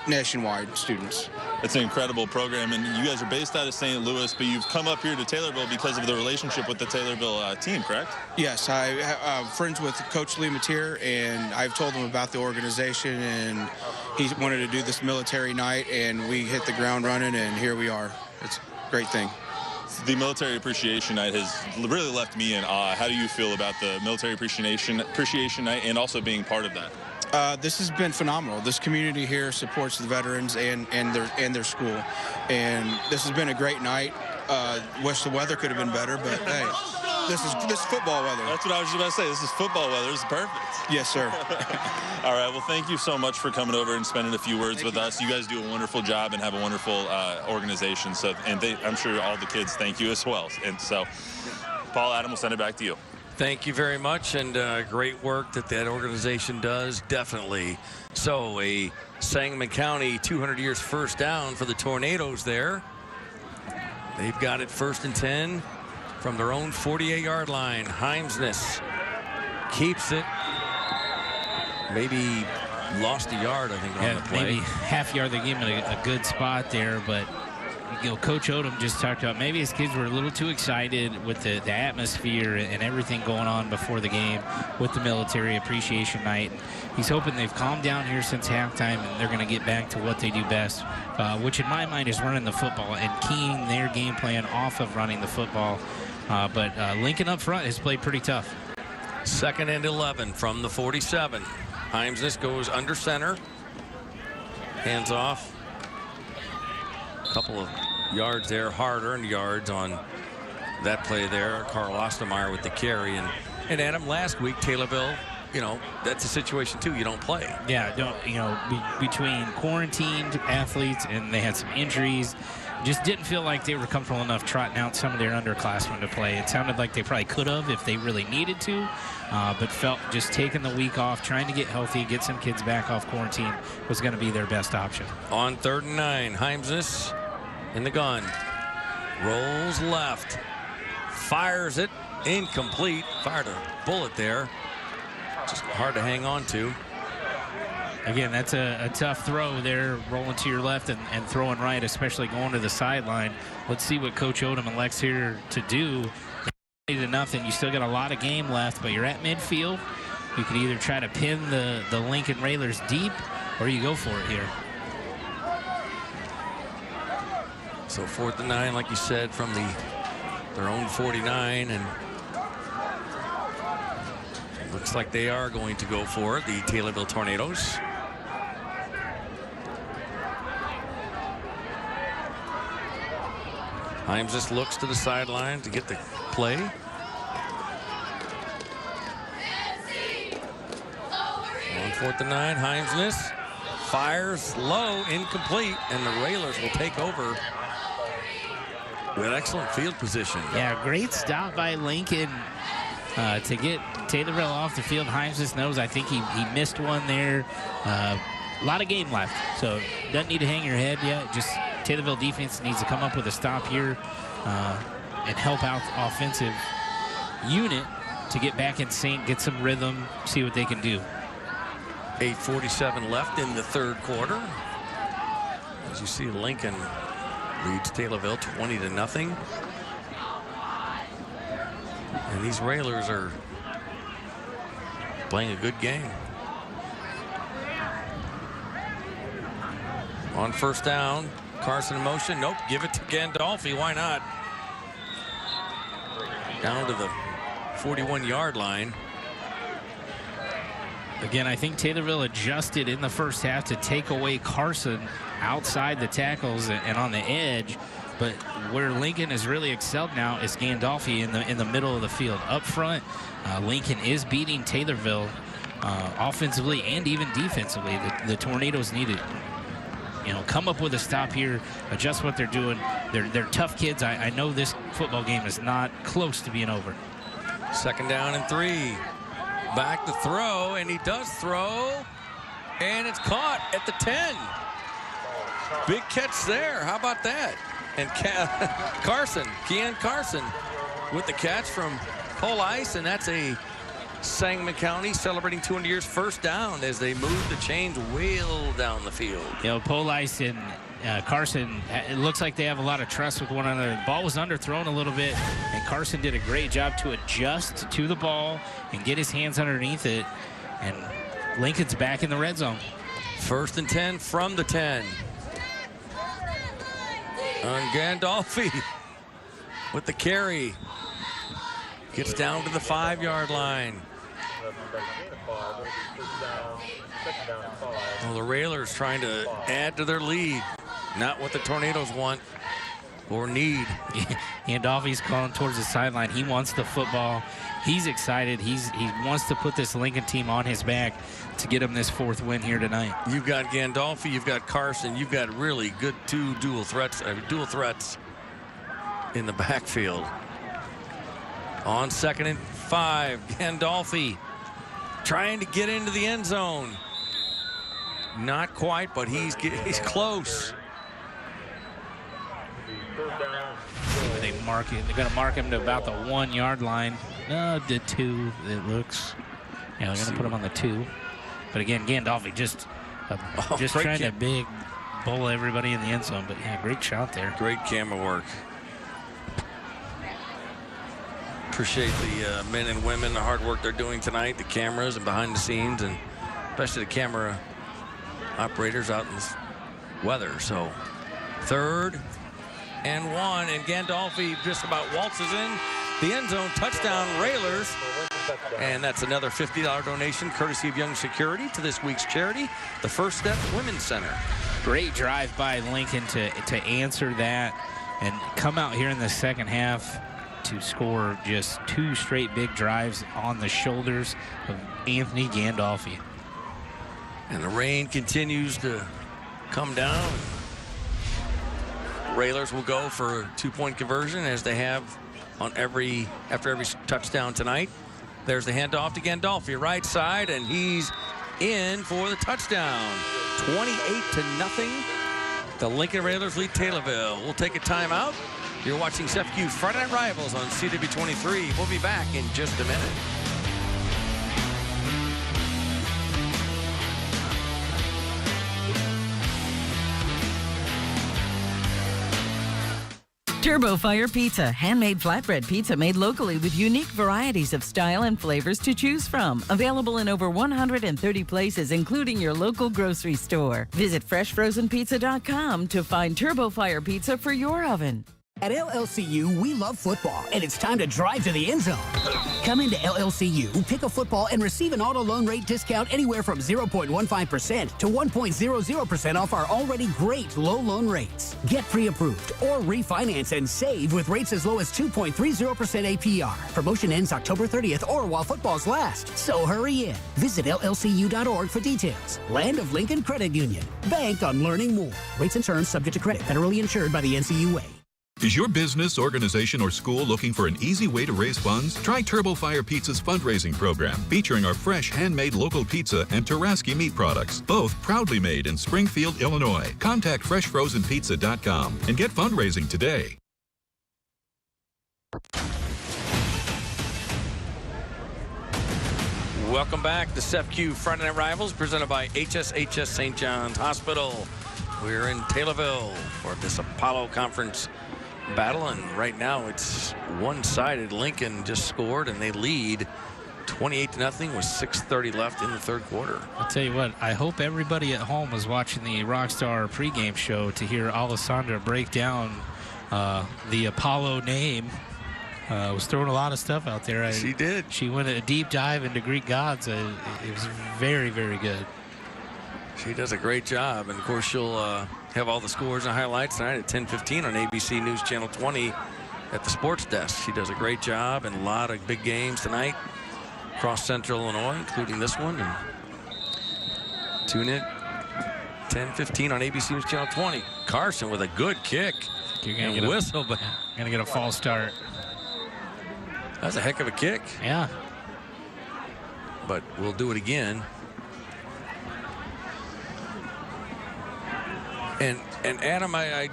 nationwide students. It's an incredible program, and you guys are based out of St. Louis, but you've come up here to Taylorville because of the relationship with the Taylorville team, correct? Yes, I'm friends with Coach Lee Mateer, and I've told him about the organization, and he wanted to do this military night, and we hit the ground running, and here we are. It's a great thing. The Military Appreciation Night has really left me in awe. How do you feel about the Military Appreciation Night and also being part of that? This has been phenomenal. This community here supports the veterans and their school, and this has been a great night. Wish the weather could have been better, but hey, this is football weather. That's what I was just about to say. This is football weather. This is perfect. Yes, sir. All right. Well, thank you so much for coming over and spending a few words with us. You guys do a wonderful job and have a wonderful organization. So, and I'm sure all the kids thank you as well. And so, Paul, Adam, we'll send it back to you. Thank you very much, and great work that organization does, definitely. So a Sangamon County 200 years first down for the Tornadoes there. They've got it 1st and 10 from their own 48-yard line. Heimsness keeps it. Maybe lost a yard, I think, on the play. Maybe half yard. They gave him a good spot there, but you know, Coach Odom just talked about maybe his kids were a little too excited with the atmosphere and everything going on before the game with the Military Appreciation Night. He's hoping they've calmed down here since halftime and they're going to get back to what they do best, which in my mind is running the football and keying their game plan off of running the football. But Lincoln up front has played pretty tough. 2nd and 11 from the 47. Heimsness goes under center. Hands off. Couple of yards there, hard-earned yards on that play there. Carl Ostermeyer with the carry. And Adam, last week, Taylorville, you know, that's a situation, too. You don't play. Yeah, between quarantined athletes and they had some injuries, just didn't feel like they were comfortable enough trotting out some of their underclassmen to play. It sounded like they probably could have if they really needed to, but felt just taking the week off, trying to get healthy, get some kids back off quarantine was going to be their best option. On 3rd and 9, Heimsness in the gun. Rolls left. Fires it. Incomplete. Fired a bullet there. Just hard to hang on to. Again, that's a tough throw there, rolling to your left and throwing right, especially going to the sideline. Let's see what Coach Odom elects here to do. 20-0. You still got a lot of game left, but you're at midfield. You could either try to pin the Lincoln Railers deep, or you go for it here. So 4th and 9, like you said, from their own 49, and it looks like they are going to go for it, the Taylorville Tornadoes. Himes just looks to the sideline to get the play. On 4th and 9, Himes miss. Fires low, incomplete, and the Railers will take over with excellent field position. Yeah, great stop by Lincoln to get Taylorville off the field. Himes just knows, I think he missed one there. A lot of game left, so doesn't need to hang your head yet. Just Taylorville defense needs to come up with a stop here and help out the offensive unit to get back in sync, get some rhythm, see what they can do. 8:47 left in the 3rd quarter. As you see, Lincoln leads Taylorville 20-0. And these Railers are playing a good game. On 1st down, Carson in motion. Nope, give it to Gandolfi. Why not? Down to the 41-yard line. Again, I think Taylorville adjusted in the first half to take away Carson outside the tackles and on the edge. But where Lincoln has really excelled now is Gandolfi in the middle of the field. Up front, Lincoln is beating Taylorville offensively and even defensively. The Tornadoes need to, come up with a stop here, adjust what they're doing. They're tough kids. I know this football game is not close to being over. 2nd down and 3. Back to throw, and he does throw, and it's caught at the 10. Big catch there. How about that? And Kean Carson with the catch from Pole Ice, and that's a Sangamon County celebrating 200 years 1st down as they move the chains well down the field. Pole Ice and Carson, it looks like they have a lot of trust with one another. The ball was underthrown a little bit, and Carson did a great job to adjust to the ball and get his hands underneath it, and Lincoln's back in the red zone. 1st and 10 from the 10. On Gandolfi with the carry. Gets down to the 5-yard line. Well, the Railers trying to add to their lead. Not what the Tornadoes want or need. Gandolfi's calling towards the sideline. He wants the football. He's excited. He wants to put this Lincoln team on his back to get him this 4th win here tonight. You've got Gandolfi, you've got Carson, you've got really good dual threats in the backfield. On 2nd and 5, Gandolfi trying to get into the end zone. Not quite, but he's close. They mark it. They're going to mark him to about the 1-yard line. No, the 2. It looks. Yeah, they're going to put him on the 2. But again, Gandolfi just trying to big bowl everybody in the end zone. But yeah, great shot there. Great camera work. Appreciate the men and women, the hard work they're doing tonight, the cameras and behind the scenes, and especially the camera operators out in this weather. So 3rd and 1, and Gandolfi just about waltzes in the end zone. Touchdown, Railers. And that's another $50 donation courtesy of Young Security to this week's charity, the First Step Women's Center. Great drive by Lincoln to answer that and come out here in the 2nd half to score just 2 straight big drives on the shoulders of Anthony Gandolfi. And the rain continues to come down. Railers will go for a 2-point conversion, as they have on after every touchdown tonight. There's the handoff to Gandolfi, right side, and he's in for the touchdown. 28-0. The Lincoln Railers lead Taylorville. We'll take a timeout. You're watching SEFCU's Friday Night Rivals on CW23. We'll be back in just a minute. Turbo Fire Pizza, handmade flatbread pizza made locally with unique varieties of style and flavors to choose from. Available in over 130 places, including your local grocery store. Visit freshfrozenpizza.com to find Turbo Fire Pizza for your oven. At LLCU, we love football, and it's time to drive to the end zone. Come into LLCU, pick a football, and receive an auto loan rate discount anywhere from 0.15% to 1.00% off our already great low loan rates. Get pre-approved or refinance and save with rates as low as 2.30% APR. Promotion ends October 30th or while footballs last, so hurry in. Visit llcu.org for details. Land of Lincoln Credit Union. Bank on learning more. Rates and terms subject to credit. Federally insured by the NCUA. Is your business, organization, or school looking for an easy way to raise funds? Try Turbo Fire Pizza's fundraising program, featuring our fresh handmade local pizza and Taraski meat products, both proudly made in Springfield, Illinois. Contact freshfrozenpizza.com and get fundraising today. Welcome back to SEPQ Friday Night Rivals, presented by THS St. John's Hospital. We're in Taylorville for this Apollo Conference battle, and right now it's one-sided. Lincoln just scored, and they lead 28-0 with 6:30 left in the third quarter. I'll tell you what, I hope everybody at home was watching the Rockstar pregame show to hear Alessandra break down the Apollo name. Was throwing a lot of stuff out there. She did. She went a deep dive into Greek gods. It was very, very good. She does a great job, and of course she'll have all the scores and highlights tonight at 10:15 on ABC News Channel 20 at the sports desk. She does a great job, and a lot of big games tonight across Central Illinois, including this one. And tune in 10:15 on ABC News Channel 20. Carson with a good kick. You're gonna get whistle, but gonna get a false start. That's a heck of a kick. Yeah. But we'll do it again. And Adam, I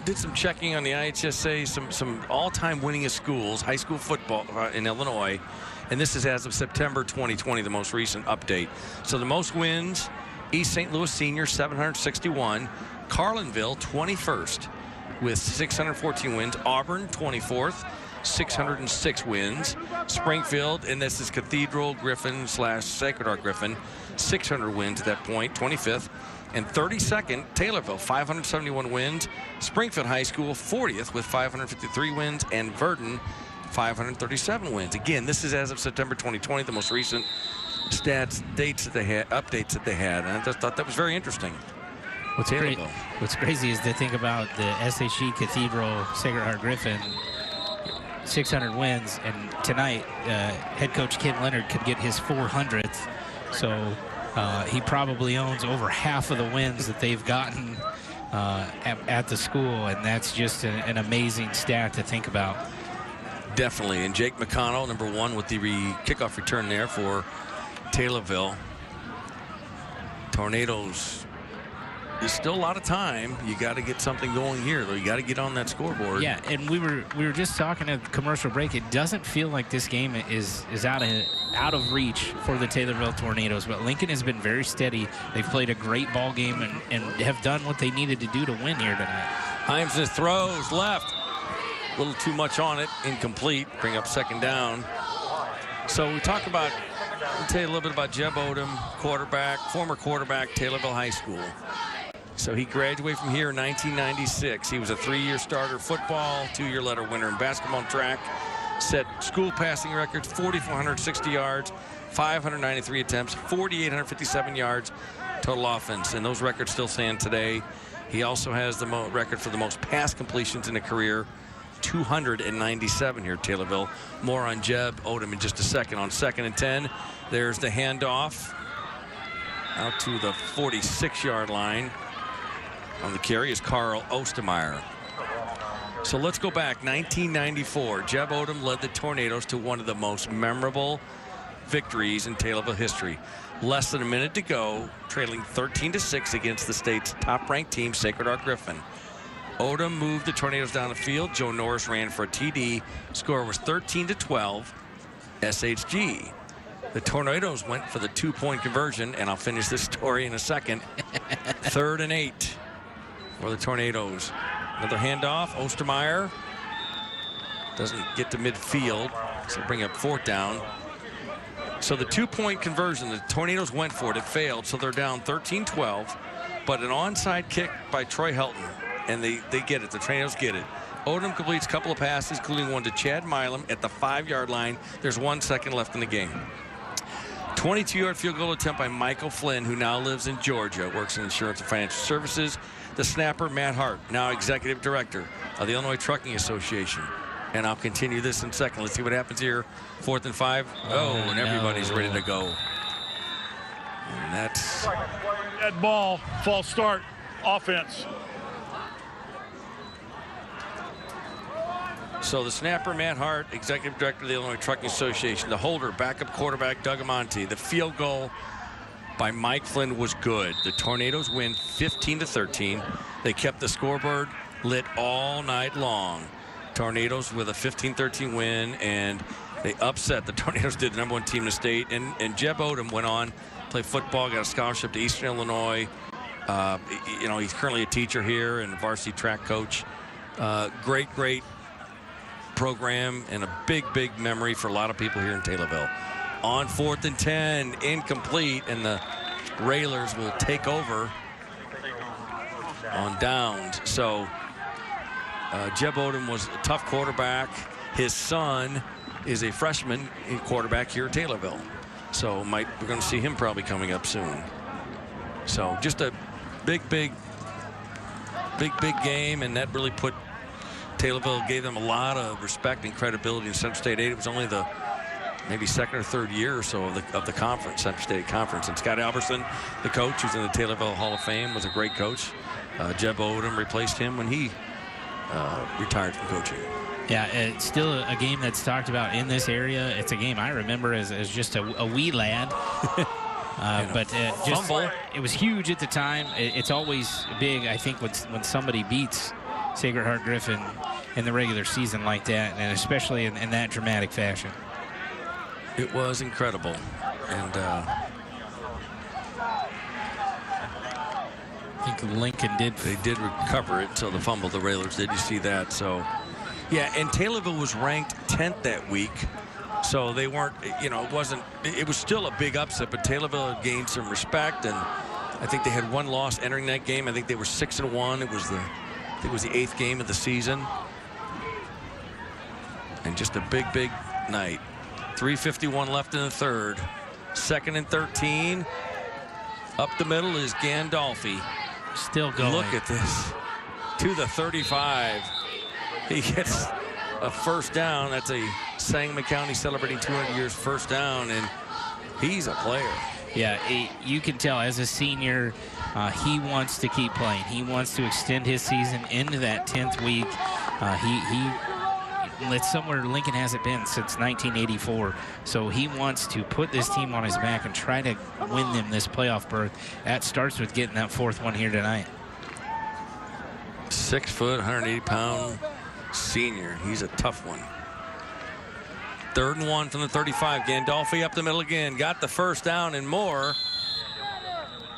did some checking on the IHSA, some all-time winningest schools, high school football in Illinois, and this is as of September 2020, the most recent update. So the most wins, East St. Louis Senior, 761, Carlinville, 21st, with 614 wins, Auburn, 24th, 606 wins, Springfield, and this is Cathedral Griffin / Sacred Heart Griffin, 600 wins at that point, 25th. And 32nd, Taylorville, 571 wins. Springfield High School, 40th with 553 wins. And Verdon, 537 wins. Again, this is as of September 2020, the most recent stats, dates that they had, updates that they had. And I just thought that was very interesting. What's crazy is to think about the SHE Cathedral Sacred Heart Griffin, 600 wins. And tonight, head coach Kim Leonard could get his 400th. So he probably owns over half of the wins that they've gotten at the school, and that's just an amazing stat to think about. Definitely, and Jake McConnell, number one, with the kickoff return there for Taylorville. Tornadoes, there's still a lot of time. You got to get something going here, though. You got to get on that scoreboard. Yeah, and we were just talking at the commercial break. It doesn't feel like this game is out of reach for the Taylorville Tornadoes, but Lincoln has been very steady. They've played a great ball game and have done what they needed to do to win here tonight. Hines throws left. A little too much on it, incomplete. Bring up second down. So we talk about, I'll tell you a little bit about Jeb Odom, quarterback, former quarterback, Taylorville High School. So he graduated from here in 1996. He was a 3-year starter football, 2-year letter winner in basketball and track. Set school passing records, 4,460 yards, 593 attempts, 4,857 yards total offense. And those records still stand today. He also has the record for the most pass completions in a career, 297 here at Taylorville. More on Jeb Odom in just a second. On 2nd and 10, there's the handoff out to the 46-yard line. On the carry is Carl Ostermeyer. So let's go back. 1994, Jeb Odom led the Tornadoes to one of the most memorable victories in Taylorville history. Less than a minute to go, trailing 13-6 against the state's top-ranked team, Sacred Heart Griffin. Odom moved the Tornadoes down the field. Joe Norris ran for a TD. Score was 13-12, SHG. The Tornadoes went for the 2-point conversion, and I'll finish this story in a second. 3rd and 8 for the Tornadoes. Another handoff. Ostermeyer Doesn't get to midfield, so bring up 4th down. So the 2-point conversion, the Tornadoes went for it. It failed, so they're down 13-12. But an onside kick by Troy Helton, and they get it. The Tornadoes get it. Odom completes a couple of passes, including one to Chad Milam at the 5-yard line. There's 1 second left in the game. 22-yard field goal attempt by Michael Flynn, who now lives in Georgia, works in insurance and financial services. The snapper, Matt Hart, now executive director of the Illinois Trucking Association. And I'll continue this in a second. Let's see what happens here. 4th and 5. And everybody's ready to go. And that's... Dead ball, false start, offense. So the snapper, Matt Hart, executive director of the Illinois Trucking Association. The holder, backup quarterback, Doug Amonte. The field goal by Mike Flynn was good. The Tornadoes win 15-13. They kept the scoreboard lit all night long. Tornadoes with a 15-13 win, and they upset. The Tornadoes did the #1 team in the state. And Jeb Odom went on, played football, got a scholarship to Eastern Illinois. You know, he's currently a teacher here and a varsity track coach. Great program and a big memory for a lot of people here in Taylorville. On 4th and 10, incomplete, and the Railers will take over on downs. So Jeb Odom was a tough quarterback. His son is a freshman quarterback here at Taylorville. So we're going to see him probably coming up soon. So just a big game, and that really put Taylorville, gave them a lot of respect and credibility in Central State 8. It was only the maybe 2nd or 3rd year or so of the conference, Central State Conference. And Scott Alberson, the coach, who's in the Taylorville Hall of Fame, was a great coach. Jeb Odom replaced him when he retired from coaching. Yeah, it's still a game that's talked about in this area. It's a game I remember as just a wee lad. But it was huge at the time. It's always big, I think, when somebody beats Sacred Heart Griffin in the regular season like that, and especially in that dramatic fashion. It was incredible. And I think Lincoln did recover it until the fumble. The Railers did. You see that? So, yeah. And Taylorville was ranked 10th that week, so they weren't. You know, it was still a big upset, but Taylorville had gained some respect, and I think they had 1 loss entering that game. I think they were 6-1. It was the 8th game of the season, and just a big night. 3:51 left in the 3rd. 2nd and 13. Up the middle is Gandolfi. Still going. Look at this. To the 35. He gets a 1st down. That's a Sangamon County celebrating 200 years 1st down, and he's a player. Yeah, you can tell as a senior, he wants to keep playing. He wants to extend his season into that 10th week. It's somewhere Lincoln hasn't been since 1984. So he wants to put this team on his back and try to win them this playoff berth. That starts with getting that 4th one here tonight. 6 foot, 180-pound senior. He's a tough one. 3rd and 1 from the 35. Gandolfi up the middle again. Got the 1st down and more.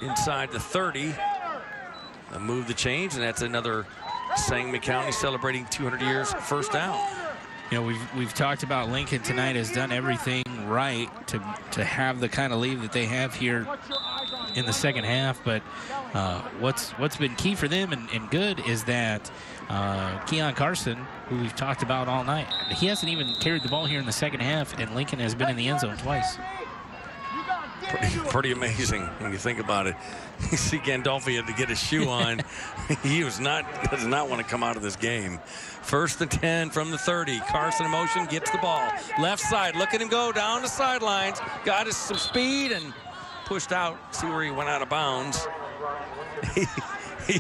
Inside the 30. A move the change, and that's another Sangamon County celebrating 200 years 1st down. You know, we've talked about Lincoln tonight has done everything right to have the kind of lead that they have here in the 2nd half. But what's been key for them and good is that Keon Carson, who we've talked about all night, he hasn't even carried the ball here in the 2nd half, and Lincoln has been in the end zone twice. Pretty amazing when you think about it. You see Gandolfi had to get his shoe on. He does not want to come out of this game. 1st and 10 from the 30. Carson in motion, gets the ball. Left side, look at him go down the sidelines. Got some speed and pushed out. See where he went out of bounds.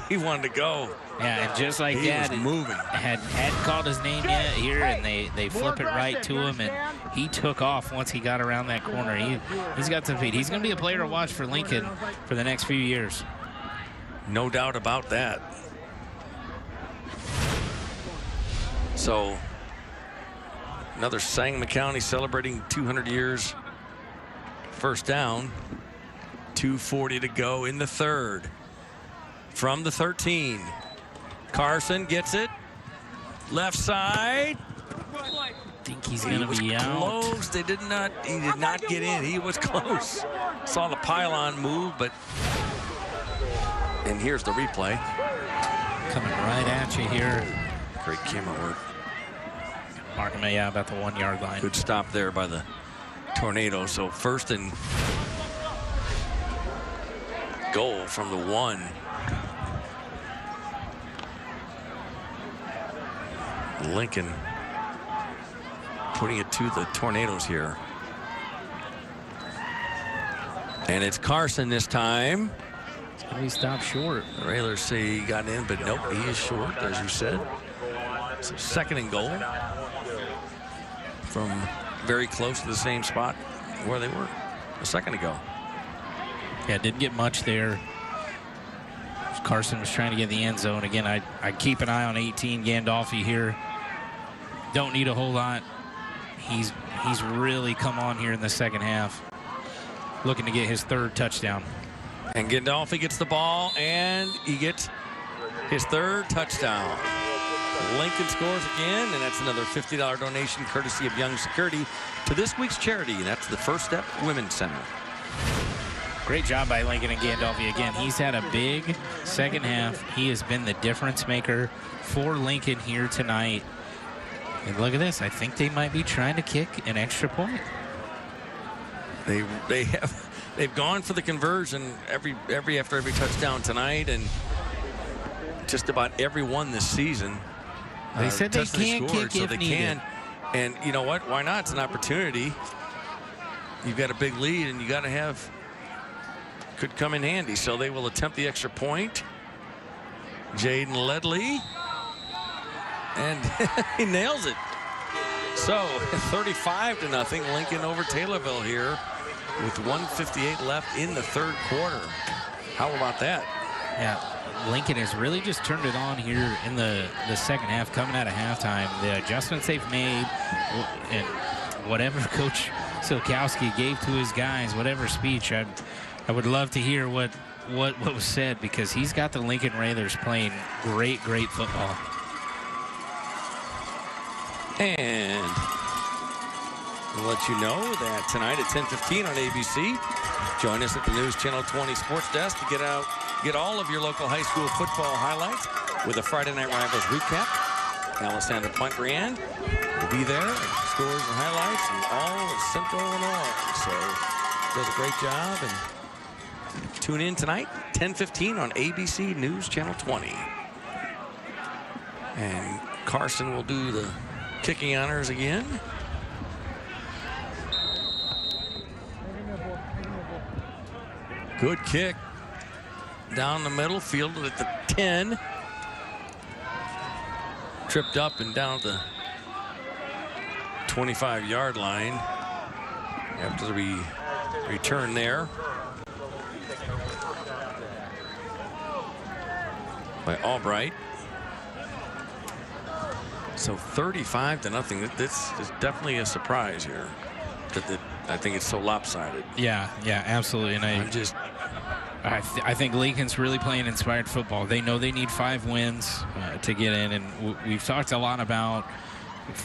He wanted to go. Yeah, and just like that, was moving. Hadn't called his name yet here, and they flip it right to him, and he took off once he got around that corner. He's got some feet. He's going to be a player to watch for Lincoln for the next few years. No doubt about that. So another Sangamon County celebrating 200 years 1st down. 2:40 to go in the 3rd. From the 13. Carson gets it. Left side. think he's going to be out. Close. He did not get in. He was close. Saw the pylon move, but... And here's the replay. Coming right at you here. Great camera work. Marking me out about the 1 yard line. Good stop there by the Tornado. So first and goal from the 1. Lincoln putting it to the Tornadoes here. And it's Carson this time. It's going to be stopped short. The Railers say he got in, but nope, he is short, as you said. So second and goal from very close to the same spot where they were a second ago. Yeah, didn't get much there. Carson was trying to get in the end zone. Again, I keep an eye on 18, Gandolfi here. Don't need a whole lot. He's really come on here in the second half. Looking to get his 3rd touchdown. And Gandolfi gets the ball, and he gets his 3rd touchdown. Lincoln scores again, and that's another $50 donation courtesy of Young Security to this week's charity, and that's the First Step Women's Center. Great job by Lincoln and Gandolfi. Again, he's had a big second half. He has been the difference maker for Lincoln here tonight. And look at this. I think they might be trying to kick an extra point. They've gone for the conversion after every touchdown tonight, and just about every one this season. They said they can't kick so if they needed. can. And you know what? Why not? It's an opportunity. You've got a big lead, and you got to have. Could come in handy. So they will attempt the extra point. Jaden Ledley. And he nails it. So 35-0, Lincoln over Taylorville here with 1:58 left in the 3rd quarter. How about that? Yeah, Lincoln has really just turned it on here in the second half, coming out of halftime. The adjustments they've made, and whatever Coach Silkowski gave to his guys, whatever speech, I would love to hear what was said, because he's got the Lincoln Railers playing great football. And we'll let you know that tonight at 10:15 on ABC, join us at the News Channel 20 Sports Desk to get all of your local high school football highlights with a Friday Night Rivals recap. Alessandra Punt-Briand will be there, scores and highlights and all of Central Illinois. So does a great job, and tune in tonight, 10:15 on ABC News Channel 20. And Carson will do the kicking honors again. Good kick down the middle, fielded at the 10. Tripped up and down the 25-yard line after the return there by Albright. So 35-0. This is definitely a surprise here. I think it's so lopsided. Yeah, absolutely. And I think Lincoln's really playing inspired football. They know they need 5 wins to get in, and we've talked a lot about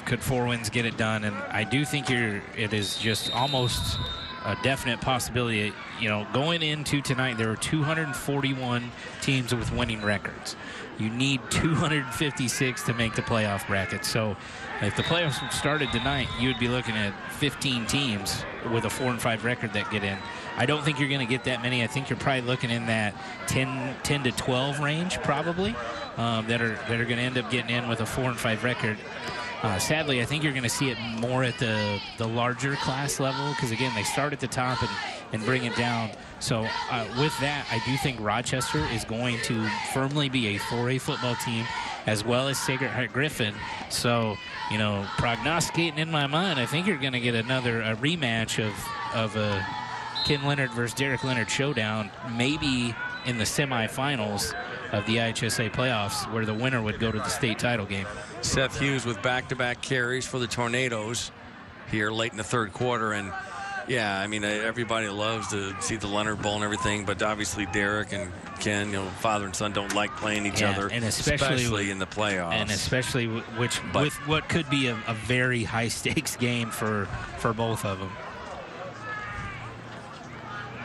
could 4 wins get it done, and I do think it is just almost a definite possibility. You know, going into tonight, there were 241 teams with winning records. You need 256 to make the playoff bracket. So if the playoffs started tonight, you would be looking at 15 teams with a 4-5 record that get in. I don't think you're going to get that many. I think you're probably looking in that 10 to 12 range, probably, that are going to end up getting in with a 4-5 record. Sadly, I think you're going to see it more at the larger class level, because again, they start at the top and bring it down. So with that, I do think Rochester is going to firmly be a 4A football team, as well as Sacred Heart Griffin. So, you know, prognosticating in my mind, I think you're going to get a rematch of a Ken Leonard versus Derek Leonard showdown, maybe in the semifinals of the IHSA playoffs, where the winner would go to the state title game. Seth Hughes with back-to-back carries for the Tornadoes here late in the 3rd quarter, and Yeah, I mean, everybody loves to see the Leonard Bowl and everything, but obviously Derek and Ken, father and son don't like playing each other, and especially in the playoffs. And especially with what could be a very high-stakes game for both of them.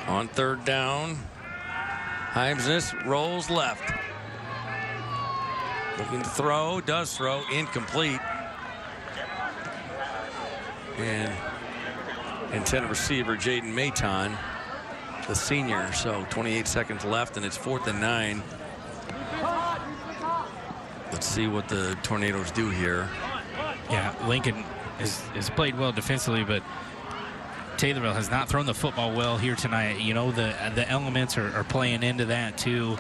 On third down, Heimsness rolls left. Looking to throw, does throw, incomplete. And intended receiver Jaden Mayton, the senior. So 28 seconds left, and it's 4th and 9. Let's see what the Tornadoes do here. Yeah, Lincoln has played well defensively, but Taylorville has not thrown the football well here tonight. The elements are playing into that too.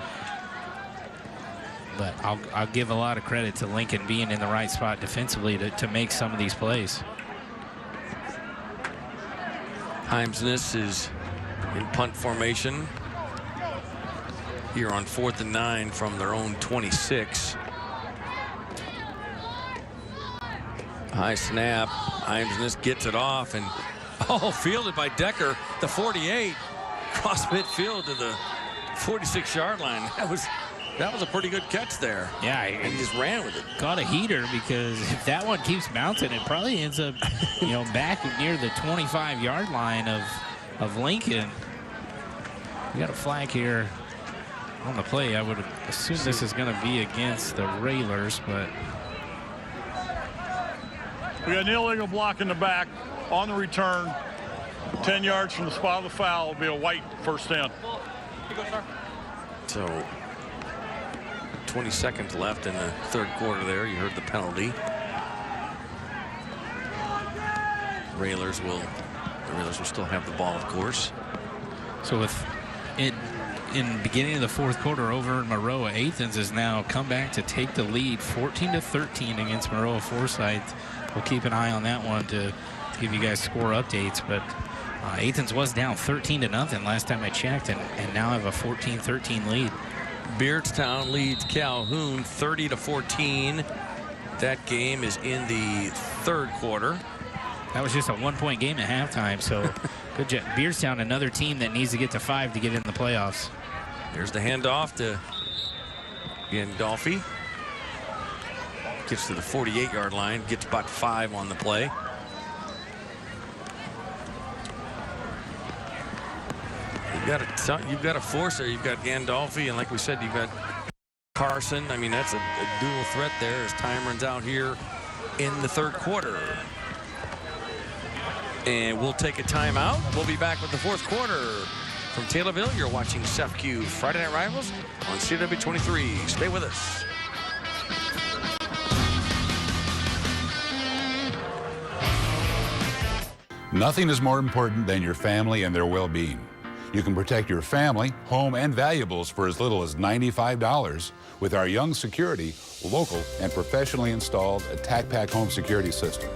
But I'll give a lot of credit to Lincoln being in the right spot defensively to make some of these plays. Heimsness is in punt formation here on 4th and 9 from their own 26. High snap. Heimsness gets it off and fielded by Decker, the 48, cross midfield to the 46-yard line. That was a pretty good catch there. Yeah, and he just ran with it. Caught a heater, because if that one keeps bouncing, it probably ends up, back near the 25-yard line of Lincoln. We got a flag here on the play. I would assume this is going to be against the Railers, but we got an illegal block in the back on the return. 10 yards from the spot of the foul will be a white first down. So 20 seconds left in the third quarter there. You heard the penalty. The Railers will still have the ball, of course. So with it in beginning of the fourth quarter over in Maroa, Athens has now come back to take the lead 14-13 against Maroa Forsyth. We'll keep an eye on that one to give you guys score updates, but Athens was down 13-0 last time I checked, and now have a 14-13 lead. Beardstown leads Calhoun 30-14. That game is in the third quarter. That was just a one-point game at halftime, so good job. Beardstown, another team that needs to get to 5 to get in the playoffs. There's the handoff to Gandolfi. Gets to the 48-yard line, gets about 5 on the play. You've got a force there. You've got Gandolfi, and like we said, you've got Carson. I mean, that's a dual threat there as time runs out here in the third quarter. And we'll take a timeout. We'll be back with the fourth quarter. From Taylorville, you're watching SEFCU Friday Night Rivals on CW23. Stay with us. Nothing is more important than your family and their well-being. You can protect your family, home, and valuables for as little as $95 with our Young Security, local, and professionally installed Attack Pack home security system.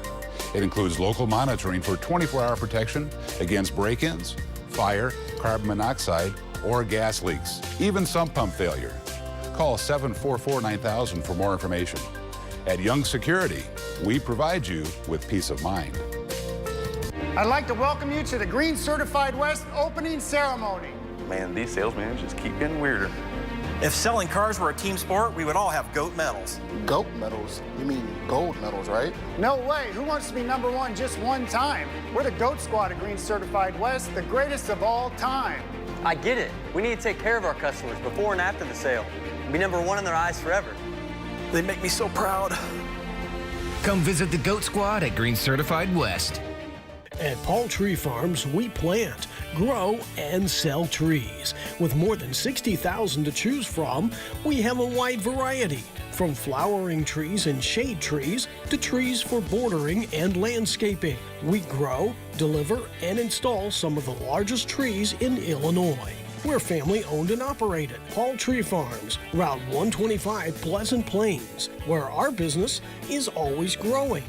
It includes local monitoring for 24-hour protection against break-ins, fire, carbon monoxide, or gas leaks, even sump pump failure. Call 744-9000 for more information. At Young Security, we provide you with peace of mind. I'd like to welcome you to the Green Certified West opening ceremony. Man, these salesmen just keep getting weirder. If selling cars were a team sport, we would all have GOAT medals. GOAT medals? You mean gold medals, right? No way. Who wants to be #1 just one time? We're the GOAT squad at Green Certified West, the greatest of all time. I get it. We need to take care of our customers before and after the sale. Be #1 in their eyes forever. They make me so proud. Come visit the GOAT squad at Green Certified West. At Paul Tree Farms, we plant, grow, and sell trees. With more than 60,000 to choose from, we have a wide variety, from flowering trees and shade trees to trees for bordering and landscaping. We grow, deliver, and install some of the largest trees in Illinois. We're family owned and operated. Paul Tree Farms, Route 125 Pleasant Plains, where our business is always growing.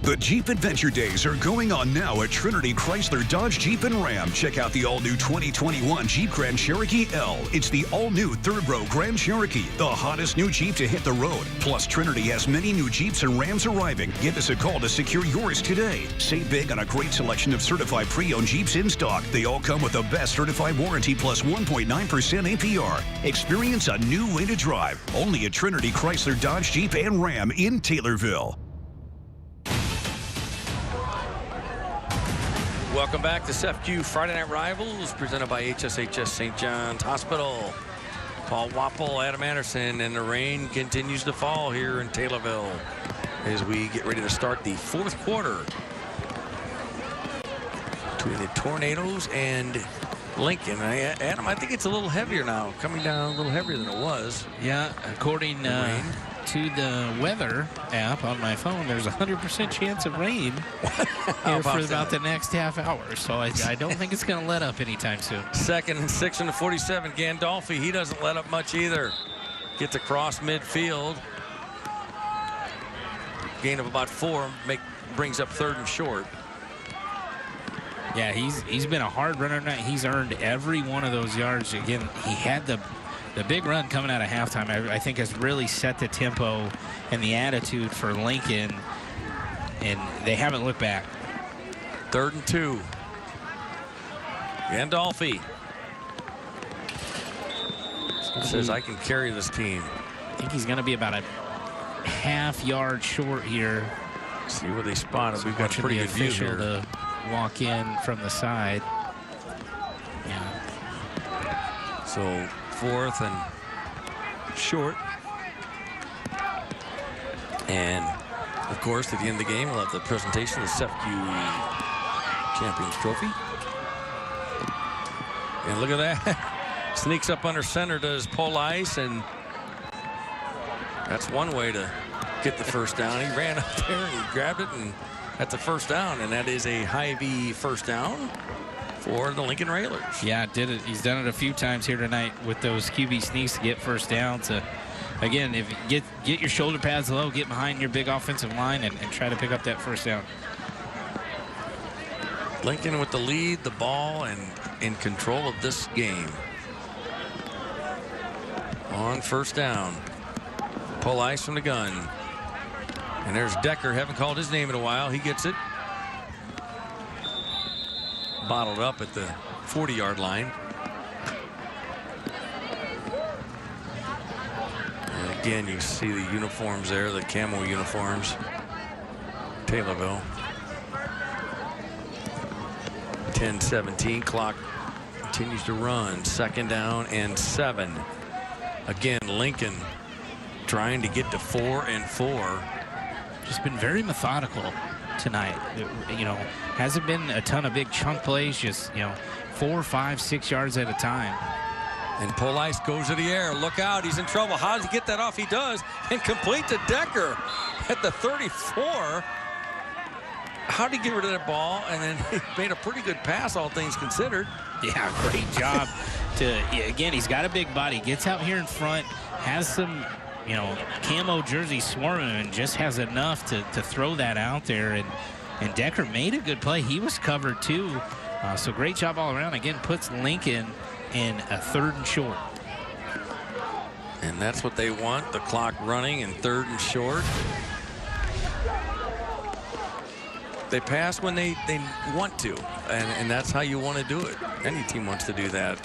The Jeep Adventure Days are going on now at Trinity Chrysler Dodge Jeep and Ram. Check out the all-new 2021 Jeep Grand Cherokee L. It's the all-new third-row Grand Cherokee, the hottest new Jeep to hit the road. Plus, Trinity has many new Jeeps and Rams arriving. Give us a call to secure yours today. Save big on a great selection of certified pre-owned Jeeps in stock. They all come with the best certified warranty plus 1.9% APR. Experience a new way to drive. Only at Trinity Chrysler Dodge Jeep and Ram in Taylorville. Welcome back to SEFCU Friday Night Rivals, presented by THS St. John's Hospital. Paul Wapple, Adam Anderson, and the rain continues to fall here in Taylorville as we get ready to start the fourth quarter between the Tornadoes and Lincoln. Adam, I think it's a little heavier now, coming down a little heavier than it was. Yeah, according to the weather app on my phone, there's a 100% chance of rain here for about the next half hour. So I don't think it's going to let up anytime soon. 2nd and 6 and 47. Gandolfi, he doesn't let up much either. Gets across midfield. Gain of about 4, brings up 3rd and short. Yeah, he's been a hard runner tonight. He's earned every one of those yards. Again, he had the big run coming out of halftime. I think has really set the tempo and the attitude for Lincoln, and they haven't looked back. 3rd and 2. Gandolfi says, I can carry this team. I think he's going to be about a half yard short here. See where they spot him. So we've got a pretty good view here. To walk in from the side. Yeah. So 4th and short. And of course, at the end of the game, we'll have the presentation of the SEFCU Champions Trophy. And look at that. Sneaks up under center, does Paul Ice, and that's one way to get the first down. He ran up there and he grabbed it, and that's a first down, and that is a Hy-Vee first down for the Lincoln Railers. Yeah, did it. He's done it a few times here tonight with those QB sneaks to get first down. So again, if you get your shoulder pads low, get behind your big offensive line and try to pick up that first down. Lincoln with the lead, the ball, and in control of this game. On first down. Pull Ice from the gun. And there's Decker. Haven't called his name in a while. He gets it. Bottled up at the 40-yard line. And again, you see the uniforms there, the camo uniforms. Taylorville. 10-17. Clock continues to run. 2nd down and 7. Again, Lincoln trying to get to 4 and 4. Just been very methodical tonight. You know, hasn't been a ton of big chunk plays, just, 4, 5, 6 yards at a time. And Police goes to the air. Look out, he's in trouble. How does he get that off? He does, and complete to Decker at the 34. How did he get rid of that ball? And then he made a pretty good pass, all things considered. Yeah, great job. Again, he's got a big body. Gets out here in front, has some, camo jersey swarming, and just has enough to throw that out there. And Decker made a good play. He was covered too. So great job all around. Again, puts Lincoln in a 3rd and short. And that's what they want, the clock running and 3rd and short. They pass when they want to, and that's how you want to do it. Any team wants to do that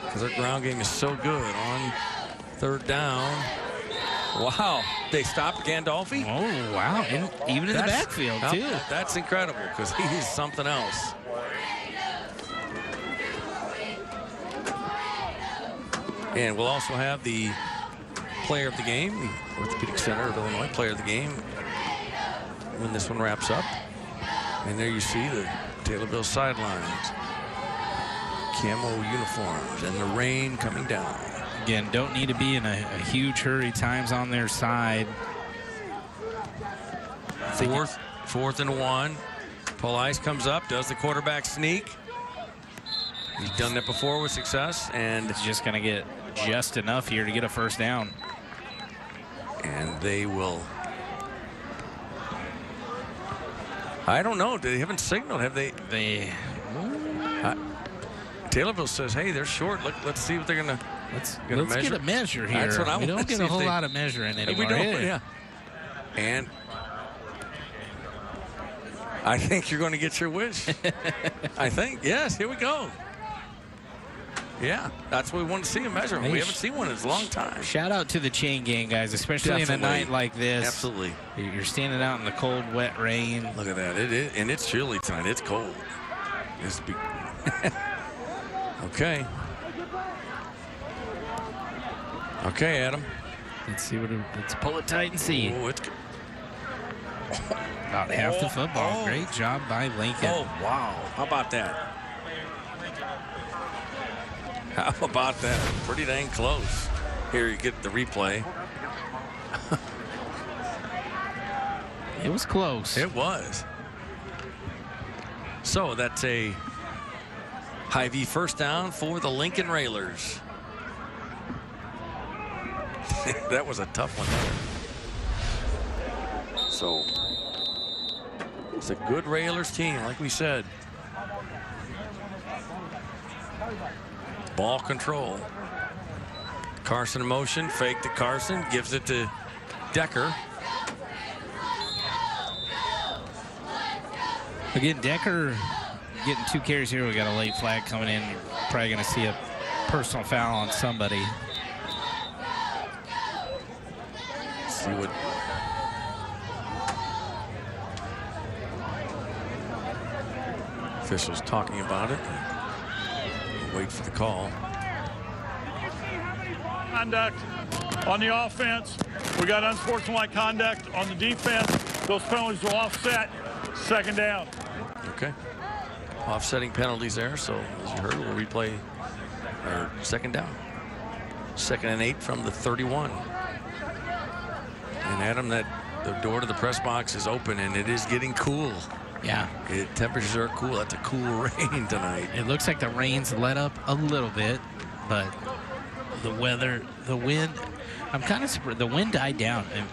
because their ground game is so good. On 3rd down. Wow, they stopped Gandolfi. Oh, wow, even in the backfield, too. That's incredible because he's something else. And we'll also have the player of the game, the Orthopedic Center of Illinois player of the game, when this one wraps up. And there you see the Taylorville sidelines. Camo uniforms and the rain coming down. Again, don't need to be in a huge hurry. Time's on their side. 4th and 1. Police comes up, does the quarterback sneak. He's done that before with success, and it's just going to get just enough here to get a first down. And they will I don't know. They haven't signaled, have they? Taylorville says, hey, they're short. Let's see what they're going to Let's measure. get a measure here. That's what I we don't get a whole lot of measuring anymore. We don't, yeah. And I think you're going to get your wish. I think. Yes, here we go. Yeah, that's what we want to see, a measurement. Hey, we haven't seen one in a long time. Shout out to the chain gang, guys, especially in a night like this. Absolutely. You're standing out in the cold, wet rain. Look at that. And it's chilly tonight. It's cold. Okay. Okay, Adam. Let's see let's pull it tight and see. Oh, it's about half the football. Great job by Lincoln. Oh, wow. How about that? How about that? Pretty dang close. Here you get the replay. It was close. It was. So that's a Hy-Vee first down for the Lincoln Railers. That was a tough one there. So it's a good Railers team, like we said. Ball control. Carson in motion, fake to Carson, gives it to Decker. Again, Decker getting 2 carries here. We got a late flag coming in. Probably going to see a personal foul on somebody. Let's see what officials talking about it. Wait for the call. Conduct on the offense. We got unsportsmanlike conduct on the defense. Those penalties will offset. Second down. Okay. Offsetting penalties there. So as you heard, we'll replay our second down. 2nd and 8 from the 31. And Adam, the door to the press box is open, and it is getting cool. Yeah. Temperatures are cool. That's a cool rain tonight. It looks like the rain's let up a little bit, but the weather, the wind, I'm kind of surprised. The wind died down. And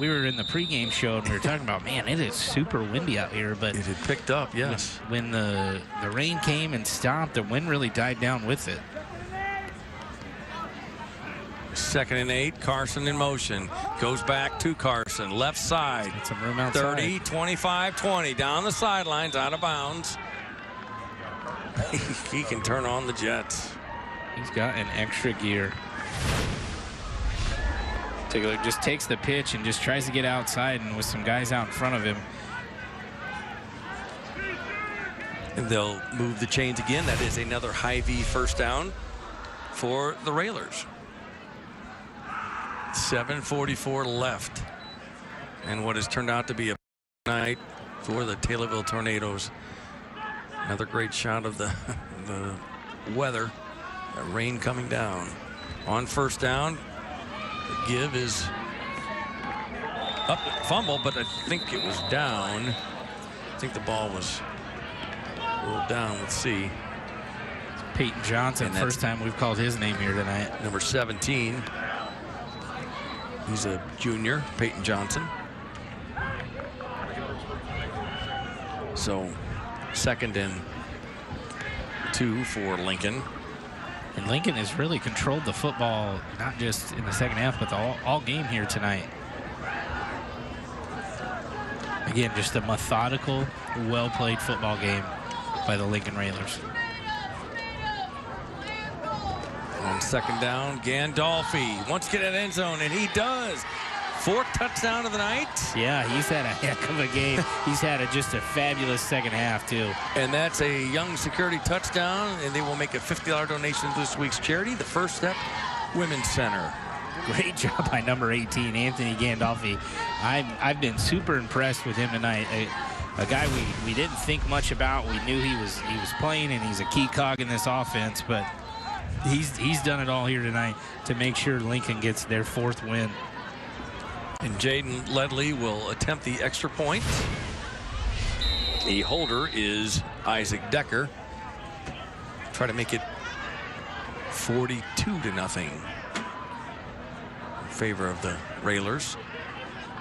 we were in the pregame show, and we were talking about, man, it is super windy out here. But it had picked up, yes. When the rain came and stopped, the wind really died down with it. 2nd and 8, Carson in motion. Goes back to Carson, left side. Get some room outside. 30, 25, 20. Down the sidelines, out of bounds. He can turn on the Jets. He's got an extra gear. Take a look, just takes the pitch and just tries to get outside, and with some guys out in front of him. And they'll move the chains again. That is another Hy-Vee first down for the Railers. 7:44 left. And what has turned out to be a night for the Taylorville Tornadoes. Another great shot of the weather. The rain coming down. On first down, the give is up, fumble, but I think it was down. I think the ball was rolled down. Let's see. Peyton Johnson, first time we've called his name here tonight. Number 17. He's a junior, Peyton Johnson. So 2nd and 2 for Lincoln. And Lincoln has really controlled the football, not just in the second half, but all game here tonight. Again, just a methodical, well-played football game by the Lincoln Railers. On 2nd down, Gandolfi wants to get an end zone, and he does. 4th touchdown of the night. Yeah, he's had a heck of a game. He's had just a fabulous second half, too. And that's a Young Security touchdown, and they will make a $50 donation to this week's charity, the First Step Women's Center. Great job by number 18, Anthony Gandolfi. I've been super impressed with him tonight. A guy we didn't think much about. We knew he was playing, and he's a key cog in this offense, but he's done it all here tonight to make sure Lincoln gets their 4th win. And Jaden Ledley will attempt the extra point. The holder is Isaac Decker. Try to make it 42-0 in favor of the Railers.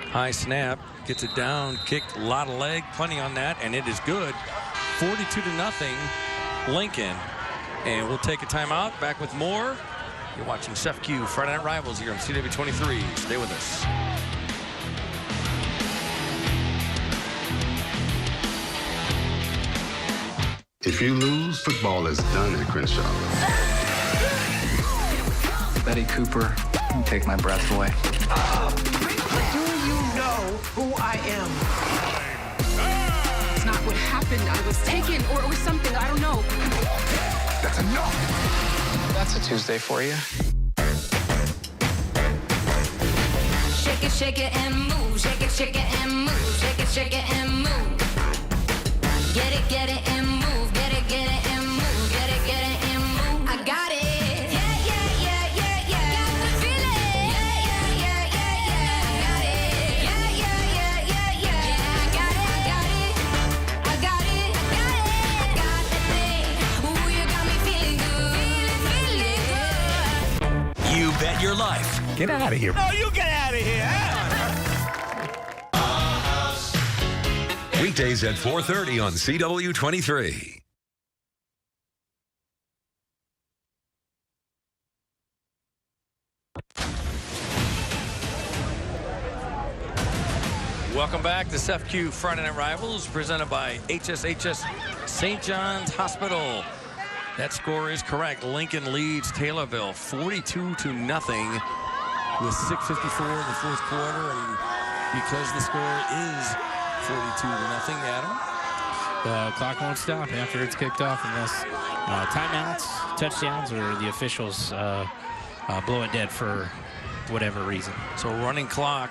High snap. Gets it down, kicked, a lot of leg, plenty on that, and it is good. 42-0, Lincoln. And we'll take a timeout. Back with more. You're watching SEFQ Friday Night Rivals here on CW23. Stay with us. If you lose, football is done at Crenshaw. Betty Cooper, you take my breath away. Do you know who I am? It's not what happened. I was taken or something. I don't know. That's enough. That's a Tuesday for you. Shake it and move. Shake it and move. Shake it and move. Get it and move. Get it and move. Get it and move. I got it. Bet your life. Get out of here. No, you get out of here. Weekdays at 4:30 on CW23. Welcome back to SEFQ Friday Night Rivals, presented by THS St. John's Hospital. That score is correct. Lincoln leads Taylorville 42-0 with 6:54 in the fourth quarter, and because the score is 42-0, Adam, the clock won't stop after it's kicked off unless timeouts, touchdowns, or the officials blow it dead for whatever reason. So running clock.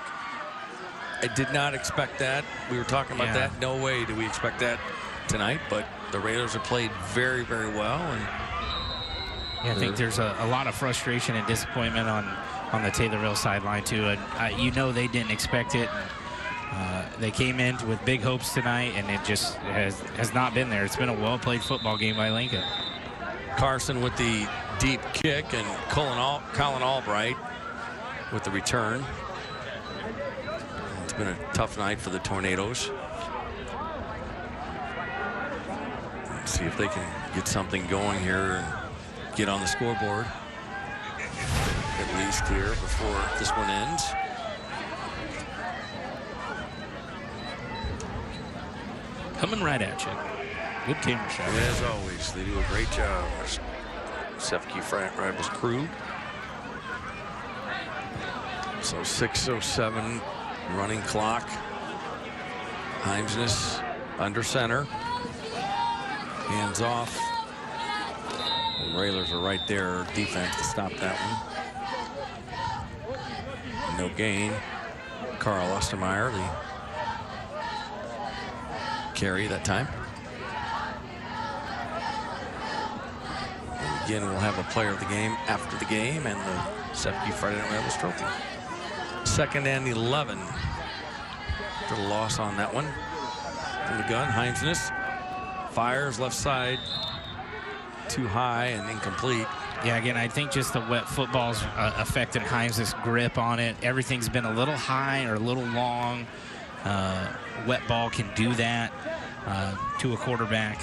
I did not expect that. We were talking about that. No way do we expect that tonight, but the Raiders have played very, very well. And I think there's a lot of frustration and disappointment on the Taylorville sideline too. And you know they didn't expect it. They came in with big hopes tonight, and it just has not been there. It's been a well-played football game by Lincoln. Carson with the deep kick, and Colin Albright with the return. It's been a tough night for the Tornadoes. Let's see if they can get something going here and get on the scoreboard, at least here before this one ends. Coming right at you. Good camera shot. As always, they do a great job. SEFQ Rivals crew. So 6:07 running clock. Heimsness under center. Hands off. The Railers are right there. Defense to stop that one. No gain. Carl Ostermeyer, the carry that time. And again, we'll have a player of the game after the game and the SEFQ Friday Night Rivals trophy. 2nd and 11. Little loss on that one. From the gun, Heimsness fires left side, too high and incomplete. Yeah, again, I think just the wet football's affected Heimsness' grip on it. Everything's been a little high or a little long. Wet ball can do that to a quarterback.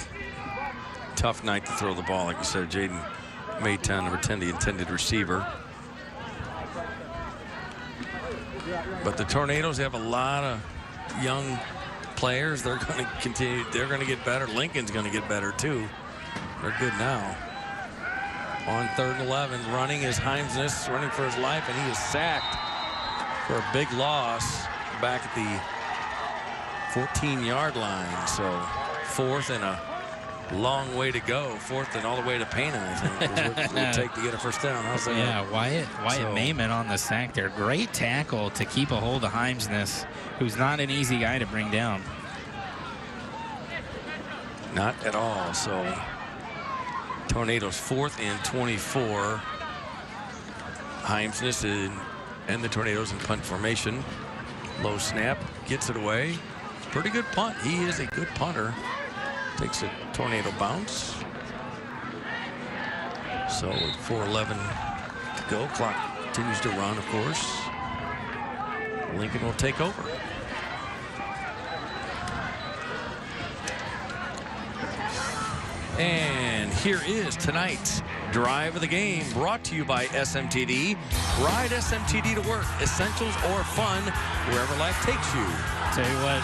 Tough night to throw the ball, like you said. Jaden Mayton, number 10, the intended receiver. But the Tornadoes have a lot of young players. They're going to continue. They're going to get better. Lincoln's going to get better too. They're good now. On 3rd and 11, running is Heimsness, running for his life, and he is sacked for a big loss back at the 14-yard line. So 4th and a long way to go. 4th and all the way to Pana, I think, is what it would take to get a first down. How's that? Yeah, Wyatt Mayman on the sack there. Great tackle to keep a hold of Heimsness, who's not an easy guy to bring down. Not at all. So Tornadoes 4th and 24. Heimsness and the Tornadoes in punt formation. Low snap, gets it away. Pretty good punt. He is a good punter. Takes a Tornado bounce. So with 4:11 to go, clock continues to run, of course. Lincoln will take over. And here is tonight's Drive of the Game, brought to you by SMTD. Ride SMTD to work, essentials or fun, wherever life takes you. Tell you what,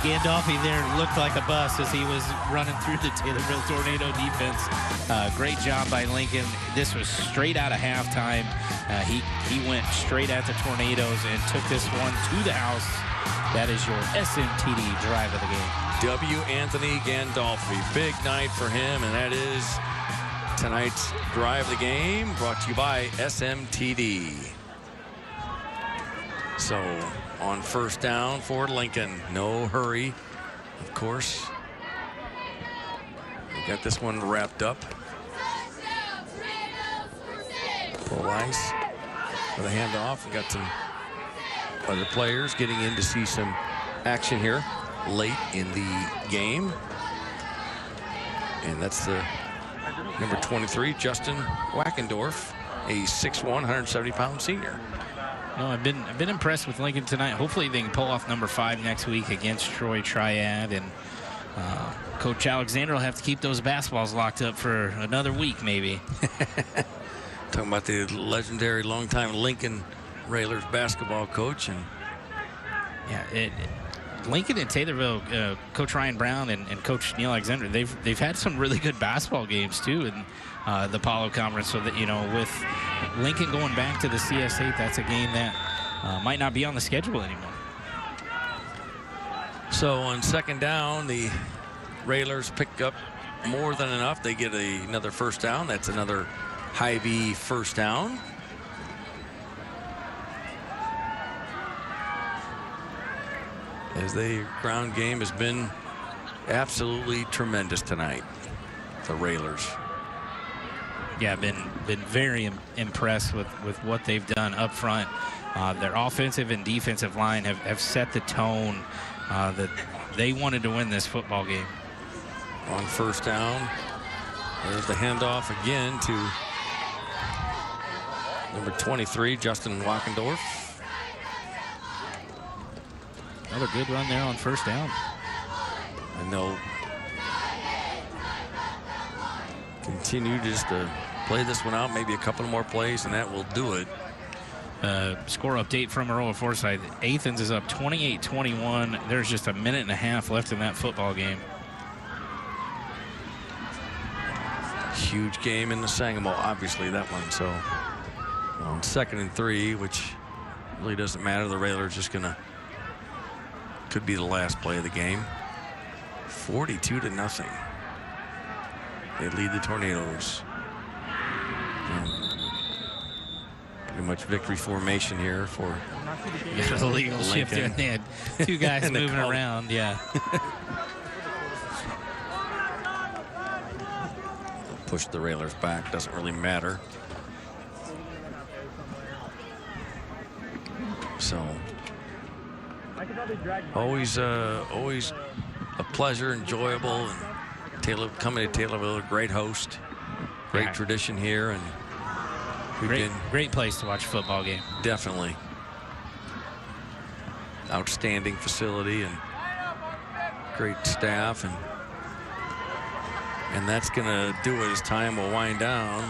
Gandolfi there looked like a bus as he was running through the Taylorville Tornado defense. Great job by Lincoln. This was straight out of halftime. He went straight at the Tornadoes and took this one to the house. That is your SMTD Drive of the Game. W. Anthony Gandolfi. Big night for him, and that is tonight's Drive of the Game, brought to you by SMTD. So, on first down for Lincoln. No hurry, of course. We got this one wrapped up. Pull ice for the handoff. We got some other players getting in to see some action here late in the game. And that's the number 23, Justin Wackendorf, a 6'1", 170-pound senior. No, I've been impressed with Lincoln tonight. Hopefully they can pull off number 5 next week against Troy Triad, and Coach Alexander will have to keep those basketballs locked up for another week, maybe. Talking about the legendary longtime Lincoln Railers basketball coach, and yeah, Lincoln and Taylorville, Coach Ryan Brown and Coach Neil Alexander, they've had some really good basketball games too in the Apollo Conference. So that, you know, with Lincoln going back to the CS8, that's a game that might not be on the schedule anymore. So on second down, the Railers pick up more than enough. They get another first down. That's another Hy-Vee first down. As the ground game has been absolutely tremendous tonight, the Railers. Yeah, been very impressed with what they've done up front. Their offensive and defensive line have set the tone that they wanted to win this football game. On first down, there's the handoff again to number 23, Justin Wackendorf. Another good run there on first down. And they'll continue just to play this one out, maybe a couple more plays, and that will do it. Score update from Aurora Forsyth. Athens is up 28-21. There's just a minute and a half left in that football game. Huge game in the Sangamo, obviously, that one. So on 2nd and 3, which really doesn't matter. The Railers just gonna, could be the last play of the game. 42-0. They lead the Tornadoes. Pretty much victory formation here for the legal shift there. They had 2 guys moving around. Yeah. Push the Railers back. Doesn't really matter. So always a pleasure, enjoyable, and coming to Taylorville, a great host, great tradition here, and great place to watch a football game. Definitely. Outstanding facility and great staff, and that's gonna do it as time will wind down.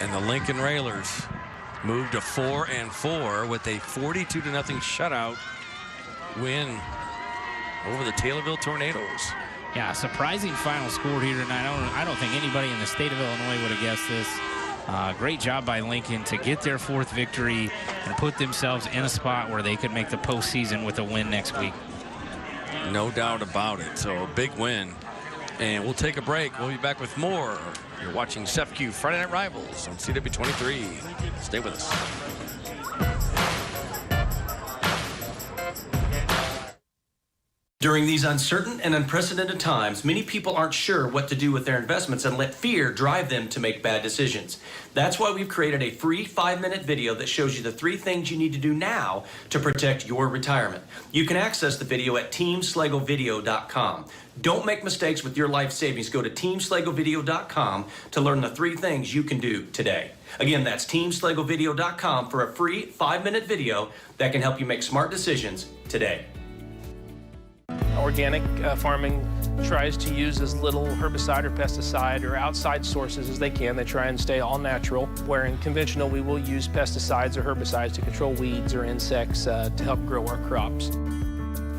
And the Lincoln Railers move to 4-4 with a 42-0 shutout win over the Taylorville Tornadoes. Yeah, surprising final score here tonight. I don't think anybody in the state of Illinois would have guessed this. Great job by Lincoln to get their 4th victory and put themselves in a spot where they could make the postseason with a win next week. No doubt about it. So a big win. And we'll take a break. We'll be back with more. You're watching SEFCU Friday Night Rivals on CW23. Stay with us. During these uncertain and unprecedented times, many people aren't sure what to do with their investments and let fear drive them to make bad decisions. That's why we've created a free 5-minute video that shows you the 3 things you need to do now to protect your retirement. You can access the video at teamslegovideo.com. Don't make mistakes with your life savings. Go to teamslegovideo.com to learn the 3 things you can do today. Again, that's teamslegovideo.com for a free 5-minute video that can help you make smart decisions today. Organic farming tries to use as little herbicide or pesticide or outside sources as they can. They try and stay all natural, where in conventional we will use pesticides or herbicides to control weeds or insects to help grow our crops.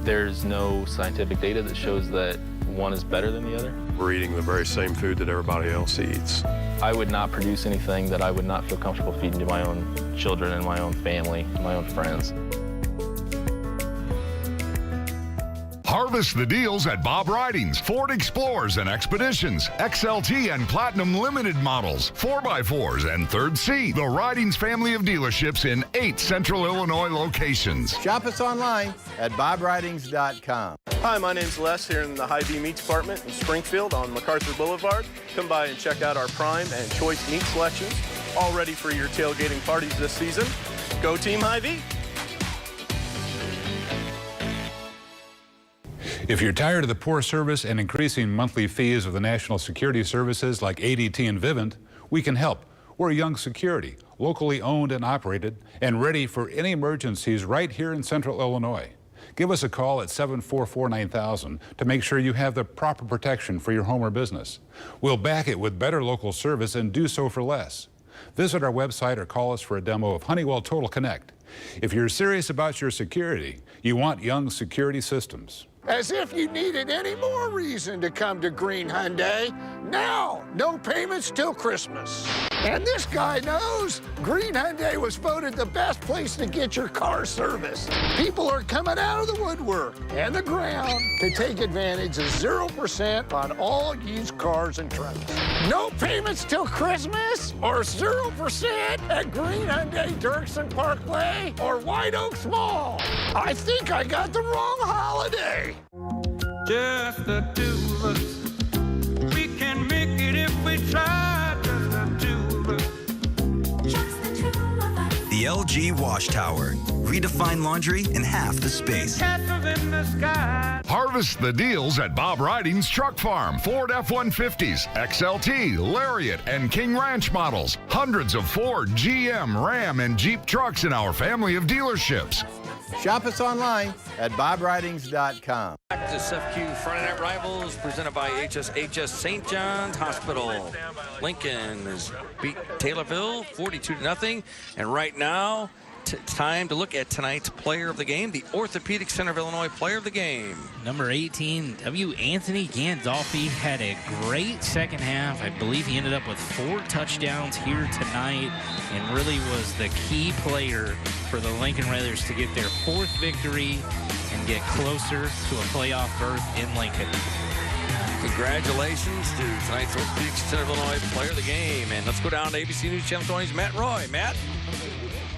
There's no scientific data that shows that one is better than the other. We're eating the very same food that everybody else eats. I would not produce anything that I would not feel comfortable feeding to my own children and my own family, my own friends. Harvest the deals at Bob Riding's, Ford Explorers and Expeditions, XLT and Platinum Limited models, 4x4s and 3rd C. The Riding's family of dealerships in 8 Central Illinois locations. Shop us online at bobridings.com. Hi, my name's Les here in the Hy-Vee Meat Department in Springfield on MacArthur Boulevard. Come by and check out our prime and choice meat selections, all ready for your tailgating parties this season. Go Team Hy-Vee! If you're tired of the poor service and increasing monthly fees of the national security services like ADT and Vivint, we can help. We're Young Security, locally owned and operated, and ready for any emergencies right here in Central Illinois. Give us a call at 744-9000 to make sure you have the proper protection for your home or business. We'll back it with better local service and do so for less. Visit our website or call us for a demo of Honeywell Total Connect. If you're serious about your security, you want Young Security Systems. As if you needed any more reason to come to Green Hyundai. Now, no payments till Christmas. And this guy knows Green Hyundai was voted the best place to get your car serviced. People are coming out of the woodwork and the ground to take advantage of 0% on all used cars and trucks. No payments till Christmas or 0% at Green Hyundai Dirksen Parkway or White Oaks Mall. I think I got the wrong holiday. Just the two of us. We can make it if we try. Just the two of us. Just the two of us. The LG Wash Tower. Redefine laundry in half the space. Castles in the sky. Harvest the deals at Bob Riding's Truck Farm. Ford F-150s, XLT, Lariat, and King Ranch models. Hundreds of Ford, GM, Ram, and Jeep trucks in our family of dealerships. Shop us online at bobridings.com. Back to SEFCU Friday Night Rivals, presented by THS St. John's Hospital. Lincoln has beat Taylorville 42-0. And right now, time to look at tonight's player of the game, the Orthopedic Center of Illinois player of the game. Number 18, Anthony Gandolfi had a great second half. I believe he ended up with 4 touchdowns here tonight and really was the key player for the Lincoln Raiders to get their 4th victory and get closer to a playoff berth in Lincoln. Congratulations to tonight's Orthopedic Center of Illinois player of the game. And let's go down to ABC News Channel 20's Matt Roy. Matt?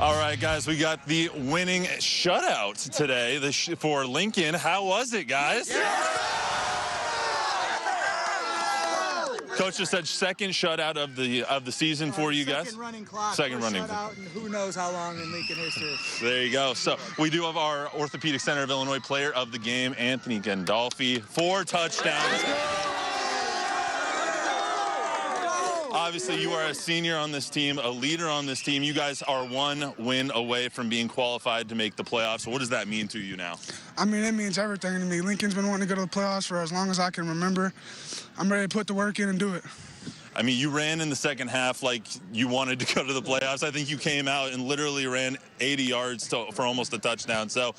All right, guys, we got the winning shutout today for Lincoln. How was it, guys? Yeah! Coach just said second shutout of the season for you guys. Second running clock. Second running. Shutout, and who knows how long in Lincoln history. There you go. So we do have our Orthopedic Center of Illinois player of the game, Anthony Gandolfi, 4 touchdowns. Obviously, you are a senior on this team, a leader on this team. You guys are 1 win away from being qualified to make the playoffs. So what does that mean to you now? I mean, it means everything to me. Lincoln's been wanting to go to the playoffs for as long as I can remember. I'm ready to put the work in and do it. I mean, you ran in the second half like you wanted to go to the playoffs. I think you came out and literally ran 80 yards for almost a touchdown. So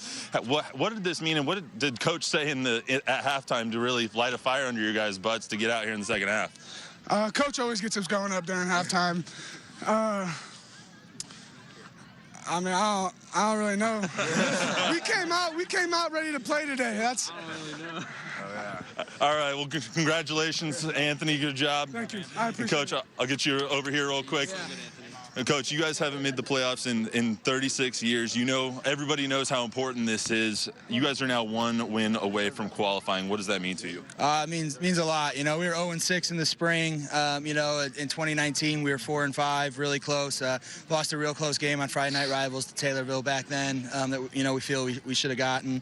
what did this mean, and what did Coach say at halftime to really light a fire under your guys' butts to get out here in the second half? Coach always gets us going up during halftime. I mean, I don't really know. we came out ready to play today. I don't really know. All right, well, congratulations, Anthony. Good job. Thank you. I appreciate it. Coach, I'll get you over here real quick. Yeah. And Coach, you guys haven't made the playoffs in 36 years. You know, everybody knows how important this is. You guys are now 1 win away from qualifying. What does that mean to you? It means a lot. You know, we were 0-6 in the spring. You know, in 2019, we were 4-5, really close. Lost a real close game on Friday Night Rivals to Taylorville back then that, you know, we feel we should have gotten.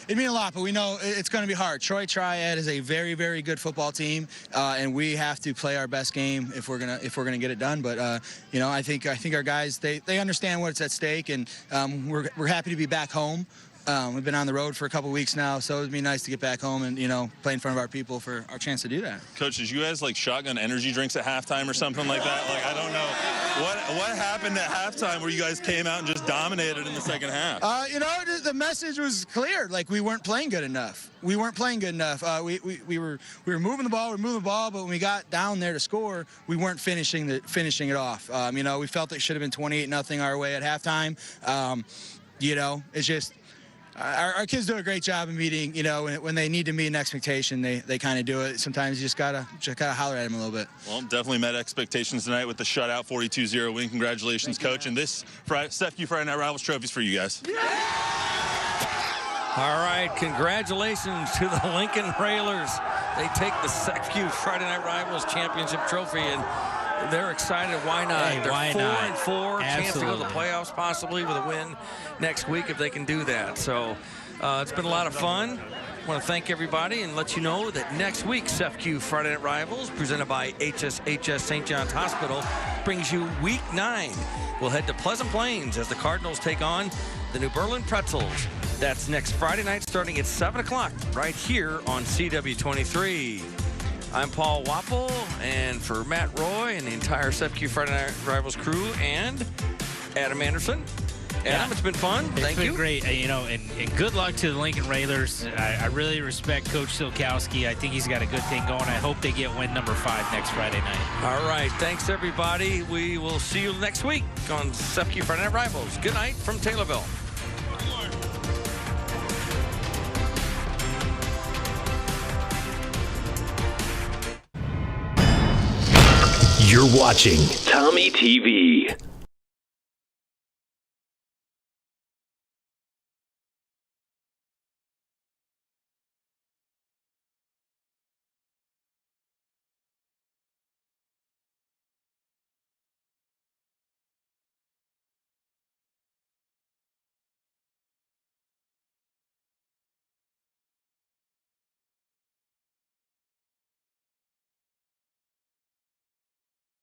It means a lot, but we know it's going to be hard. Troy Triad is a very, very good football team, and we have to play our best game if we're gonna get it done. But you know, I think our guys they understand what's at stake, and we're happy to be back home. We've been on the road for a couple weeks now, so it would be nice to get back home and, play in front of our people for our chance to do that. Coach, did you guys like shotgun energy drinks at halftime or something like that? Like, I don't know. What happened at halftime where you guys came out and just dominated in the second half? The message was clear. Like, we weren't playing good enough. We were moving the ball, but when we got down there to score, we weren't finishing it off. We felt it should have been 28-0 our way at halftime. It's just our kids do a great job of meeting. When they need to meet an expectation, they kind of do it. Sometimes you just gotta holler at them a little bit. Well, definitely met expectations tonight with the shutout 42-0 win. Congratulations, Coach. And this SEFCU Friday Night Rivals trophies for you guys. All right, congratulations to the Lincoln Railers. They take the SEFCU Friday Night Rivals Championship trophy, and they're excited. Why not? Hey, they're why 4-4, not? chance to go to the playoffs possibly with a win next week if they can do that. So it's been a lot of fun. I want to thank everybody and let you know that next week, SEFCU Friday Night Rivals, presented by THS St. John's Hospital, brings you Week 9. We'll head to Pleasant Plains as the Cardinals take on the New Berlin Pretzels. That's next Friday night starting at 7 o'clock right here on CW23. I'm Paul Wapple, and for Matt Roy and the entire SEFCU Friday Night Rivals crew and Adam Anderson. Adam, it's been fun. Thank you. It's been great, and good luck to the Lincoln Railers. I really respect Coach Silkowski. I think he's got a good thing going. I hope they get win number 5 next Friday night. All right, thanks everybody. We will see you next week on SEFCU Friday Night Rivals. Good night from Taylorville. You're watching Tommy TV.